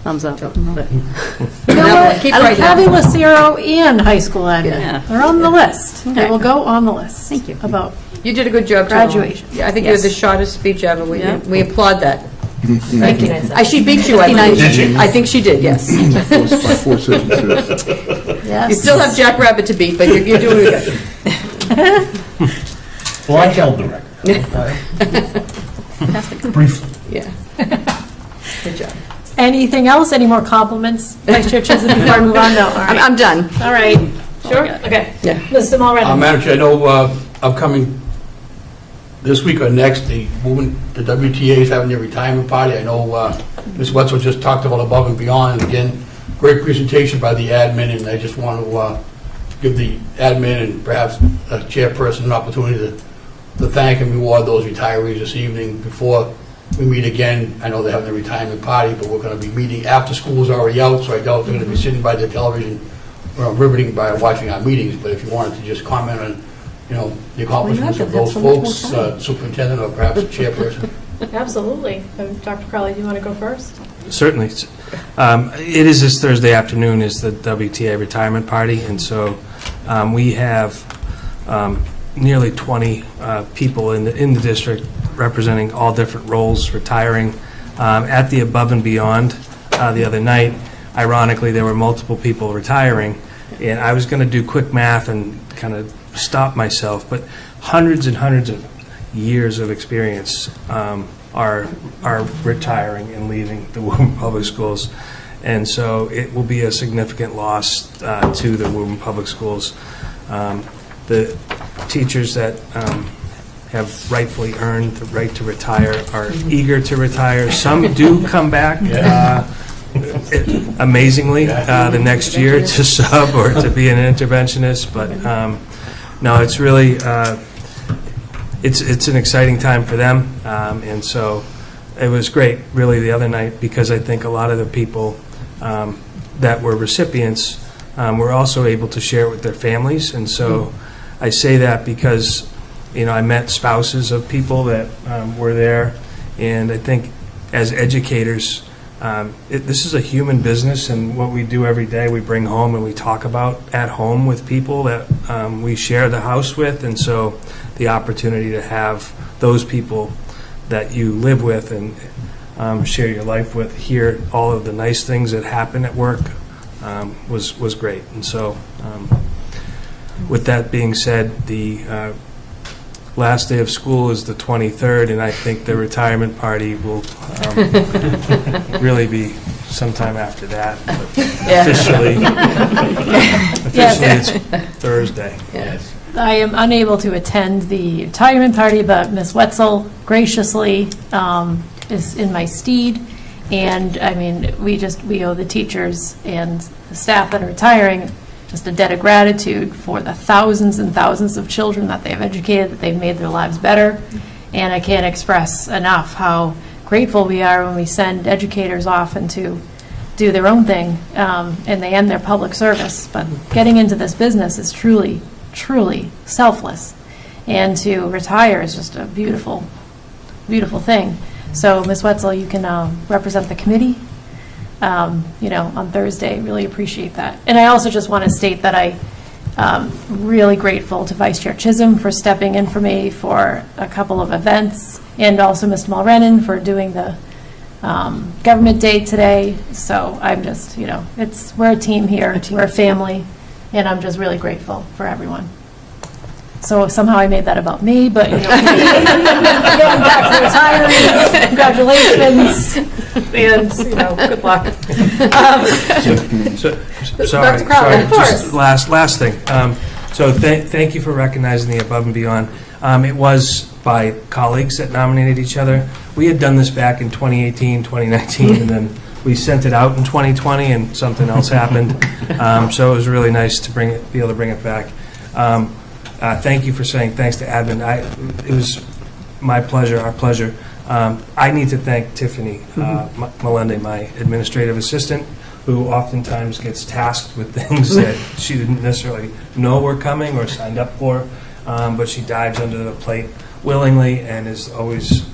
thumbs up? You know what? Kathy Lucero and high school admin. Yeah. They're on the list. They Okay. will go on the list. Thank you. About You did a good job, too. Graduation. Yeah, I think you Yes. had the shortest speech ever. Yeah. We applaud that. Thank you. She beat you, I think. Did she? I think she did, yes. By 4 sentences. yes. You still have Jack Rabbit to beat, but you're doing good. Well, I held the record. Briefly. Yeah. Good job. Anything else? Any more compliments? Vice Chair Chisholm, before I move on? No, all right. I'm done. All right. Sure? Okay. Yeah. Mr. Mulrennan? Madam Chair, I know upcoming this week or next, the WTA is having their retirement party. I know Ms. Wetzel just talked about Above and Beyond, and again, great presentation by the admin, and I just want to give the admin and perhaps a chairperson an opportunity to thank and reward those retirees this evening before we meet again. I know they're having a retirement party, but we're going to be meeting after school is already out, so I doubt they're going to be sitting by the television riveting by watching our meetings. But if you wanted to just comment on the accomplishments of those folks, superintendent or perhaps chairperson? Absolutely. Dr. Crowley, do you want to go first? Certainly. It is this Thursday afternoon is the WTA retirement party, and so we have nearly 20 people in the district representing all different roles retiring. At the Above and Beyond the other night, ironically, there were multiple people retiring, and I was going to do quick math and kind of stop myself, but hundreds and hundreds of years of experience are retiring and leaving the Woburn Public Schools, and so it will be a significant loss to the Woburn Public Schools. The teachers that have rightfully earned the right to retire are eager to retire. Some do come back, amazingly, the next year to sub or to be an interventionist, but no, it's really, it's an exciting time for them, and so it was great, really, the other night, because I think a lot of the people that were recipients were also able to share it with their families, and so I say that because, I met spouses of people that were there, and I think as educators, this is a human business, and what we do every day, we bring home and we talk about at home with people that we share the house with, and so the opportunity to have those people that you live with and share your life with, hear all of the nice things that happen at work was great. And so with that being said, the last day of school is the 23rd, and I think the retirement party will really be sometime after that. But officially it's Thursday. Yes. I am unable to attend the retirement party, but Ms. Wetzel graciously is in my stead. And, I mean, we owe the teachers and the staff that are retiring just a debt of gratitude for the thousands and thousands of children that they've educated, that they've made their lives better. And I can't express enough how grateful we are when we send educators off and to do their own thing, and they end their public service. But getting into this business is truly, truly selfless. And to retire is just a beautiful, beautiful thing. So, Ms. Wetzel, you can represent the committee, on Thursday. Really appreciate that. And I also just want to state that I'm really grateful to Vice Chair Chisholm for stepping in for me for a couple of events, and also Mr. Mulrennan for doing the government day today. So I'm just, we're a team here, we're a family, and I'm just really grateful for everyone. So somehow I made that about me, but, getting back to retirees, congratulations, and, good luck. Sorry, Dr. Crowley, of course. just last thing. So thank you for recognizing the Above and Beyond. It was by colleagues that nominated each other. We had done this back in 2018, 2019, and then we sent it out in 2020, and something else happened. So it was really nice to be able to bring it back. Thank you for saying thanks to admin. It was my pleasure, our pleasure. I need to thank Tiffany Melende, my administrative assistant, who oftentimes gets tasked with things that she didn't necessarily know were coming or signed up for, but she dives under the plate willingly and is always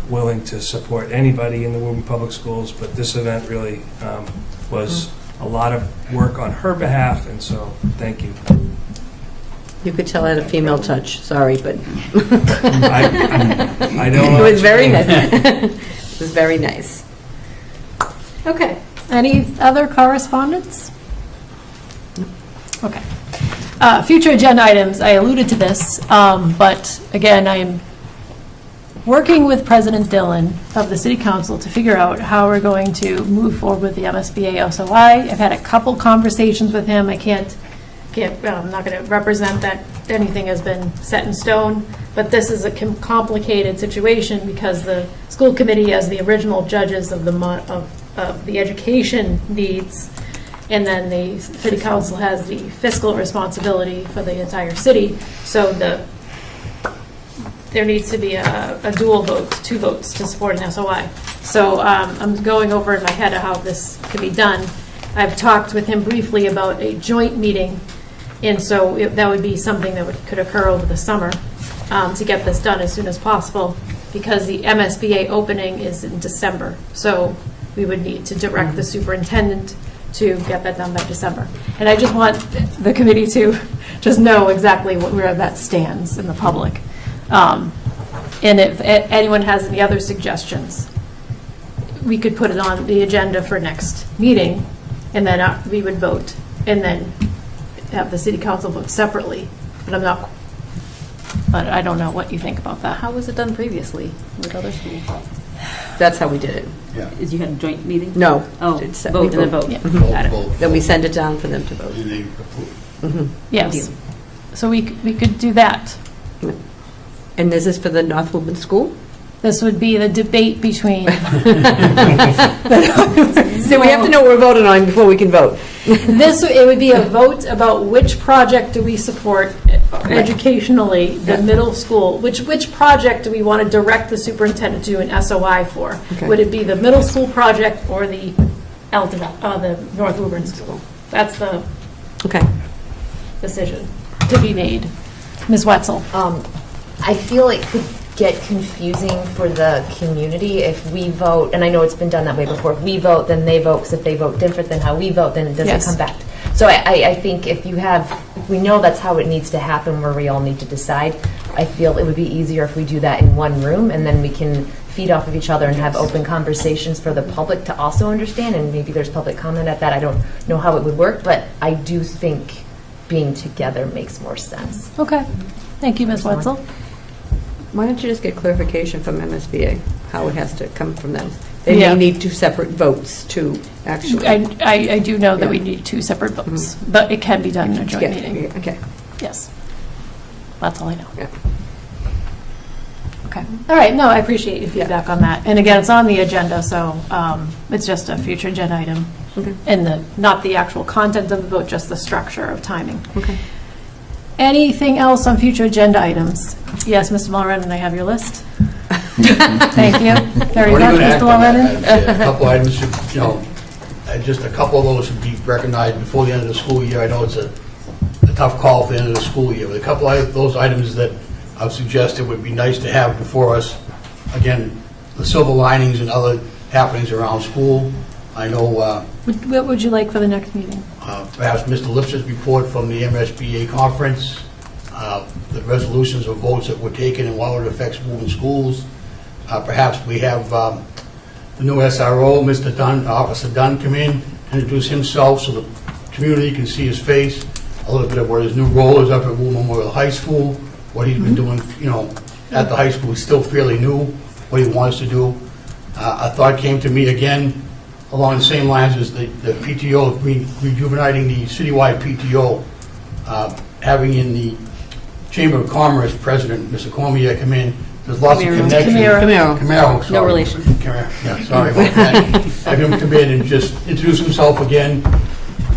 willing to support anybody in the Woburn Public Schools. But this event really was a lot of work on her behalf, and so thank you. You could tell I had a female touch, sorry, but I don't know. it was very nice. It was very nice. Okay. Any other correspondence? Okay. Future agenda items, I alluded to this, but again, I am working with President Dillon of the City Council to figure out how we're going to move forward with the MSBA SOI. I've had a couple conversations with him. I'm not going to represent that anything has been set in stone, but this is a complicated situation because the school committee has the original judges of the education needs, and then the city council has the fiscal responsibility for the entire city. So there needs to be a dual vote, 2 votes to support an SOI. So I'm going over in my head how this could be done. I've talked with him briefly about a joint meeting And so that would be something that could occur over the summer to get this done as soon as possible, because the MSBA opening is in December. So we would need to direct the superintendent to get that done by December. And I just want the committee to just know exactly where that stands in the public. And if anyone has any other suggestions, we could put it on the agenda for next meeting, and then we would vote, and then have the city council vote separately. But I don't know what you think about that. How was it done previously with other schools? That's how we did it. Yeah. Is you had a joint meeting? No. Oh, It's- vote we and then vote. Yeah. Got it. Vote. Then we send it down for them to vote. And they approve. Mhm. Yes. So we could do that. And this is for the North Woburn School? This would be the debate between. So we have to know what we're voting on before we can vote. It would be a vote about which project do we support educationally, the middle school, which project do we want to direct the superintendent to do an SOI for? Okay. Would it be the middle school project or the the North Woburn School? That's the decision to be made. Ms. Wetzel? I feel it could get confusing for the community if we vote, and I know it's been done that way before, if we vote, then they vote, because if they vote different than how we vote, then it doesn't Yes. come back. So I think if we know that's how it needs to happen, where we all need to decide, I feel it would be easier if we do that in one room, and then we can feed off of each other and have open conversations for the public to also understand, and maybe there's public comment at that. I don't know how it would work, but I do think being together makes more sense. Okay. Thank you, Ms. Wetzel. Why don't you just get clarification from MSBA, how it has to come from them? They Yeah. may need two separate votes to actually. I do know that we Yeah. need two separate votes, but it can be done in a joint Yeah, meeting. Okay. Yes. That's all I know. Yeah. Okay. All right, no, I appreciate your feedback on that. And again, it's on the agenda, so it's just a future agenda item. Okay. And not the actual content of the vote, just the structure of timing. Okay. Anything else on future agenda items? Yes, Mr. Mulrennan, I have your list. Thank you very What are much, you gonna Mr. act on that, Mulrennan. Madam Chair? A couple items should, just a couple of those should be recognized before the end of the school year. I know it's a tough call for the end of the school year, but a couple of those items that I've suggested would be nice to have before us. Again, the silver linings and other happenings around school. I know What would you like for the next meeting? perhaps Mr. Lips's report from the MSBA conference, the resolutions or votes that were taken and how it affects moving schools. Perhaps we have the new SRO, Mr. Dunn, Officer Dunn, come in, introduce himself so the community can see his face, a little bit of what his new role is up at Woburn Memorial High School, what he's been doing, at the high school. He's still fairly new, what he wants to do. A thought came to me again, along the same lines as the PTO, rejuvenating the citywide PTO, having in the Chamber of Commerce President, Mr. Cormier, come in. There's lots of connections. Camaro, sorry. No relation. Camaro, yeah, sorry about that. Have him come in and just introduce himself again,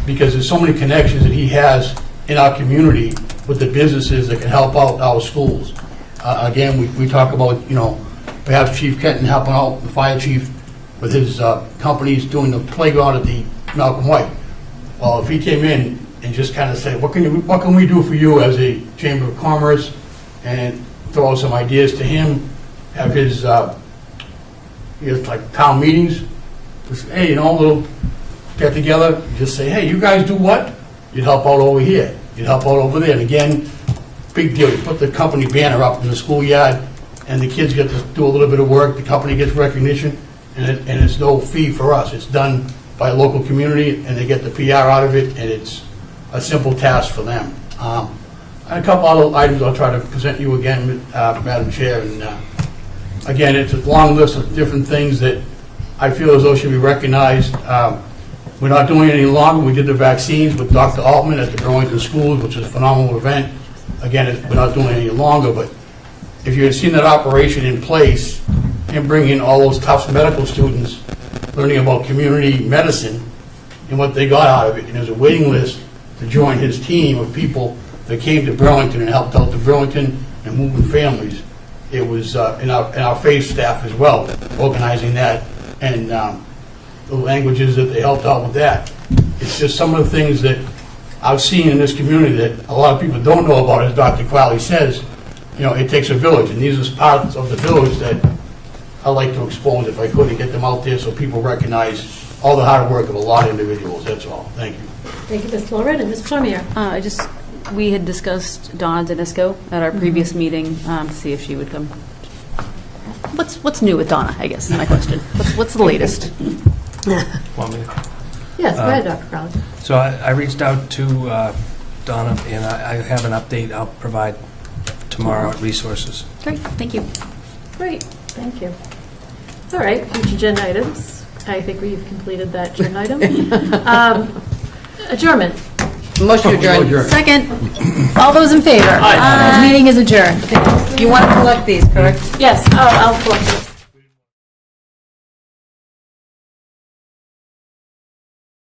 because there's so many connections that he has in our community with the businesses that can help out our schools. Again, we talk about, perhaps Chief Kenton helping out, the fire chief, with his companies doing the playground at the Malcolm White. Well, if he came in and just kind of said, what can we do for you as a Chamber of Commerce, and throw some ideas to him, have his like town meetings, just, hey, a little get together, just say, hey, you guys do what? You'd help out over here, you'd help out over there, and again, big deal, you put the company banner up in the schoolyard, and the kids get to do a little bit of work, the company gets recognition, and it's no fee for us. It's done by a local community, and they get the PR out of it, and it's a simple task for them. And a couple other items I'll try to present you again, Madam Chair. And again, it's a long list of different things that I feel as though should be recognized. We're not doing it any longer. We did the vaccines with Dr. Altman at the Burlington Schools, which is a phenomenal event. Again, we're not doing it any longer, but if you had seen that operation in place and bring in all those Tufts medical students learning about community medicine and what they got out of it, and there's a waiting list to join his team of people that came to Burlington and helped out the Burlington and moving families. It was in our FACE staff as well, organizing that, and the languages that they helped out with that. It's just some of the things that I've seen in this community that a lot of people don't know about, as Dr. Crowley says, it takes a village, and these are parts of the village that I like to expose if I could, and get them out there so people recognize all the hard work of a lot of individuals, that's all. Thank you. Thank you, Ms. Loretta. Ms. Plummer? We had discussed Donna Denisco at our previous meeting, to see if she would come. What's new with Donna, I guess, is my question. What's the latest? Want me to- Yes, go ahead, Dr. Crowley. So I reached out to Donna, and I have an update I'll provide tomorrow at Resources. Great, thank you. Great, thank you. All right, future agenda items. I think we've completed that agenda item. Adjournment. Motion to adjourn. Second. All those in favor? Aye. Meeting is adjourned. You want to collect these, correct? Yes, I'll collect it.